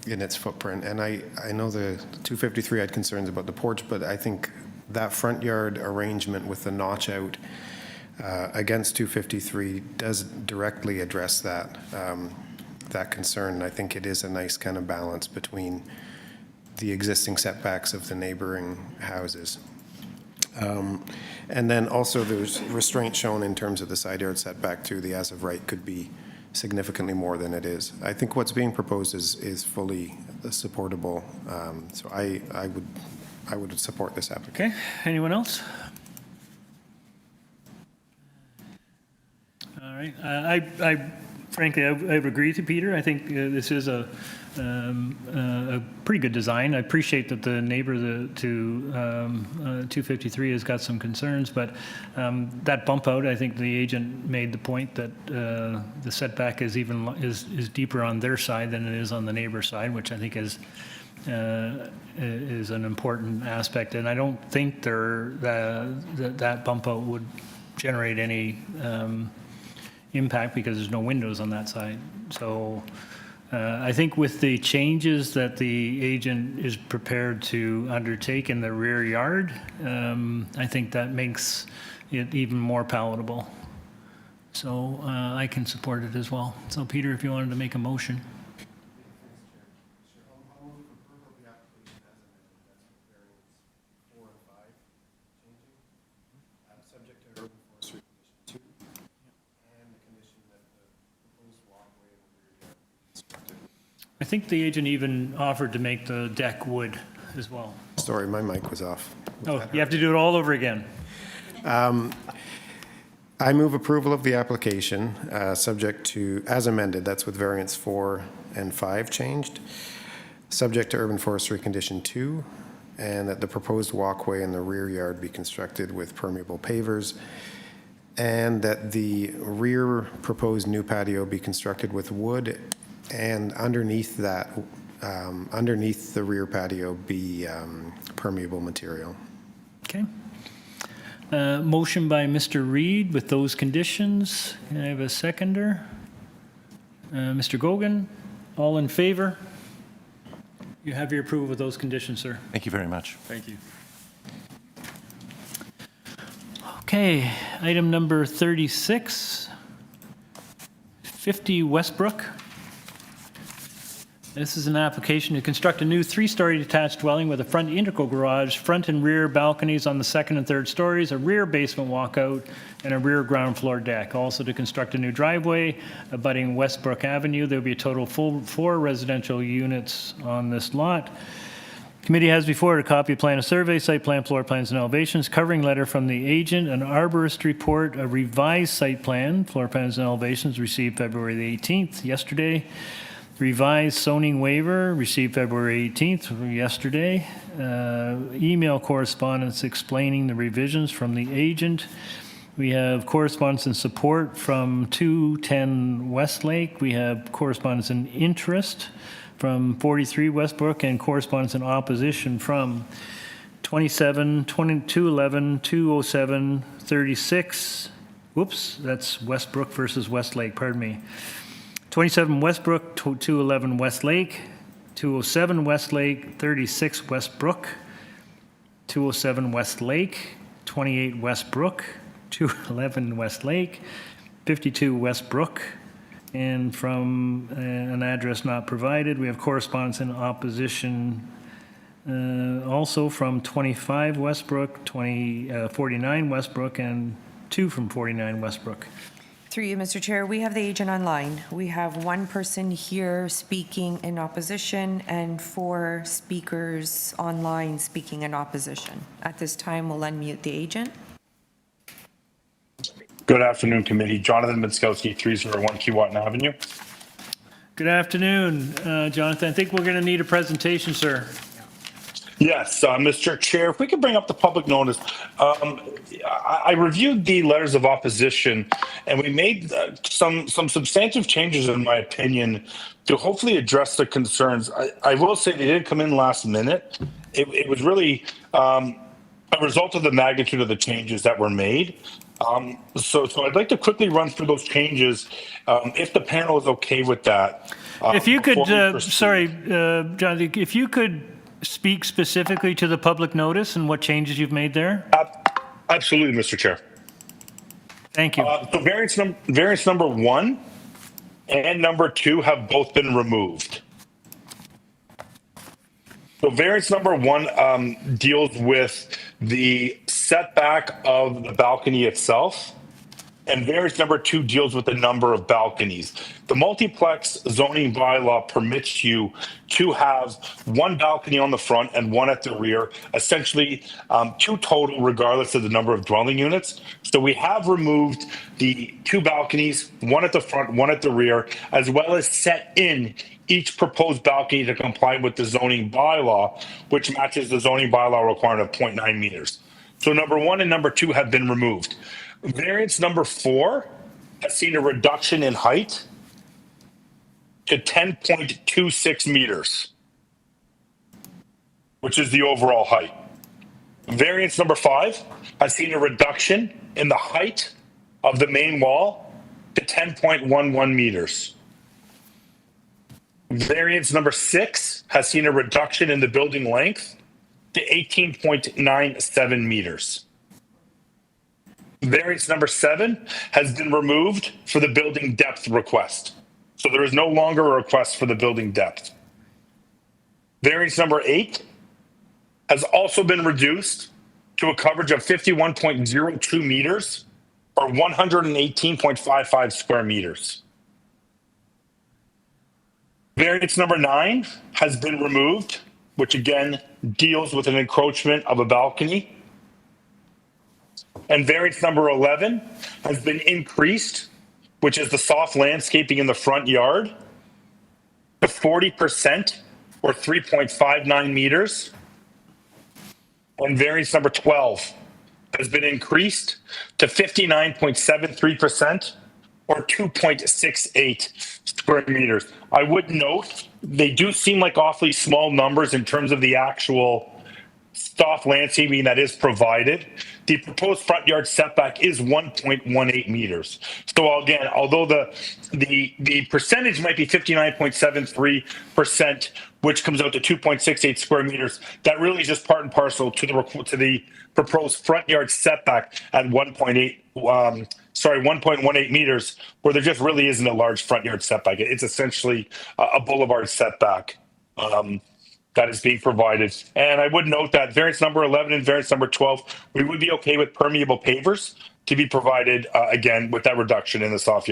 in its footprint. And I know the 253 had concerns about the porch, but I think that front yard arrangement with the notch out against 253 does directly address that concern. And I think it is a nice kind of balance between the existing setbacks of the neighboring houses. And then also there's restraint shown in terms of the side yard setback too. The as of right could be significantly more than it is. I think what's being proposed is fully supportable. So I would support this application. Okay, anyone else? All right, I frankly, I would agree with you, Peter. I think this is a pretty good design. I appreciate that the neighbor to 253 has got some concerns, but that bump out, I think the agent made the point that the setback is deeper on their side than it is on the neighbor side, which I think is an important aspect. And I don't think that bump out would generate any impact because there's no windows on that side. So I think with the changes that the agent is prepared to undertake in the rear yard, I think that makes it even more palatable. So I can support it as well. So Peter, if you wanted to make a motion. I think the agent even offered to make the deck wood as well. Sorry, my mic was off. Oh, you have to do it all over again. I move approval of the application, subject to, as amended, that's with variants 4 and 5 changed, subject to urban forestry condition 2, and that the proposed walkway in the rear yard be constructed with permeable pavers, and that the rear proposed new patio be constructed with wood, and underneath that, underneath the rear patio be permeable material. Okay. Motion by Mr. Reed with those conditions. Can I have a seconder? Mr. Gogan, all in favor? You have your approval with those conditions, sir. Thank you very much. Thank you. Okay, item number 36, 50 Westbrook. This is an application to construct a new 3-story detached dwelling with a front integral garage, front and rear balconies on the 2nd and 3rd stories, a rear basement walkout, and a rear ground floor deck. Also to construct a new driveway abutting Westbrook Avenue. There will be a total of 4 residential units on this lot. Committee has before it a copy of plan of survey, site plan, floor plans, and elevations, covering letter from the agent, an arborist report, a revised site plan, floor plans, and elevations received February the 18th, yesterday. Revised zoning waiver received February 18th, yesterday. Email correspondence explaining the revisions from the agent. We have correspondence and support from 210 Westlake. We have correspondence and interest from 43 Westbrook, and correspondence in opposition from 27, 211, 207, 36. Whoops, that's Westbrook versus Westlake, pardon me. 27 Westbrook, 211 Westlake, 207 Westlake, 36 Westbrook, 207 Westlake, 28 Westbrook, 211 Westlake, 52 Westbrook, and from an address not provided, we have correspondence in opposition also from 25 Westbrook, 49 Westbrook, and 2 from 49 Westbrook. Through you, Mr. Chair, we have the agent online. We have 1 person here speaking in opposition and 4 speakers online speaking in opposition. At this time, we'll unmute the agent. Good afternoon, committee. Jonathan Minskowski, 301 Keewatin Avenue. Good afternoon, Jonathan. I think we're going to need a presentation, sir. Yes, Mr. Chair, if we could bring up the public notice. I reviewed the letters of opposition, and we made some substantive changes, in my opinion, to hopefully address the concerns. I will say they didn't come in last minute. It was really a result of the magnitude of the changes that were made. So I'd like to quickly run through those changes, if the panel is okay with that. If you could, sorry, Jonathan, if you could speak specifically to the public notice and what changes you've made there? Absolutely, Mr. Chair. Thank you. So variance number 1 and number 2 have both been removed. So variance number 1 deals with the setback of the balcony itself, and variance number 2 deals with the number of balconies. The multiplex zoning bylaw permits you to have 1 balcony on the front and 1 at the rear, essentially 2 total regardless of the number of dwelling units. So we have removed the 2 balconies, 1 at the front, 1 at the rear, as well as set in each proposed balcony to comply with the zoning bylaw, which matches the zoning bylaw requirement of 0.9 meters. So number 1 and number 2 have been removed. Variance number 4 has seen a reduction in height to 10.26 meters, which is the overall height. Variance number 5 has seen a reduction in the height of the main wall to 10.11 meters. Variance number 6 has seen a reduction in the building length to 18.97 meters. Variance number 7 has been removed for the building depth request. So there is no longer a request for the building depth. Variance number 8 has also been reduced to a coverage of 51.02 meters or 118.55 square meters. Variance number 9 has been removed, which again deals with an encroachment of a balcony. And variance number 11 has been increased, which is the soft landscaping in the front yard, to 40% or 3.59 meters. And variance number 12 has been increased to 59.73% or 2.68 square meters. I would note they do seem like awfully small numbers in terms of the actual soft landscaping that is provided. The proposed front yard setback is 1.18 meters. So again, although the percentage might be 59.73%, which comes out to 2.68 square meters, that really is just part and parcel to the proposed front yard setback at 1.18 meters, where there just really isn't a large front yard setback. It's essentially a boulevard setback that is being provided. And I would note that variance number 11 and variance number 12, we would be okay with permeable pavers to be provided, again, with that reduction in the soft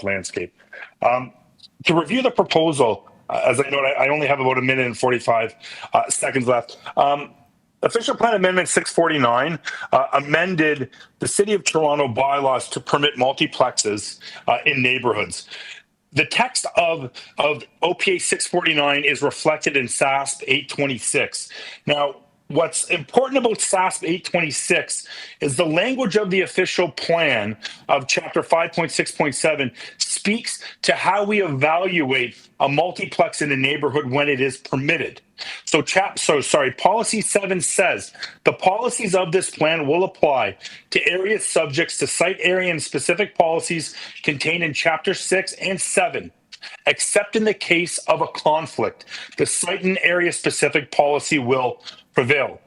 landscape. To review the proposal, as I note, I only have about 1 minute and 45 seconds left. Official Plan Amendment 649 amended the City of Toronto bylaws to permit multiplexes in neighborhoods. The text of OPA 649 is reflected in SASP 826. Now, what's important about SASP 826 is the language of the official plan of Chapter 5.6.7 speaks to how we evaluate a multiplex in a neighborhood when it is permitted. Policy 7 says the policies of this plan will apply to areas subject to site area and specific policies contained in Chapter 6 and 7. Except in the case of a conflict, the site and area specific policy will prevail.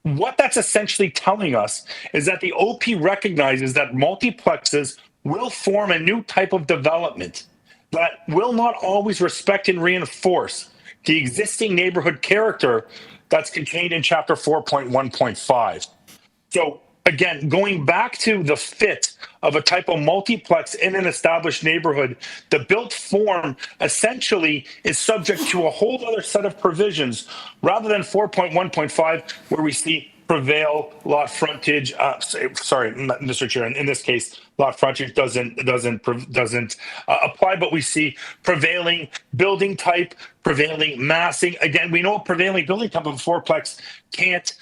What that's essentially telling us is that the OP recognizes that multiplexes will form a new type of development that will not always respect and reinforce the existing neighborhood character that's contained in Chapter 4.1.5. So again, going back to the fit of a type of multiplex in an established neighborhood, the built form essentially is subject to a whole other set of provisions rather than 4.1.5, where we see prevail lot frontage. Mr. Chair, in this case, lot frontage doesn't apply, but we see prevailing building type, prevailing massing. Again, we know a prevailing building type of a fourplex can't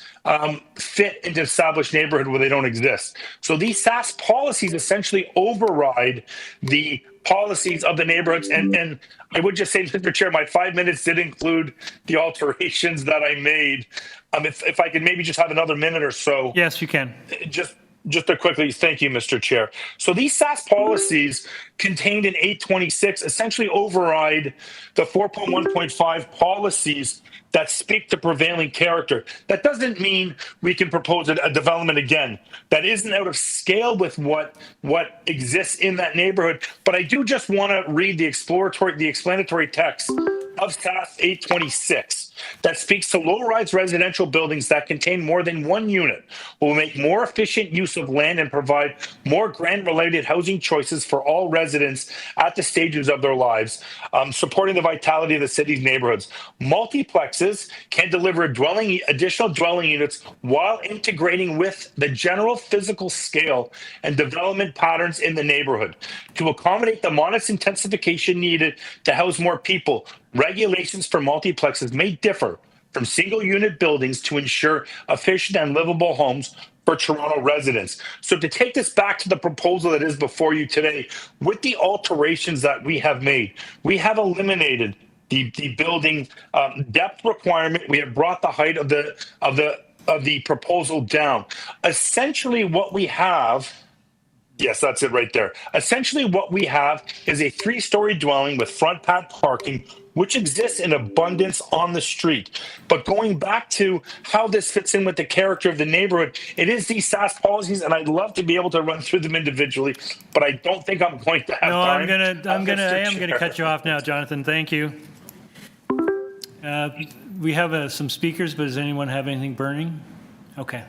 fit into established neighborhood where they don't exist. So these SAS policies essentially override the policies of the neighborhoods. And I would just say, Mr. Chair, my 5 minutes did include the alterations that I made. If I could maybe just have another minute or so. Yes, you can. Just to quickly, thank you, Mr. Chair. So these SAS policies contained in 826 essentially override the 4.1.5 policies that speak to prevailing character. That doesn't mean we can propose a development again that isn't out of scale with what exists in that neighborhood. But I do just want to read the explanatory text of SAS 826 that speaks to low-rise residential buildings that contain more than one unit will make more efficient use of land and provide more grant-related housing choices for all residents at the stages of their lives, supporting the vitality of the city's neighborhoods. Multiplexes can deliver additional dwelling units while integrating with the general physical scale and development patterns in the neighborhood. To accommodate the modest intensification needed to house more people, regulations for multiplexes may differ from single-unit buildings to ensure efficient and livable homes for Toronto residents. So to take this back to the proposal that is before you today, with the alterations that we have made, we have eliminated the building depth requirement. We have brought the height of the proposal down. Essentially, what we have. Yes, that's it right there. Essentially, what we have is a 3-story dwelling with front pad parking which exists in abundance on the street. But going back to how this fits in with the character of the neighborhood, it is these SAS policies, and I'd love to be able to run through them individually, but I don't think I'm going to have No, time. I am gonna cut you off now, Jonathan. Thank you. We have some speakers, but does anyone have anything burning? Okay.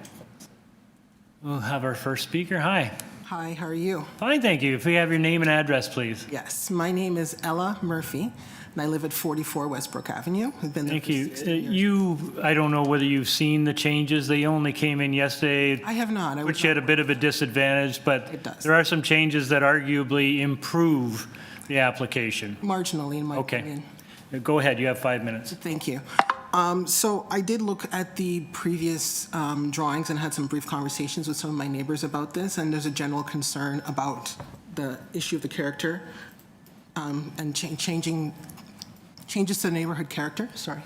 We'll have our first speaker. Hi. Hi, how are you? Fine, thank you. If we have your name and address, please. Yes, my name is Ella Murphy, and I live at 44 Westbrook Avenue. I've been there Thank for you. 16 years. I don't know whether you've seen the changes. They only came in yesterday. I have not. Put you at a bit of a disadvantage, but there are some changes that arguably improve the application. Marginally, in my opinion. Go ahead. You have 5 minutes. Thank you. So I did look at the previous drawings and had some brief conversations with some of my neighbors about this, and there's a general concern about the issue of the character and changes to the neighborhood character. Sorry.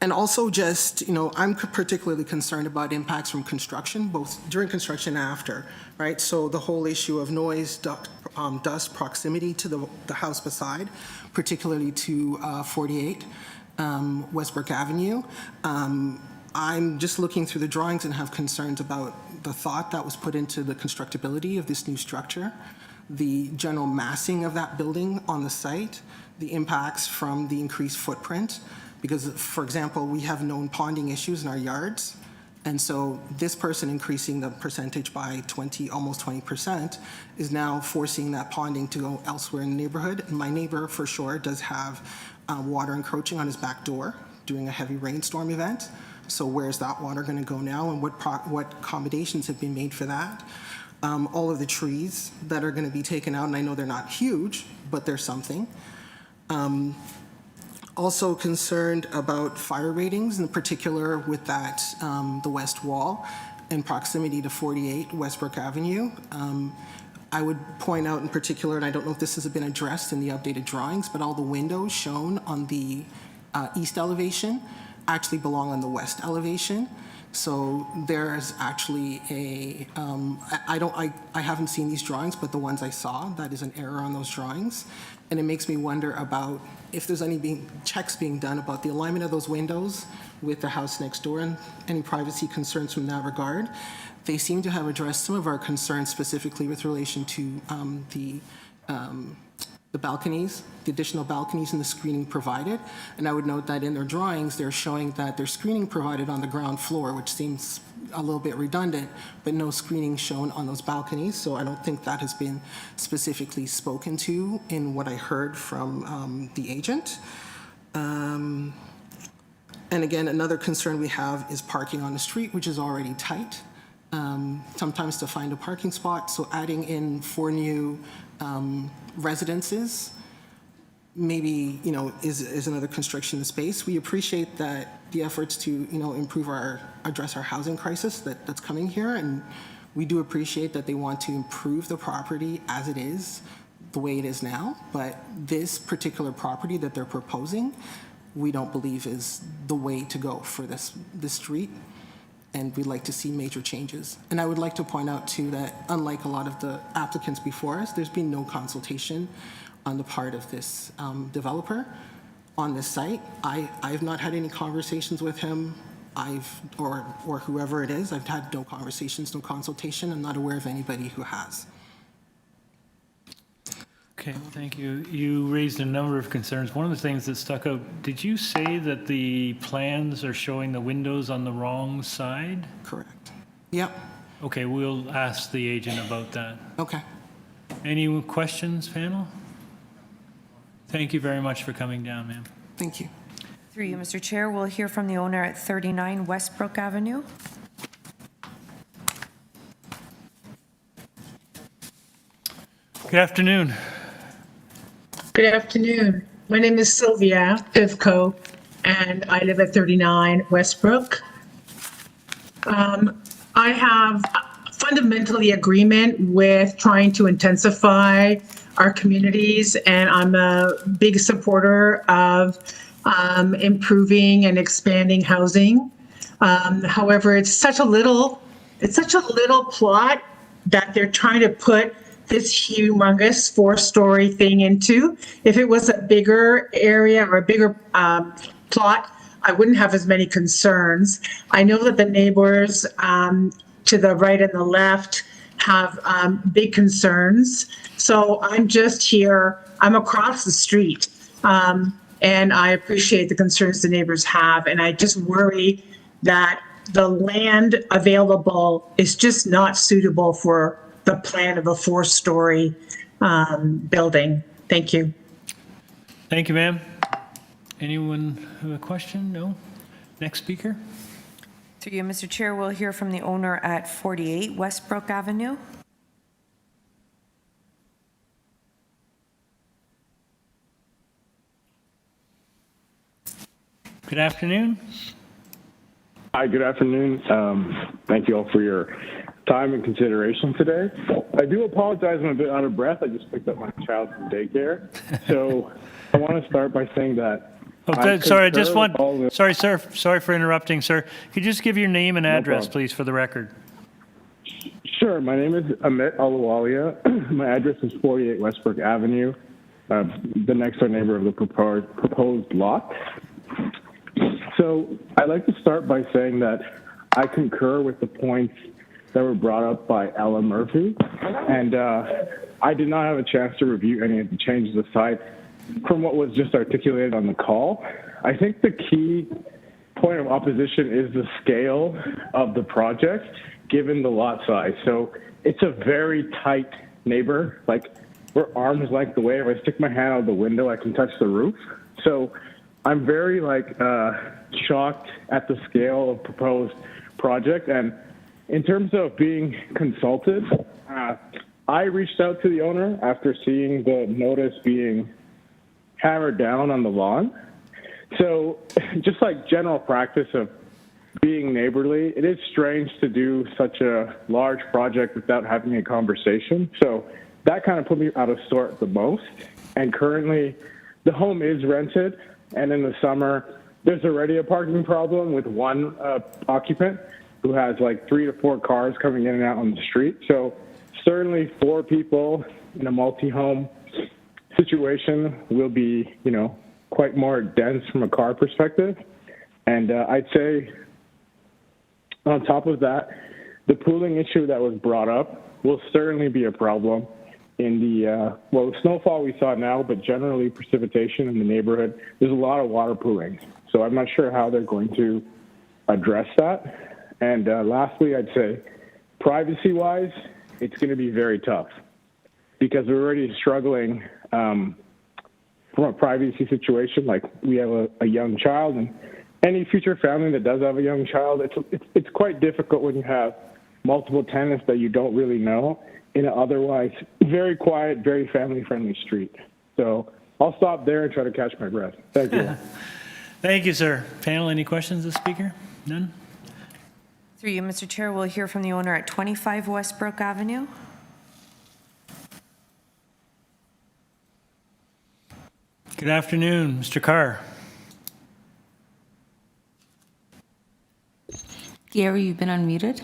And also just, I'm particularly concerned about impacts from construction, both during construction and after, right? So the whole issue of noise, dust, proximity to the house beside, particularly to 48 Westbrook Avenue. I'm just looking through the drawings and have concerns about the thought that was put into the constructability of this new structure, the general massing of that building on the site, the impacts from the increased footprint, because, for example, we have known ponding issues in our yards, and so this person increasing the percentage by almost 20%, is now forcing that ponding to go elsewhere in the neighborhood. And my neighbor, for sure, does have water encroaching on his back door during a heavy rainstorm event. So where's that water going to go now, and what accommodations have been made for that? All of the trees that are going to be taken out, and I know they're not huge, but they're something. Also concerned about fire ratings, in particular with that, the west wall in proximity to 48 Westbrook Avenue. I would point out in particular, and I don't know if this has been addressed in the updated drawings, but all the windows shown on the east elevation actually belong on the west elevation. So there's actually I haven't seen these drawings, but the ones I saw, that is an error on those drawings. And it makes me wonder about if there's any checks being done about the alignment of those windows with the house next door and any privacy concerns from that regard. They seem to have addressed some of our concerns specifically with relation to the balconies, the additional balconies and the screening provided. And I would note that in their drawings, they're showing that there's screening provided on the ground floor, which seems a little bit redundant, but no screening shown on those balconies. So I don't think that has been specifically spoken to in what I heard from the agent. And again, another concern we have is parking on the street, which is already tight. Sometimes to find a parking spot, so adding in 4 new residences maybe, is another constriction of space. We appreciate that the efforts to, address our housing crisis that's coming here, and we do appreciate that they want to improve the property as it is, the way it is now, but this particular property that they're proposing, we don't believe is the way to go for this street, and we'd like to see major changes. And I would like to point out too that unlike a lot of the applicants before us, there's been no consultation on the part of this developer on this site. I've not had any conversations with him. Or whoever it is, I've had no conversations, no consultation. I'm not aware of anybody who has. Okay, well, thank you. You raised a number of concerns. One of the things that stuck out, did you say that the plans are showing the windows on the wrong side? Correct. Yep. Okay, we'll ask the agent about that. Okay. Any questions, panel? Thank you very much for coming down, ma'am. Thank you. Through you, Mr. Chair, we'll hear from the owner at 39 Westbrook Avenue. Good afternoon. Good afternoon. My name is Sylvia Pivko, and I live at 39 Westbrook. I have fundamentally agreement with trying to intensify our communities, and I'm a big supporter of improving and expanding housing. However, it's such a little plot that they're trying to put this humongous 4-story thing into. If it was a bigger area or a bigger plot, I wouldn't have as many concerns. I know that the neighbors to the right and the left have big concerns. So I'm just here, I'm across the street. And I appreciate the concerns the neighbors have. And I just worry that the land available is just not suitable for the plan of a 4-story building. Thank you. Thank you, ma'am. Anyone have a question? No? Next speaker? Through you, Mr. Chair, we'll hear from the owner at 48 Westbrook Avenue. Good afternoon. Hi, good afternoon. Thank you all for your time and consideration today. I do apologize, I'm a bit out of breath. I just picked up my child from daycare. So I want to start by saying that Sorry, I just want, sorry, sir. Sorry for interrupting, sir. Could you just give your name and address, please, for the record? Sure. My name is Amit Aluwalia. My address is 48 Westbrook Avenue, the next door neighbor of the proposed lot. So I'd like to start by saying that I concur with the points that were brought up by Ella Murphy, and I did not have a chance to review any of the changes aside from what was just articulated on the call. I think the key point of opposition is the scale of the project given the lot size. So it's a very tight neighbor, like we're arms length away. If I stick my hand out the window, I can touch the roof. So I'm very shocked at the scale of proposed project. And in terms of being consulted, I reached out to the owner after seeing the notice being hammered down on the lawn. So just like general practice of being neighborly, it is strange to do such a large project without having a conversation. So that kind of put me out of sort the most. And currently the home is rented, and in the summer there's already a parking problem with one occupant who has 3 to 4 cars coming in and out on the street. So certainly 4 people in a multi-home situation will be, quite more dense from a car perspective. And I'd say on top of that, the pooling issue that was brought up will certainly be a problem in the, snowfall we saw now, but generally precipitation in the neighborhood. There's a lot of water pooling. So I'm not sure how they're going to address that. And lastly, I'd say privacy-wise, it's going to be very tough because we're already struggling from a privacy situation. Like we have a young child, and any future family that does have a young child, it's quite difficult when you have multiple tenants that you don't really know in an otherwise very quiet, very family-friendly street. So I'll stop there and try to catch my breath. Thank you. Thank you, sir. Panel, any questions of the speaker? None? Through you, Mr. Chair, we'll hear from the owner at 25 Westbrook Avenue. Good afternoon, Mr. Carr. Gary, you've been unmuted.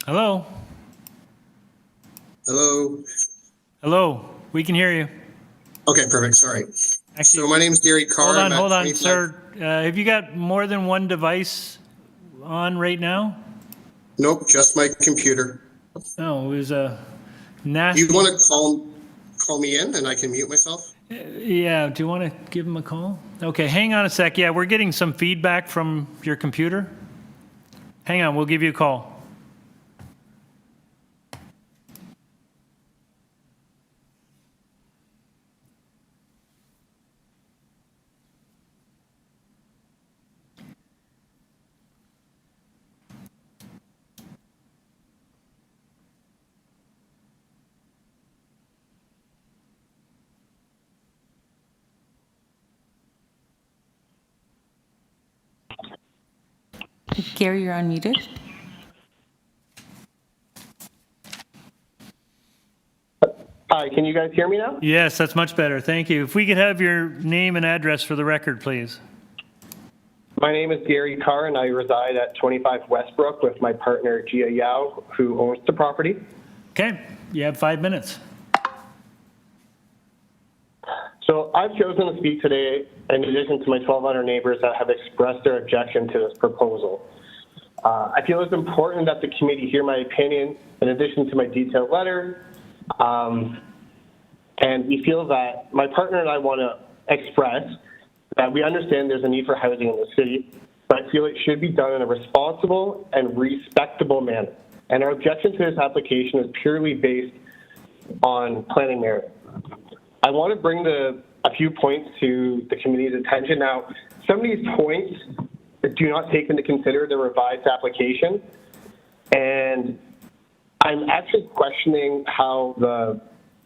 Hello? Hello. Hello. We can hear you. Okay, perfect. Sorry. Actually, so my name is Gary Carr. Hold on, sir. Have you got more than one device on right now? Nope, just my computer. No, it was a nasty. You want to call me in and I can mute myself? Yeah, do you want to give him a call? Okay, hang on a sec. Yeah, we're getting some feedback from your computer. Hang on, we'll give you a call. Gary, you're unmuted. Hi, can you guys hear me now? Yes, that's much better. Thank you. If we could have your name and address for the record, please. My name is Gary Carr, and I reside at 25 Westbrook with my partner, Jia Yao, who owns the property. Okay, you have 5 minutes. So I've chosen to speak today in addition to my 1,200 neighbors that have expressed their objection to this proposal. I feel it's important that the committee hear my opinion in addition to my detailed letter. And we feel that my partner and I want to express that we understand there's a need for housing in the city, but I feel it should be done in a responsible and respectable manner. And our objection to this application is purely based on planning merit. I want to bring a few points to the committee's attention. Now, some of these points do not take into consider the revised application, and I'm actually questioning how the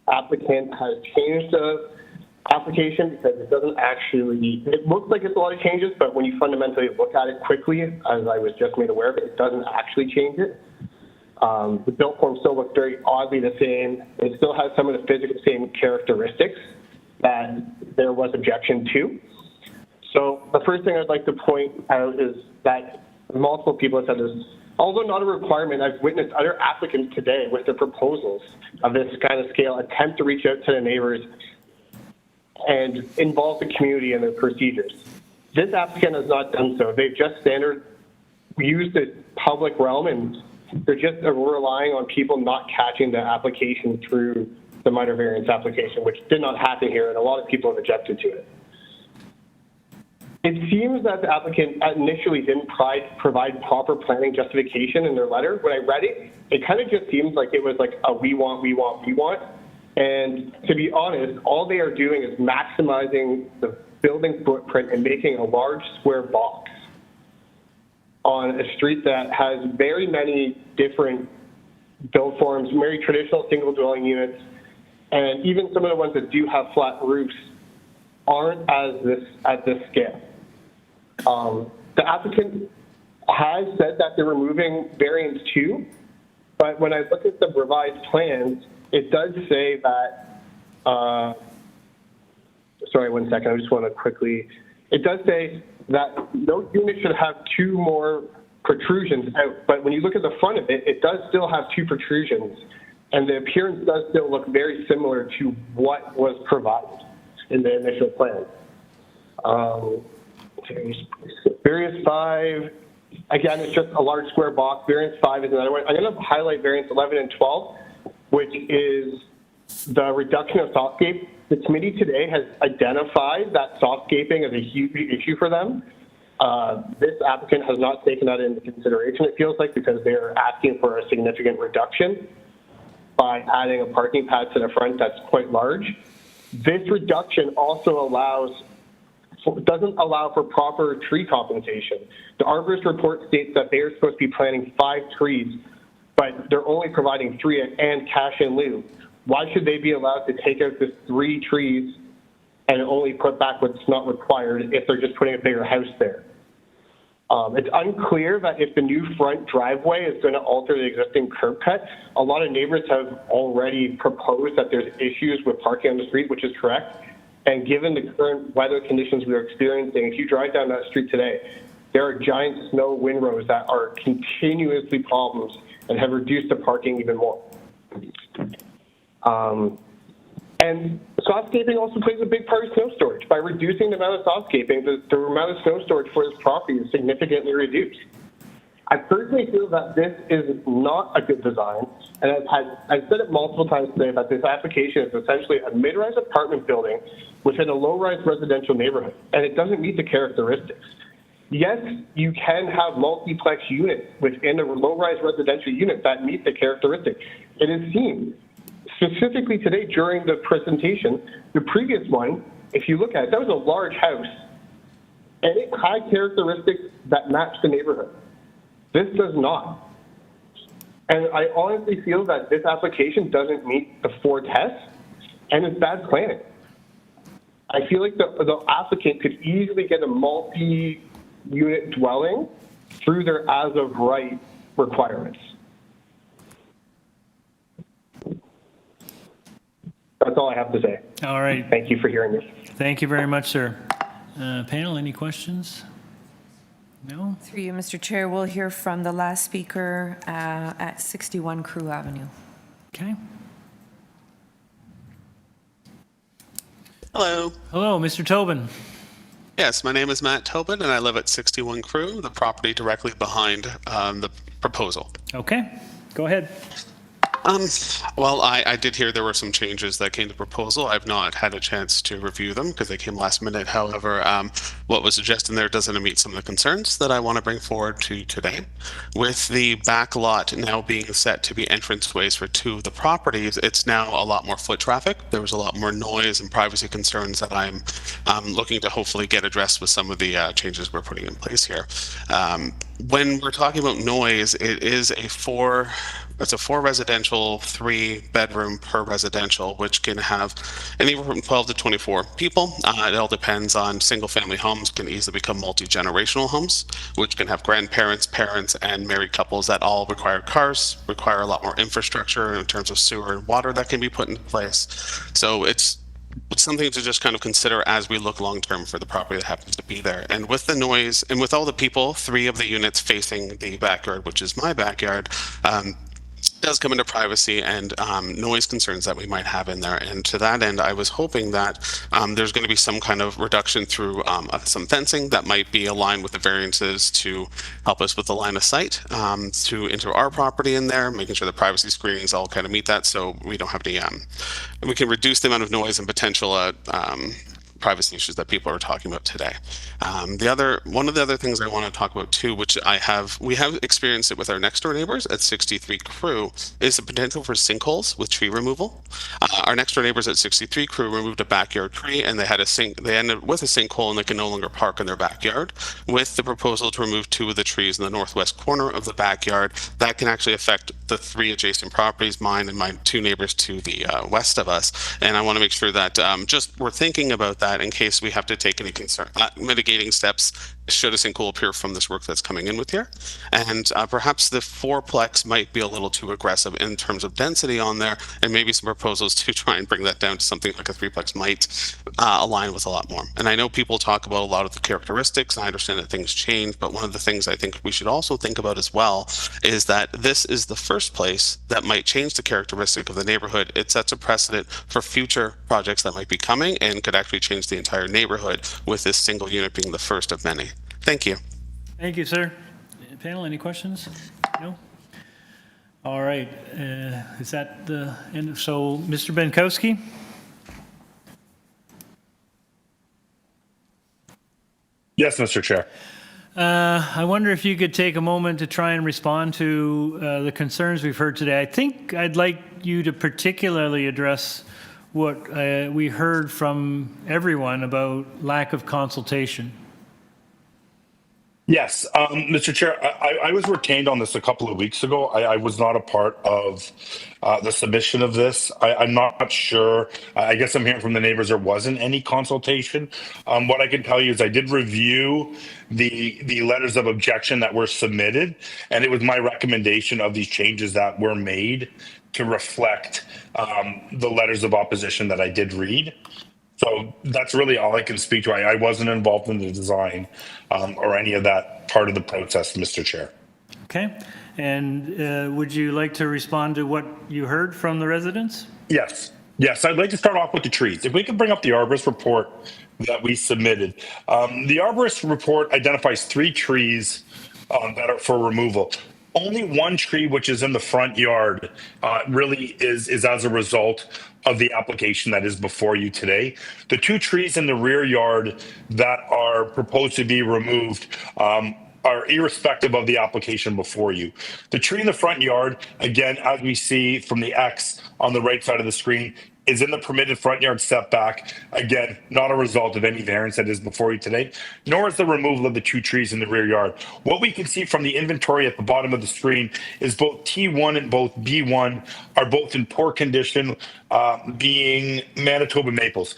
applicant has changed the application, because it doesn't actually, it looks like it's a lot of changes, but when you fundamentally look at it quickly, as I was just made aware of it, it doesn't actually change it. The built form still looks very oddly the same. It still has some of the physical same characteristics that there was objection to. So the first thing I'd like to point out is that multiple people have said this. Although not a requirement, I've witnessed other applicants today with their proposals of this kind of scale attempt to reach out to the neighbors and involve the community in their procedures. This applicant has not done so. They've just used the public realm, and they're just relying on people not catching the application through the minor variance application, which did not happen here, and a lot of people have objected to it. It seems that the applicant initially didn't provide proper planning justification in their letter. When I read it, it kind of just seems like it was like a we want. And to be honest, all they are doing is maximizing the building footprint and making a large square box on a street that has very many different build forms, very traditional single dwelling units, and even some of the ones that do have flat roofs aren't at this scale. The applicant has said that they're removing variance 2, but when I look at the revised plans, it does say that, sorry, 1 second, I just want to quickly, it does say that no unit should have 2 more protrusions out, but when you look at the front of it, it does still have 2 protrusions, and the appearance does still look very similar to what was provided in the initial plan. Variance 5, again, it's just a large square box. Variance 5 is another one. I'm going to highlight variance 11 and 12, which is the reduction of softscape. The committee today has identified that softscaping as a huge issue for them. This applicant has not taken that into consideration, it feels like, because they're asking for a significant reduction by adding a parking pad to the front that's quite large. This reduction also doesn't allow for proper tree compensation. The arborist report states that they are supposed to be planting 5 trees, but they're only providing 3 and cash in lieu. Why should they be allowed to take out the 3 trees and only put back what's not required if they're just putting a bigger house there? It's unclear that if the new front driveway is going to alter the existing curb cut. A lot of neighbors have already proposed that there's issues with parking on the street, which is correct. And given the current weather conditions we are experiencing, if you drive down that street today, there are giant snow windrows that are continuously problems and have reduced the parking even more. And softscaping also plays a big part of snow storage. By reducing the amount of softscaping, the amount of snow storage for this property is significantly reduced. I personally feel that this is not a good design, and I've said it multiple times today that this application is essentially a mid-rise apartment building within a low-rise residential neighborhood, and it doesn't meet the characteristics. Yes, you can have multiplex units within a low-rise residential unit that meet the characteristics. It is seen. Specifically today during the presentation, the previous one, if you look at it, that was a large house, and it had characteristics that match the neighborhood. This does not. And I honestly feel that this application doesn't meet the 4 tests, and it's bad planning. I feel like the applicant could easily get a multi-unit dwelling through their as-of-right requirements. That's all I have to say. All right. Thank you for hearing me. Thank you very much, sir. Panel, any questions? No? Through you, Mr. Chair, we'll hear from the last speaker at 61 Crew Avenue. Okay. Hello. Hello, Mr. Tobin. Yes, my name is Matt Tobin, and I live at 61 Crew, the property directly behind the proposal. Okay, go ahead. Well, I did hear there were some changes that came to proposal. I've not had a chance to review them because they came last minute. However, what was suggested there doesn't meet some of the concerns that I want to bring forward to you today. With the back lot now being set to be entranceways for two of the properties, it's now a lot more foot traffic. There was a lot more noise and privacy concerns that I'm looking to hopefully get addressed with some of the changes we're putting in place here. When we're talking about noise, it is it's a 4 residential, 3 bedroom per residential, which can have anywhere from 12 to 24 people. It all depends on single family homes, can easily become multi-generational homes, which can have grandparents, parents, and married couples that all require cars, require a lot more infrastructure in terms of sewer and water that can be put into place. So it's something to just kind of consider as we look long term for the property that happens to be there. And with the noise and with all the people, 3 of the units facing the backyard, which is my backyard, does come into privacy and noise concerns that we might have in there. And to that end, I was hoping that there's going to be some kind of reduction through some fencing that might be aligned with the variances to help us with the line of sight into our property in there, making sure the privacy screenings all kind of meet that, so we don't have any, we can reduce the amount of noise and potential privacy issues that people are talking about today. One of the other things I want to talk about too, which we have experienced it with our next door neighbors at 63 Crew, is the potential for sinkholes with tree removal. Our next door neighbors at 63 Crew removed a backyard tree, and they ended with a sinkhole, and they can no longer park in their backyard. With the proposal to remove 2 of the trees in the northwest corner of the backyard, that can actually affect the 3 adjacent properties, mine and my 2 neighbors to the west of us. And I want to make sure that we're thinking about that in case we have to take any mitigating steps should a sinkhole appear from this work that's coming in with here. And perhaps the 4-plex might be a little too aggressive in terms of density on there, and maybe some proposals to try and bring that down to something like a 3-plex might align with a lot more. And I know people talk about a lot of the characteristics, and I understand that things change, but one of the things I think we should also think about as well is that this is the first place that might change the characteristic of the neighborhood. It sets a precedent for future projects that might be coming and could actually change the entire neighborhood, with this single unit being the first of many. Thank you. Thank you, sir. Panel, any questions? No? All right. Is that the end? So, Mr. Benkowski? Yes, Mr. Chair. I wonder if you could take a moment to try and respond to the concerns we've heard today. I think I'd like you to particularly address what we heard from everyone about lack of consultation. Yes, Mr. Chair, I was retained on this a couple of weeks ago. I was not a part of the submission of this. I'm not sure. I guess I'm hearing from the neighbors there wasn't any consultation. What I can tell you is I did review the letters of objection that were submitted, and it was my recommendation of these changes that were made to reflect the letters of opposition that I did read. So that's really all I can speak to. I wasn't involved in the design or any of that part of the process, Mr. Chair. Okay. And would you like to respond to what you heard from the residents? Yes. Yes, I'd like to start off with the trees. If we could bring up the arborist report that we submitted. The arborist report identifies 3 trees that are for removal. Only 1 tree, which is in the front yard, really is as a result of the application that is before you today. The 2 trees in the rear yard that are proposed to be removed are irrespective of the application before you. The tree in the front yard, again, as we see from the X on the right side of the screen, is in the permitted front yard setback. Again, not a result of any variance that is before you today, nor is the removal of the 2 trees in the rear yard. What we can see from the inventory at the bottom of the screen is both T1 and both B1 are both in poor condition, being Manitoba maples.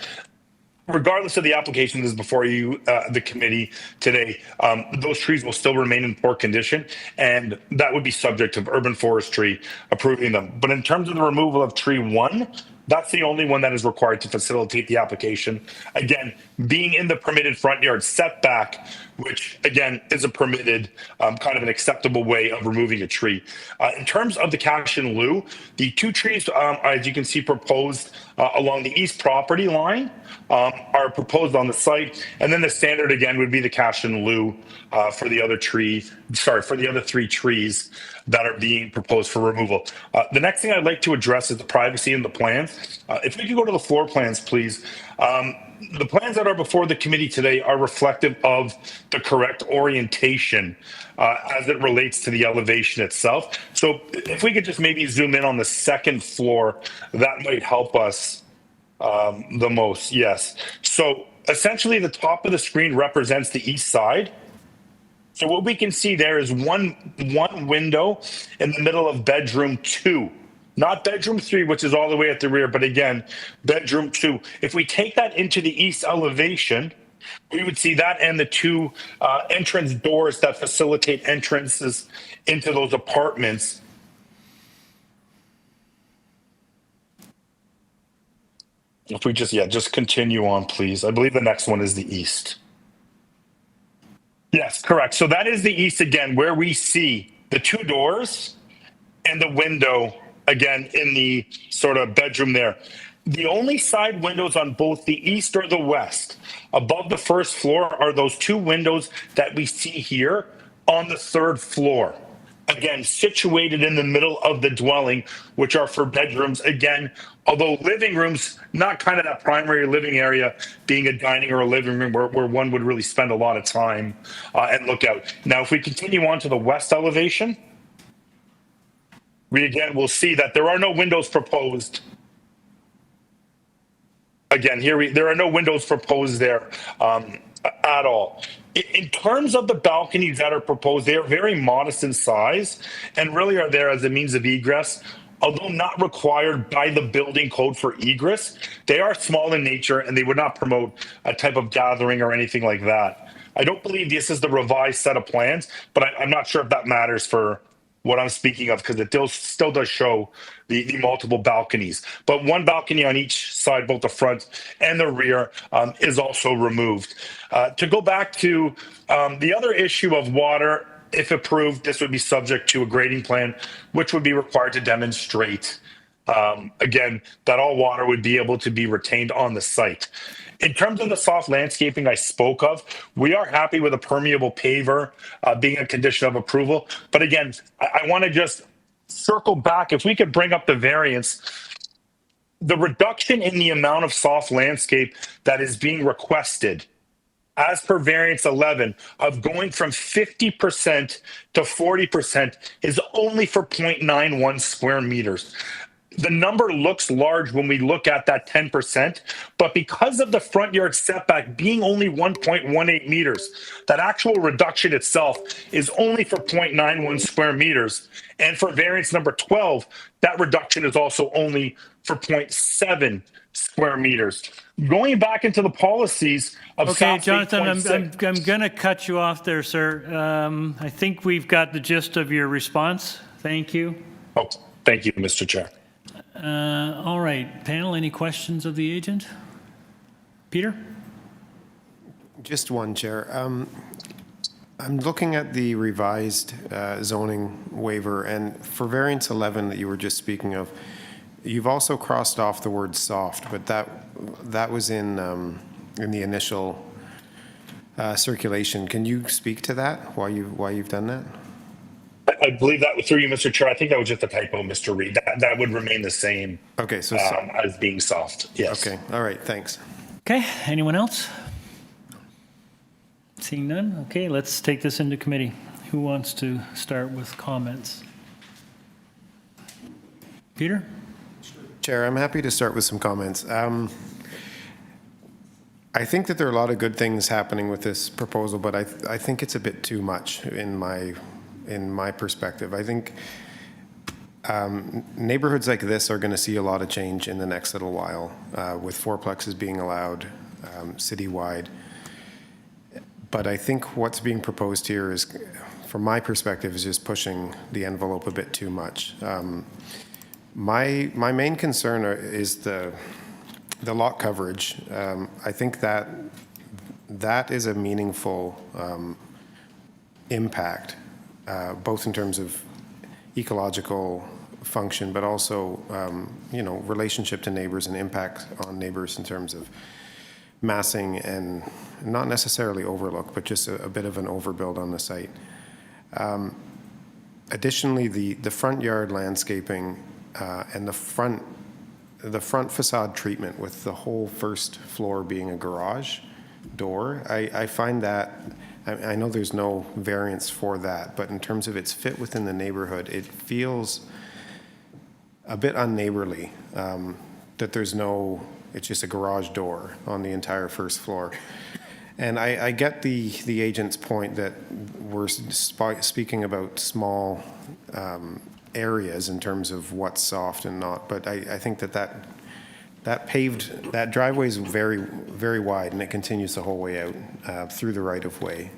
Regardless of the application that is before you, the committee today, those trees will still remain in poor condition, and that would be subject of urban forestry approving them. But in terms of the removal of tree 1, that's the only one that is required to facilitate the application. Again, being in the permitted front yard setback which again is a permitted, kind of an acceptable way of removing a tree. In terms of the cash in lieu, the 2 trees, as you can see, proposed along the east property line are proposed on the site, and then the standard again would be the cash in lieu for the other 3 trees that are being proposed for removal. The next thing I'd like to address is the privacy in the plans. If we could go to the floor plans, please. The plans that are before the committee today are reflective of the correct orientation as it relates to the elevation itself. So if we could just maybe zoom in on the second floor, that might help us the most. Yes. So essentially the top of the screen represents the east side. So what we can see there is one window in the middle of bedroom 2. Not bedroom 3, which is all the way at the rear, but again, bedroom 2. If we take that into the east elevation, we would see that and the 2 entrance doors that facilitate entrances into those apartments. If we just continue on, please. I believe the next one is the east. Yes, correct. So that is the east again, where we see the 2 doors and the window again in the sort of bedroom there. The only side windows on both the east or the west above the first floor are those 2 windows that we see here on the 3rd floor. Again, situated in the middle of the dwelling, which are for bedrooms. Again, although living rooms, not kind of that primary living area being a dining or a living room where one would really spend a lot of time and look out. Now, if we continue on to the west elevation, we again will see that there are no windows proposed. Again, there are no windows proposed there at all. In terms of the balconies that are proposed, they are very modest in size and really are there as a means of egress. Although not required by the building code for egress, they are small in nature and they would not promote a type of gathering or anything like that. I don't believe this is the revised set of plans, but I'm not sure if that matters for what I'm speaking of, because it still does show the multiple balconies. But 1 balcony on each side, both the front and the rear, is also removed. To go back to the other issue of water, if approved, this would be subject to a grading plan, which would be required to demonstrate, again, that all water would be able to be retained on the site. In terms of the soft landscaping I spoke of, we are happy with a permeable paver being a condition of approval. But again, I want to just circle back. If we could bring up the variance, the reduction in the amount of soft landscape that is being requested as per variance 11 of going from 50% to 40% is only for 0.91 square meters. The number looks large when we look at that 10%, but because of the front yard setback being only 1.18 meters, that actual reduction itself is only for 0.91 square meters. And for variance number 12, that reduction is also only for 0.7 square meters. Going back into the policies of Okay, SAFS Jonathan, 8.6. I'm going to cut you off there, sir. I think we've got the gist of your response. Thank you. Oh, thank you, Mr. Chair. All right, panel, any questions of the agent? Peter? Just one, Chair. I'm looking at the revised zoning waiver, and for variance 11 that you were just speaking of, you've also crossed off the word soft, but that was in the initial circulation. Can you speak to that? Why you've done that? I believe that through you, Mr. Chair. I think that was just a typo, Mr. Reed. That would remain the same. Okay, so as being soft. Yes. Okay. All right. Thanks. Okay. Anyone else? Seeing none. Okay. Let's take this into committee. Who wants to start with comments? Peter? Chair, I'm happy to start with some comments. I think that there are a lot of good things happening with this proposal, but I think it's a bit too much in my perspective. I think neighborhoods like this are going to see a lot of change in the next little while, with fourplexes being allowed citywide. But I think what's being proposed here is, from my perspective, is just pushing the envelope a bit too much. My main concern is the lot coverage. I think that that is a meaningful impact, both in terms of ecological function, but also, relationship to neighbors and impact on neighbors in terms of massing and not necessarily overlook, but just a bit of an overbuild on the site. Additionally, the front yard landscaping and the front facade treatment with the whole first floor being a garage door, I find that, I know there's no variance for that, but in terms of its fit within the neighborhood, it feels a bit unneighborly that there's no, it's just a garage door on the entire first floor. And I get the agent's point that we're speaking about small areas in terms of what's soft and not, but I think that driveway is very, very wide, and it continues the whole way out through the right of way.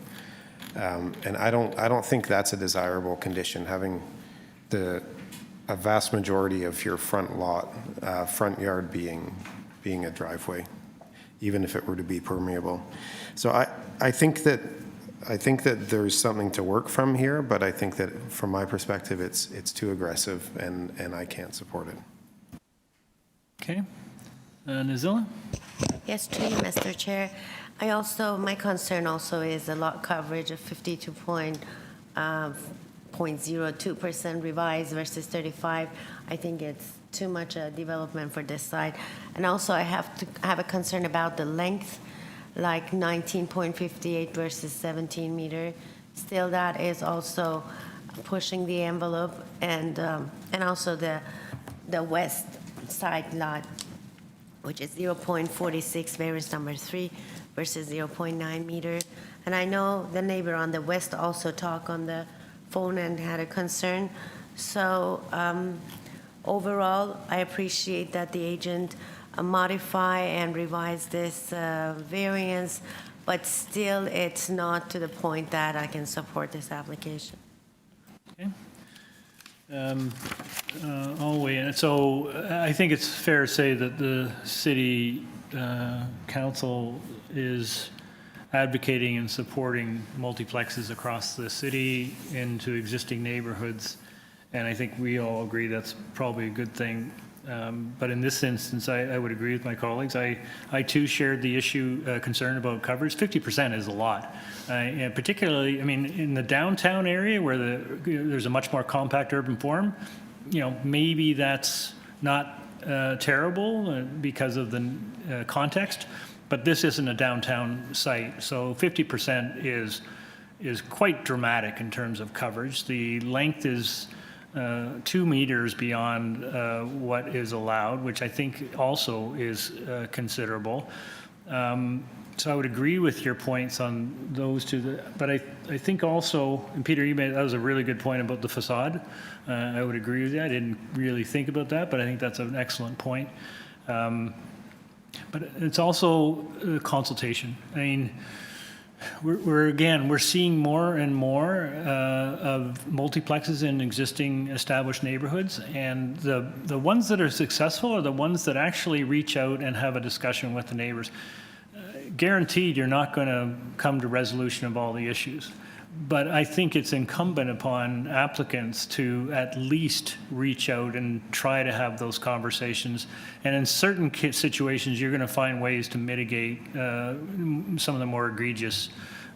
And I don't think that's a desirable condition, having a vast majority of your front lot, front yard being a driveway, even if it were to be permeable. So I think that there's something to work from here, but I think that from my perspective, it's too aggressive, and I can't support it. Okay. Nazila? Yes, to you, Mr. Chair. My concern also is the lot coverage of 52.02% revised versus 35. I think it's too much development for this side. And also I have a concern about the length, like 19.58 versus 17 meter. Still, that is also pushing the envelope, and also the west side lot, which is 0.46 variance number 3 versus 0.9 meter. And I know the neighbor on the west also talked on the phone and had a concern. So overall, I appreciate that the agent modify and revise this variance, but still it's not to the point that I can support this application. Okay. I'll weigh in. So I think it's fair to say that the city council is advocating and supporting multiplexes across the city into existing neighborhoods, and I think we all agree that's probably a good thing. But in this instance, I would agree with my colleagues. I too shared the concern about coverage. 50% is a lot. And particularly, in the downtown area where there's a much more compact urban form, maybe that's not terrible because of the context, but this isn't a downtown site. So 50% is quite dramatic in terms of coverage. The length is 2 meters beyond what is allowed, which I think also is considerable. So I would agree with your points on those two, but I think also, and Peter, that was a really good point about the facade. I would agree with that. I didn't really think about that, but I think that's an excellent point. But it's also consultation. We're seeing more and more of multiplexes in existing established neighborhoods, and the ones that are successful are the ones that actually reach out and have a discussion with the neighbors. Guaranteed you're not going to come to resolution of all the issues, but I think it's incumbent upon applicants to at least reach out and try to have those conversations. And in certain situations, you're going to find ways to mitigate some of the more egregious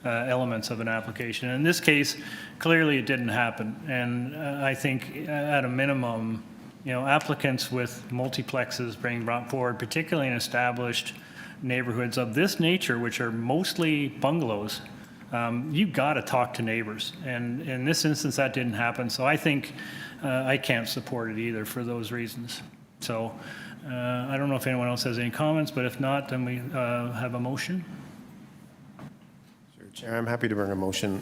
elements of an application. In this case, clearly it didn't happen. And I think at a minimum, applicants with multiplexes being brought forward, particularly in established neighborhoods of this nature, which are mostly bungalows, you've got to talk to neighbors. And in this instance, that didn't happen. So I think I can't support it either for those reasons. So I don't know if anyone else has any comments, but if not, then we have a motion. Sure, Chair, I'm happy to bring a motion.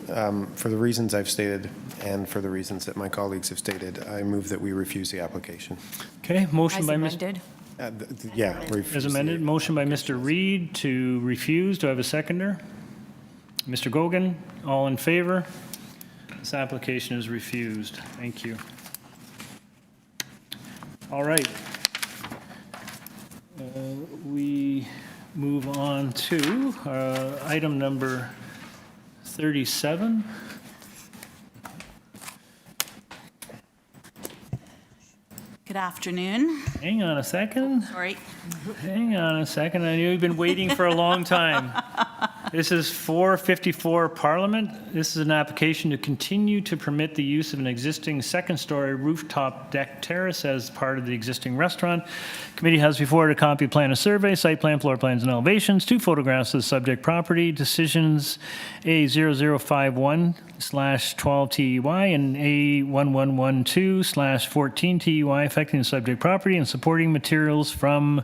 For the reasons I've stated and for the reasons that my colleagues have stated, I move that we refuse the application. Okay, motion by Mr. Amended. As amended, motion by Mr. Reid to refuse. Do I have a seconder? Mr. Gogan, all in favor? This application is refused. Thank you. All right. We move on to item number 37. Good afternoon. Hang on a second. Sorry. Hang on a second. I know you've been waiting for a long time. This is 454 Parliament. This is an application to continue to permit the use of an existing second-story rooftop deck terrace as part of the existing restaurant. Committee has before it a copy plan of survey, site plan, floor plans, and elevations, 2 photographs of the subject property, decisions A0051/12 TEY and A1112/14 TEY affecting the subject property and supporting materials from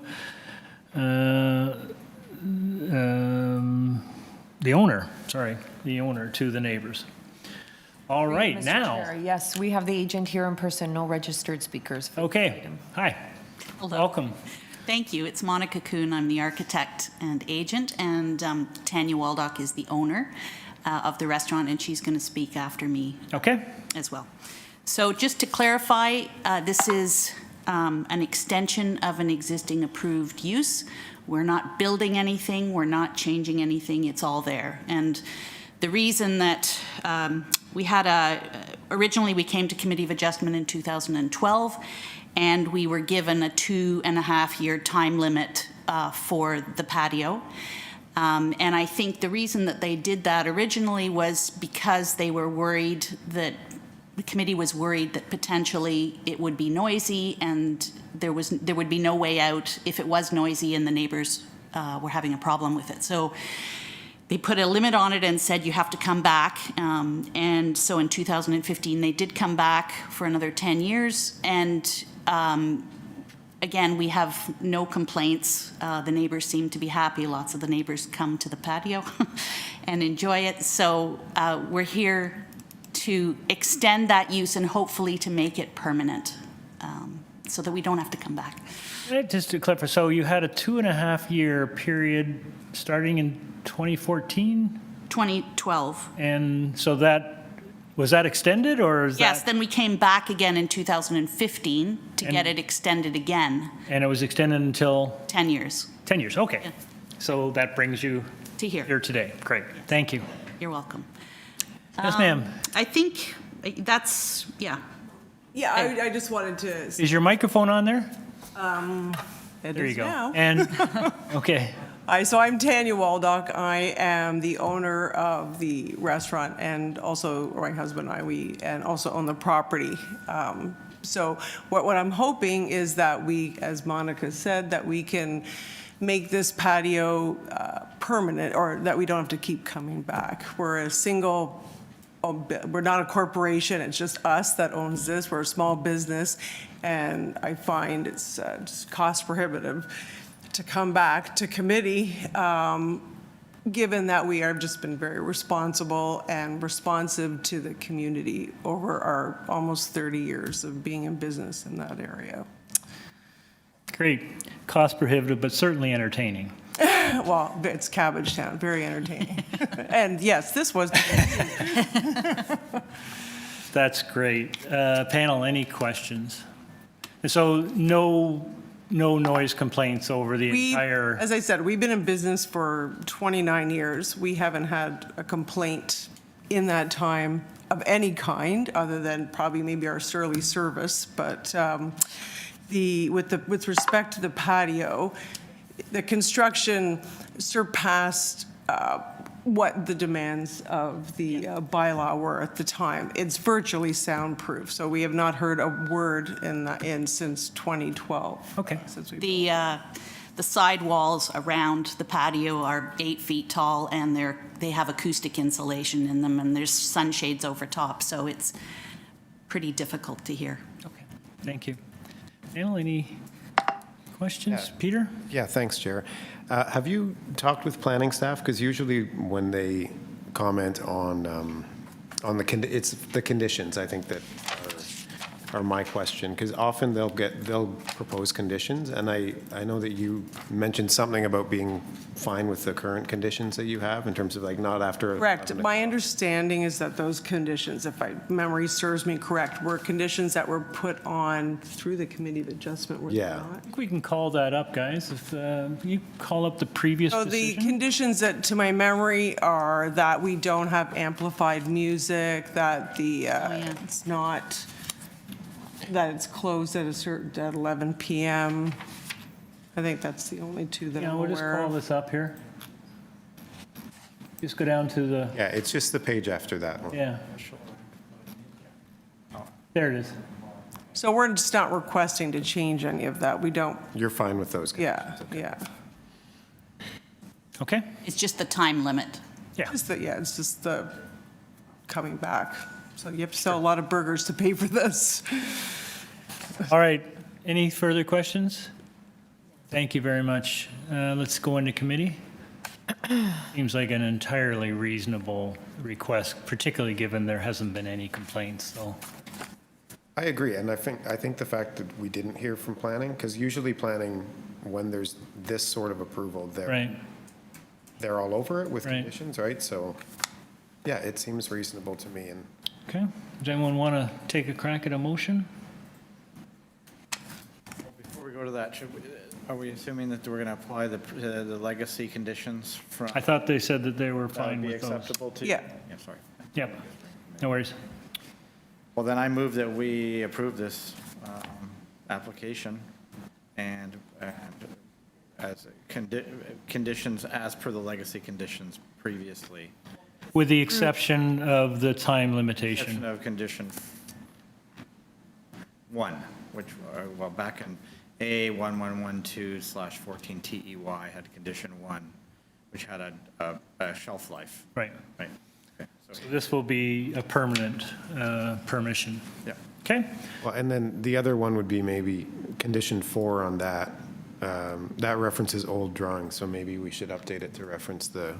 the owner to the neighbors. All right, Mr. now. Chair, yes, we have the agent here in person, no registered speakers. Okay, hi. Hello. Welcome. Thank you. It's Monica Kuhn. I'm the architect and agent, and Tanya Waldock is the owner of the restaurant, and she's going to speak after me. Okay. As well. So just to clarify, this is an extension of an existing approved use. We're not building anything. We're not changing anything. It's all there. And the reason that we had originally we came to Committee of Adjustment in 2012, and we were given a 2.5-year time limit for the patio. And I think the reason that they did that originally was because they were worried that the committee was worried that potentially it would be noisy and there would be no way out if it was noisy and the neighbors were having a problem with it. So they put a limit on it and said you have to come back. And so in 2015 they did come back for another 10 years. And again, we have no complaints. The neighbors seem to be happy. Lots of the neighbors come to the patio and enjoy it. So we're here to extend that use and hopefully to make it permanent so that we don't have to come back. Just to clarify, so you had a 2.5-year period starting in 2014? 2012. And so was that extended or is Yes, that? then we came back again in 2015 to get it extended again. And it was extended until? 10 years. 10 years, okay. Yeah. So that brings you to here today. Great, thank you. You're welcome. Yes, ma'am. I think that's, yeah. Yeah, I just wanted to. Is your microphone on there? It There is you go. now. And, okay. So I'm Tanya Waldock. I am the owner of the restaurant, and also my husband and I, and also own the property. So what I'm hoping is that we, as Monica said, that we can make this patio permanent, or that we don't have to keep coming back. We're not a corporation, it's just us that owns this. We're a small business, and I find it's just cost prohibitive to come back to committee, given that we have just been very responsible and responsive to the community over our almost 30 years of being in business in that area. Great. Cost prohibitive, but certainly entertaining. Well, it's Cabbage Town, very entertaining. And yes, this was. That's great. Panel, any questions? So no noise complaints over the entire. As I said, we've been in business for 29 years. We haven't had a complaint in that time of any kind, other than probably maybe our surly service. But with respect to the patio, the construction surpassed what the demands of the bylaw were at the time. It's virtually soundproof, so we have not heard a word in since 2012. Okay. The side walls around the patio are 8 feet tall, and they have acoustic insulation in them, and there's sunshades over top, so it's pretty difficult to hear. Okay, thank you. Panel, any questions? Peter? Yeah, thanks, Chair. Have you talked with planning staff? Because usually when they comment on it's the conditions, I think, that or my question, because often they'll propose conditions, and I know that you mentioned something about being fine with the current conditions that you have in terms of like not after. Correct. My understanding is that those conditions, if memory serves me correct, were conditions that were put on through the Committee of Adjustment, were they Yeah. not? I think we can call that up, guys. If you call up the previous So the decision. conditions that, to my memory, are that we don't have amplified music, that it's not, that it's closed at at 11 p.m. I think that's the only two that I'm We'll just aware call of. this up here. Just go down to the, Yeah, it's just the page after that one. yeah. There it is. So we're just not requesting to change any of that. We don't, You're fine with those yeah, yeah. Okay. It's just the time limit. Yeah. It's just the coming back. So you have to sell a lot of burgers to pay for this. All right. Any further questions? Thank you very much. Let's go into committee. Seems like an entirely reasonable request, particularly given there hasn't been any complaints, so. I agree, and I think the fact that we didn't hear from planning, because usually planning, when there's this sort of approval, they're all over it with conditions, right? So, yeah, it seems reasonable to me. And Okay. Does anyone want to take a crack at a motion? Before we go to that, are we assuming that we're going to apply the legacy conditions from? I thought they said that they were That fine would be with those. acceptable to? Yeah. Yeah, sorry. Yep. No worries. Well, then I move that we approve this application and as conditions as per the legacy conditions previously. With the exception of the time Exception limitation. of condition 1, which, well, back in A1112/14 TEY had condition 1, which had a shelf life. Right. Right. Okay. So this will be a permanent permission. Yeah. Okay. well, and then the other one would be maybe condition 4 on that. That references old drawings, so maybe we should update it to reference the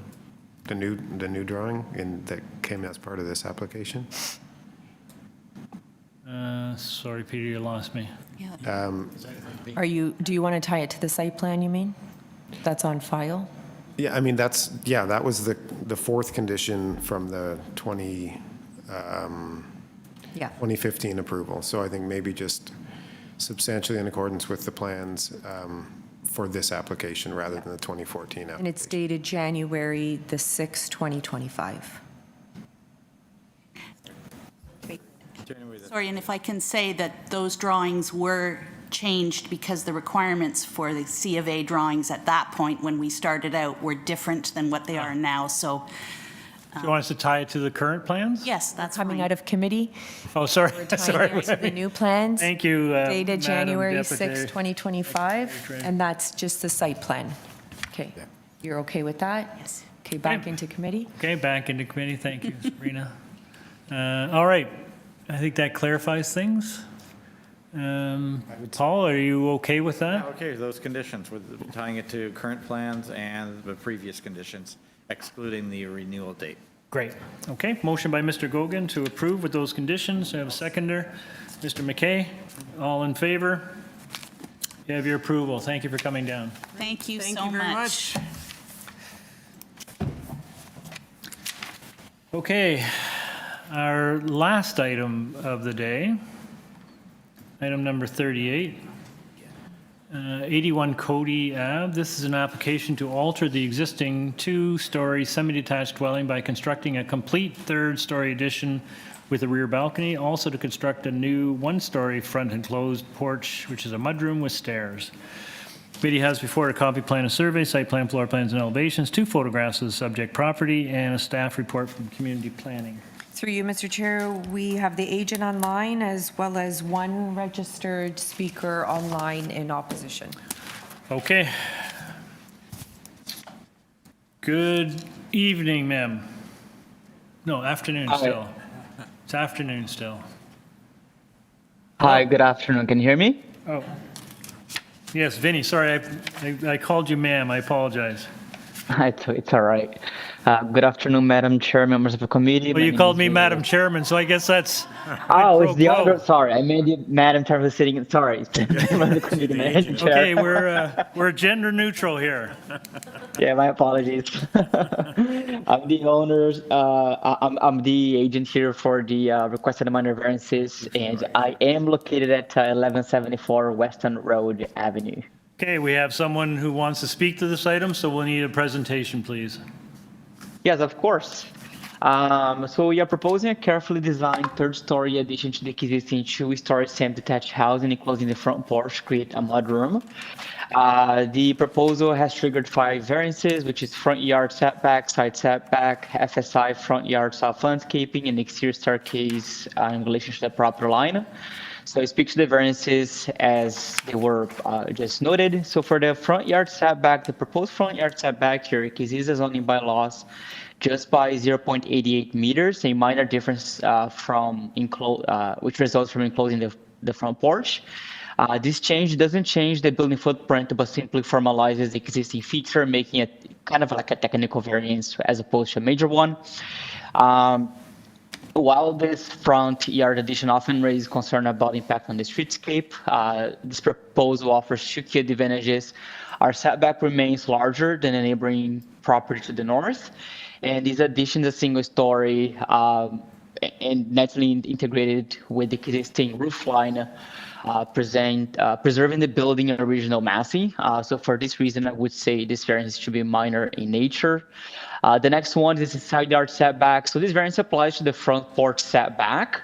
new drawing that came as part of this application. Sorry, Peter, you lost me. Do you want to tie it to the site plan, you mean? That's on file? Yeah, I mean, that was the fourth condition from the 2015 approval. So I think maybe just substantially in accordance with the plans for this application rather than the 2014 application. And it's dated January the 6th, 2025. Sorry, and if I can say that those drawings were changed because the requirements for the C of A drawings at that point when we started out were different than what they are now, so. Do you want us to tie it to the current plans? Yes, that's Coming out of committee, Oh, sorry. we're tying Sorry. it to the new plans. Thank you, Dated Madam January Deputy. 6th, 2025, and that's just the site plan. Okay. You're okay with that? Yes. Okay, back into committee? Okay, back into committee. Thank you, Sabrina. All right. I think that clarifies things. Paul, are you okay with that? Okay, those conditions, with tying it to current plans and the previous conditions, excluding the renewal date. Great. Okay, motion by Mr. Gogan to approve with those conditions. I have a seconder. Mr. McKay, all in favor? You have your approval. Thank you for coming down. Thank you Thank so you very much. much. Okay, our last item of the day, item number 38, 81 COADY Ave. This is an application to alter the existing two-story semi-detached dwelling by constructing a complete third-story addition with a rear balcony, also to construct a new one-story front enclosed porch, which is a mudroom with stairs. Committee has before a copy plan of survey, site plan, floor plans, and elevations, 2 photographs of the subject property, and a staff report from community planning. Through you, Mr. Chair, we have the agent online as well as 1 registered speaker online in opposition. Okay. Good evening, ma'am. No, afternoon Hi. still. It's afternoon still. Hi, good afternoon. Can you hear me? Oh. Yes, Vinny, sorry, I called you ma'am. I apologize. It's all right. Good afternoon, Madam Chair, members of the committee. Well, you called me Madam Chairman, so I guess that's. Oh, quid it's the pro other. quo. Sorry, I made you Madam Chair for sitting. Sorry, Member of the committee, Madam Chair. Okay, we're gender neutral here. Yeah, my apologies. I'm the owners. I'm the agent here for the requested minor variances, and I am located at 1174 Western Road Avenue. Okay, we have someone who wants to speak to this item, so we'll need a presentation, please. Yes, of course. So we are proposing a carefully designed third-story addition to the existing two-story semi-detached house and enclosing the front porch to create a mudroom. The proposal has triggered 5 variances, which is front yard setback, side setback, FSI, front yard south landscaping, and exterior staircase in relation to the property line. So I speak to the variances as they were just noted. So for the front yard setback, the proposed front yard setback here exceeds the zoning bylaws just by 0.88 meters, a minor difference which results from enclosing the front porch. This change doesn't change the building footprint, but simply formalizes the existing feature, making it kind of like a technical variance as opposed to a major one. While this front yard addition often raises concern about impact on the streetscape, this proposal offers 2 key advantages. Our setback remains larger than a neighboring property to the north, and this addition is a single story and naturally integrated with the existing roof line, preserving the building original massing. So for this reason, I would say this variance should be minor in nature. The next one is the side yard setback. So this variance applies to the front porch setback,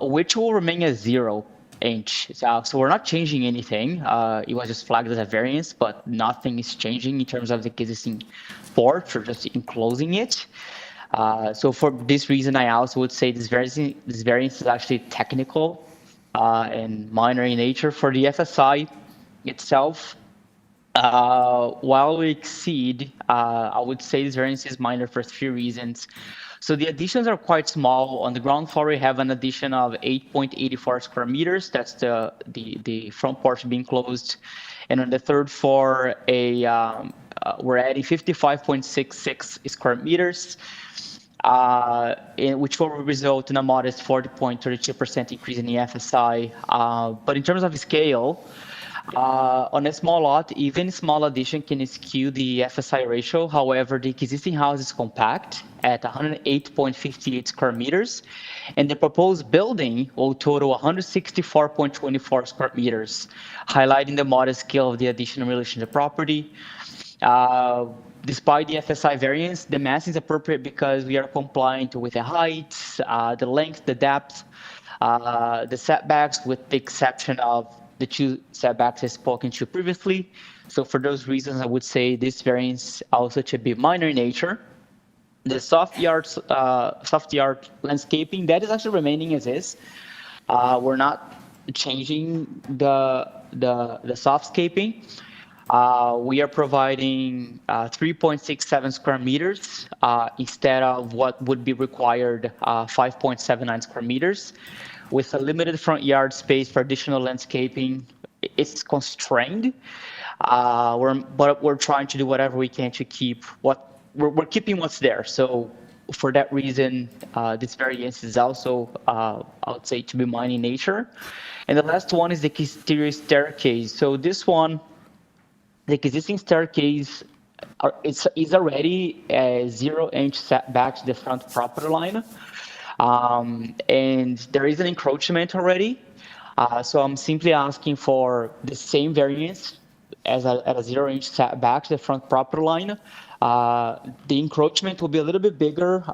which will remain at 0 inch. So we're not changing anything. It was just flagged as a variance, but nothing is changing in terms of the existing porch or just enclosing it. So for this reason, I also would say this variance is actually technical and minor in nature. For the FSI itself, while we exceed, I would say this variance is minor for 3 reasons. So the additions are quite small. On the ground floor, we have an addition of 8.84 square meters. That's the front porch being closed. And on the 3rd floor, we're adding 55.66 square meters, which will result in a modest 40.32% increase in the FSI. But in terms of scale, on a small lot, even small addition can skew the FSI ratio. However, the existing house is compact at 108.58 square meters, and the proposed building will total 164.24 square meters, highlighting the modest scale of the addition in relation to the property. Despite the FSI variance, the mass is appropriate because we are compliant with the heights, the length, the depth, the setbacks, with the exception of the 2 setbacks I spoken to previously. So for those reasons, I would say this variance also should be minor in nature. The soft yard landscaping, that is actually remaining as is. We're not changing the softscaping. We are providing 3.67 square meters instead of what would be required 5.79 square meters. With a limited front yard space for additional landscaping, it's constrained. But we're trying to do whatever we can to keep we're keeping what's there. So for that reason, this variance is also, I would say, to be minor in nature. And the last one is the exterior staircase. So this one, the existing staircase is already a 0 inch setback to the front property line. And there is an encroachment already. So I'm simply asking for the same variance at a 0 inch setback to the front property line. The encroachment will be a little bit bigger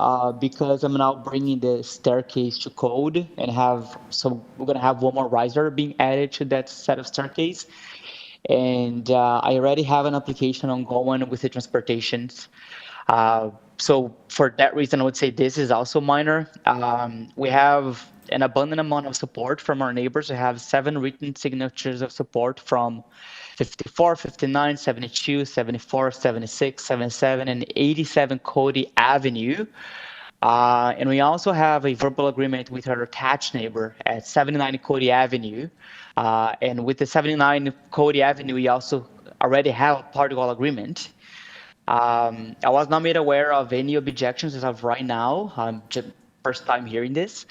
because I'm now bringing the staircase to code and we're going to have one more riser being added to that set of staircase. And I already have an application ongoing with the transportations. So for that reason, I would say this is also minor. We have an abundant amount of support from our neighbors. We have 7 written signatures of support from 54, 59, 72, 74, 76, 77, and 87 COADY Avenue. And we also have a verbal agreement with our attached neighbor at 79 COADY Avenue. And with the 79 COADY Avenue, we also already have a particle agreement. I was not made aware of any objections as of right now. Just first time hearing this.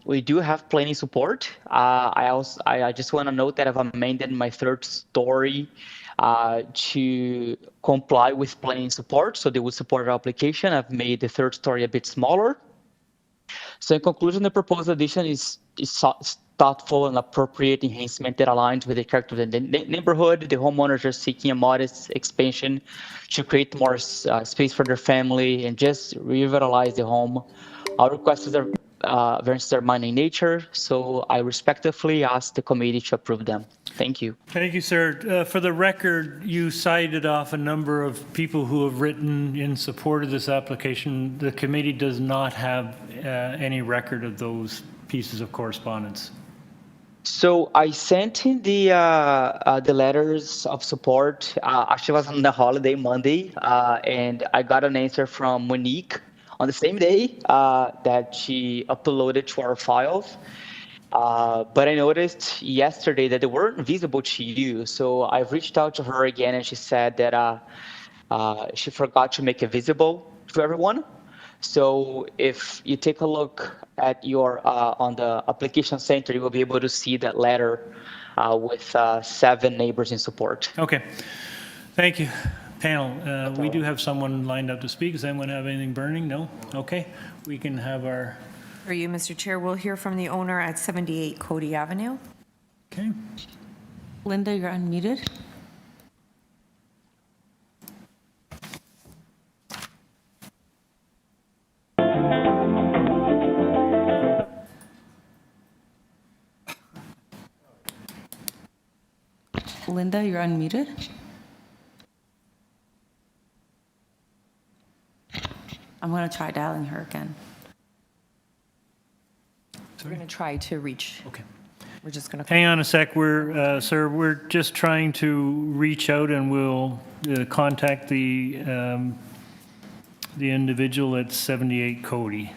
We do have planning support. I just want to note that I've amended my third story to comply with planning support, so they would support our application. I've made the third story a bit smaller. So in conclusion, the proposed addition is thoughtful and appropriate enhancement that aligns with the character of the neighborhood. The homeowners are seeking a modest expansion to create more space for their family and just revitalize the home. Our requests are variances are minor in nature, so I respectfully ask the committee to approve them. Thank you. Thank you, sir. For the record, you cited off a number of people who have written in support of this application. The committee does not have any record of those pieces of correspondence. So I sent in the letters of support. Actually, I was on the holiday Monday, and I got an answer from Monique on the same day that she uploaded to our files. But I noticed yesterday that they weren't visible to you. So I've reached out to her again, and she said that she forgot to make it visible to everyone. So if you take a look at your on the application center, you will be able to see that letter with 7 neighbors in support. Okay, thank you. Panel, we do have someone lined up to speak. Does anyone have anything burning? No? Okay, we can have our... For you, Mr. Chair, we'll hear from the owner at 78 Coady Avenue. Okay. Linda, you're unmuted. Linda, you're unmuted. I'm going to try dialing her again. We're going to try to reach. Okay. We're just going to. Hang on a sec. Sir, we're just trying to reach out, and we'll contact the individual at 78 Coady.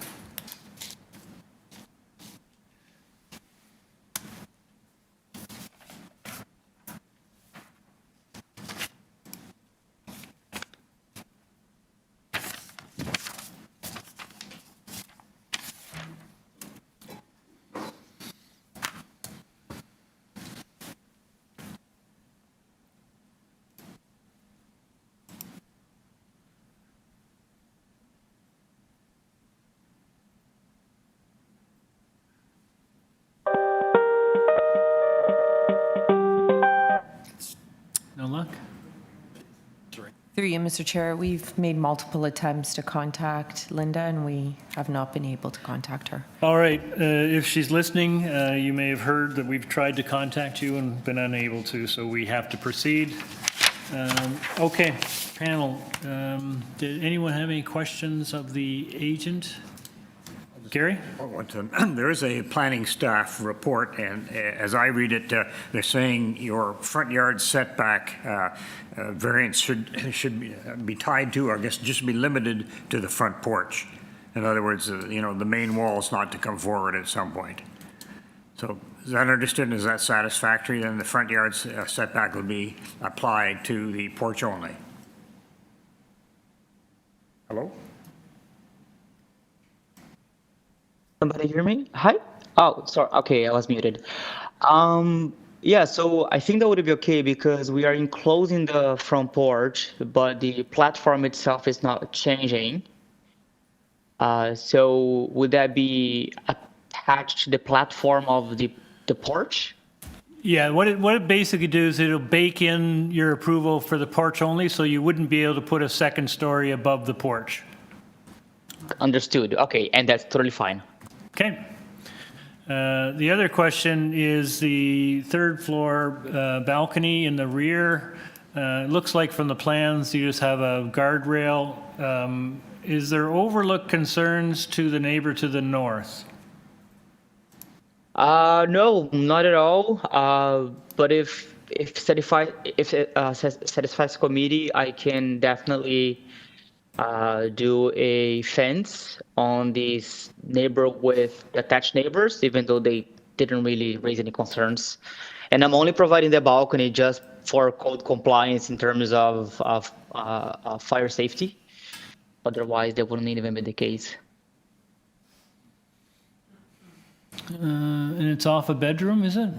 No luck? Through you, Mr. Chair, we've made multiple attempts to contact Linda, and we have not been able to contact her. All right. If she's listening, you may have heard that we've tried to contact you and been unable to, so we have to proceed. Okay, panel. Did anyone have any questions of the agent? Gary? There is a planning staff report, and as I read it, they're saying your front yard setback variance should be tied to, or I guess just be limited to the front porch. In other words, you know, the main wall is not to come forward at some point. So is that understood? Is that satisfactory? Then the front yard setback will be applied to the porch only. Hello? Somebody hear me? Hi? Oh, sorry. Okay, I was muted. Yeah, so I think that would be okay because we are enclosing the front porch, but the platform itself is not changing. So would that be attached to the platform of the porch? Yeah, what it basically does, it'll bake in your approval for the porch only, so you wouldn't be able to put a second story above the porch. Understood. Okay, and that's totally fine. Okay. The other question is the third floor balcony in the rear. It looks like from the plans you just have a guardrail. Is there overlook concerns to the neighbor to the north? No, not at all. But if it satisfies committee, I can definitely do a fence on this neighbor with attached neighbors, even though they didn't really raise any concerns. And I'm only providing the balcony just for code compliance in terms of fire safety. Otherwise, that wouldn't even be the case. And it's off a bedroom, is it?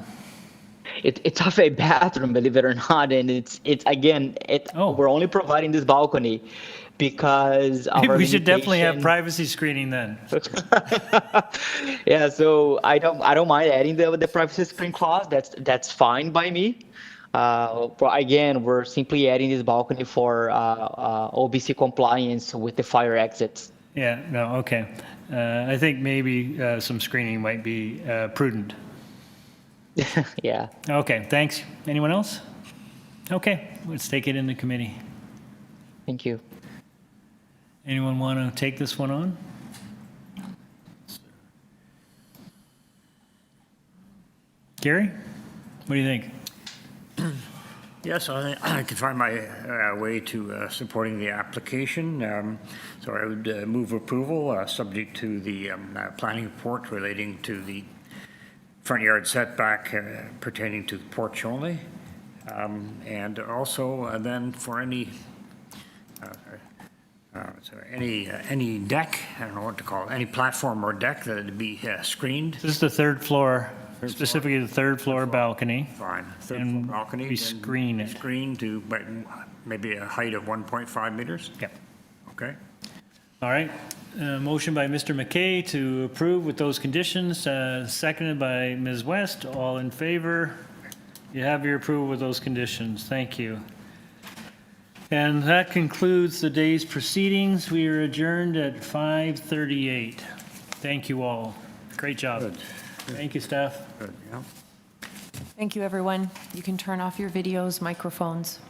It's off a bathroom, believe it or not, and it's again, we're only providing this balcony because of our We should definitely have limitation. privacy screening then. Yeah, so I don't mind adding the privacy screen clause. That's fine by me. But again, we're simply adding this balcony for OBC compliance with the fire exits. Yeah, no, okay. I think maybe some screening might be prudent. Yeah. Okay, thanks. Anyone else? Okay, let's take it into committee. Thank you. Anyone want to take this one on? Gary, what do you think? Yes, I can find my way to supporting the application. So I would move approval, subject to the planning report relating to the front yard setback pertaining to the porch only. And also then for any any deck, I don't know what to call it, any platform or deck that would be screened. This is the third floor, specifically the third floor balcony. Fine. Third And floor balcony. we screen it. Screen to maybe a height of 1.5 meters? Yep. Okay. All right. Motion by Mr. McKay to approve with those conditions, seconded by Ms. West. All in favor? You have your approval with those conditions. Thank you. And that concludes the day's proceedings. We are adjourned at 5:38. Thank you all. Great job. Good. Thank you, staff. Good, yeah. Thank you, everyone. You can turn off your videos, microphones.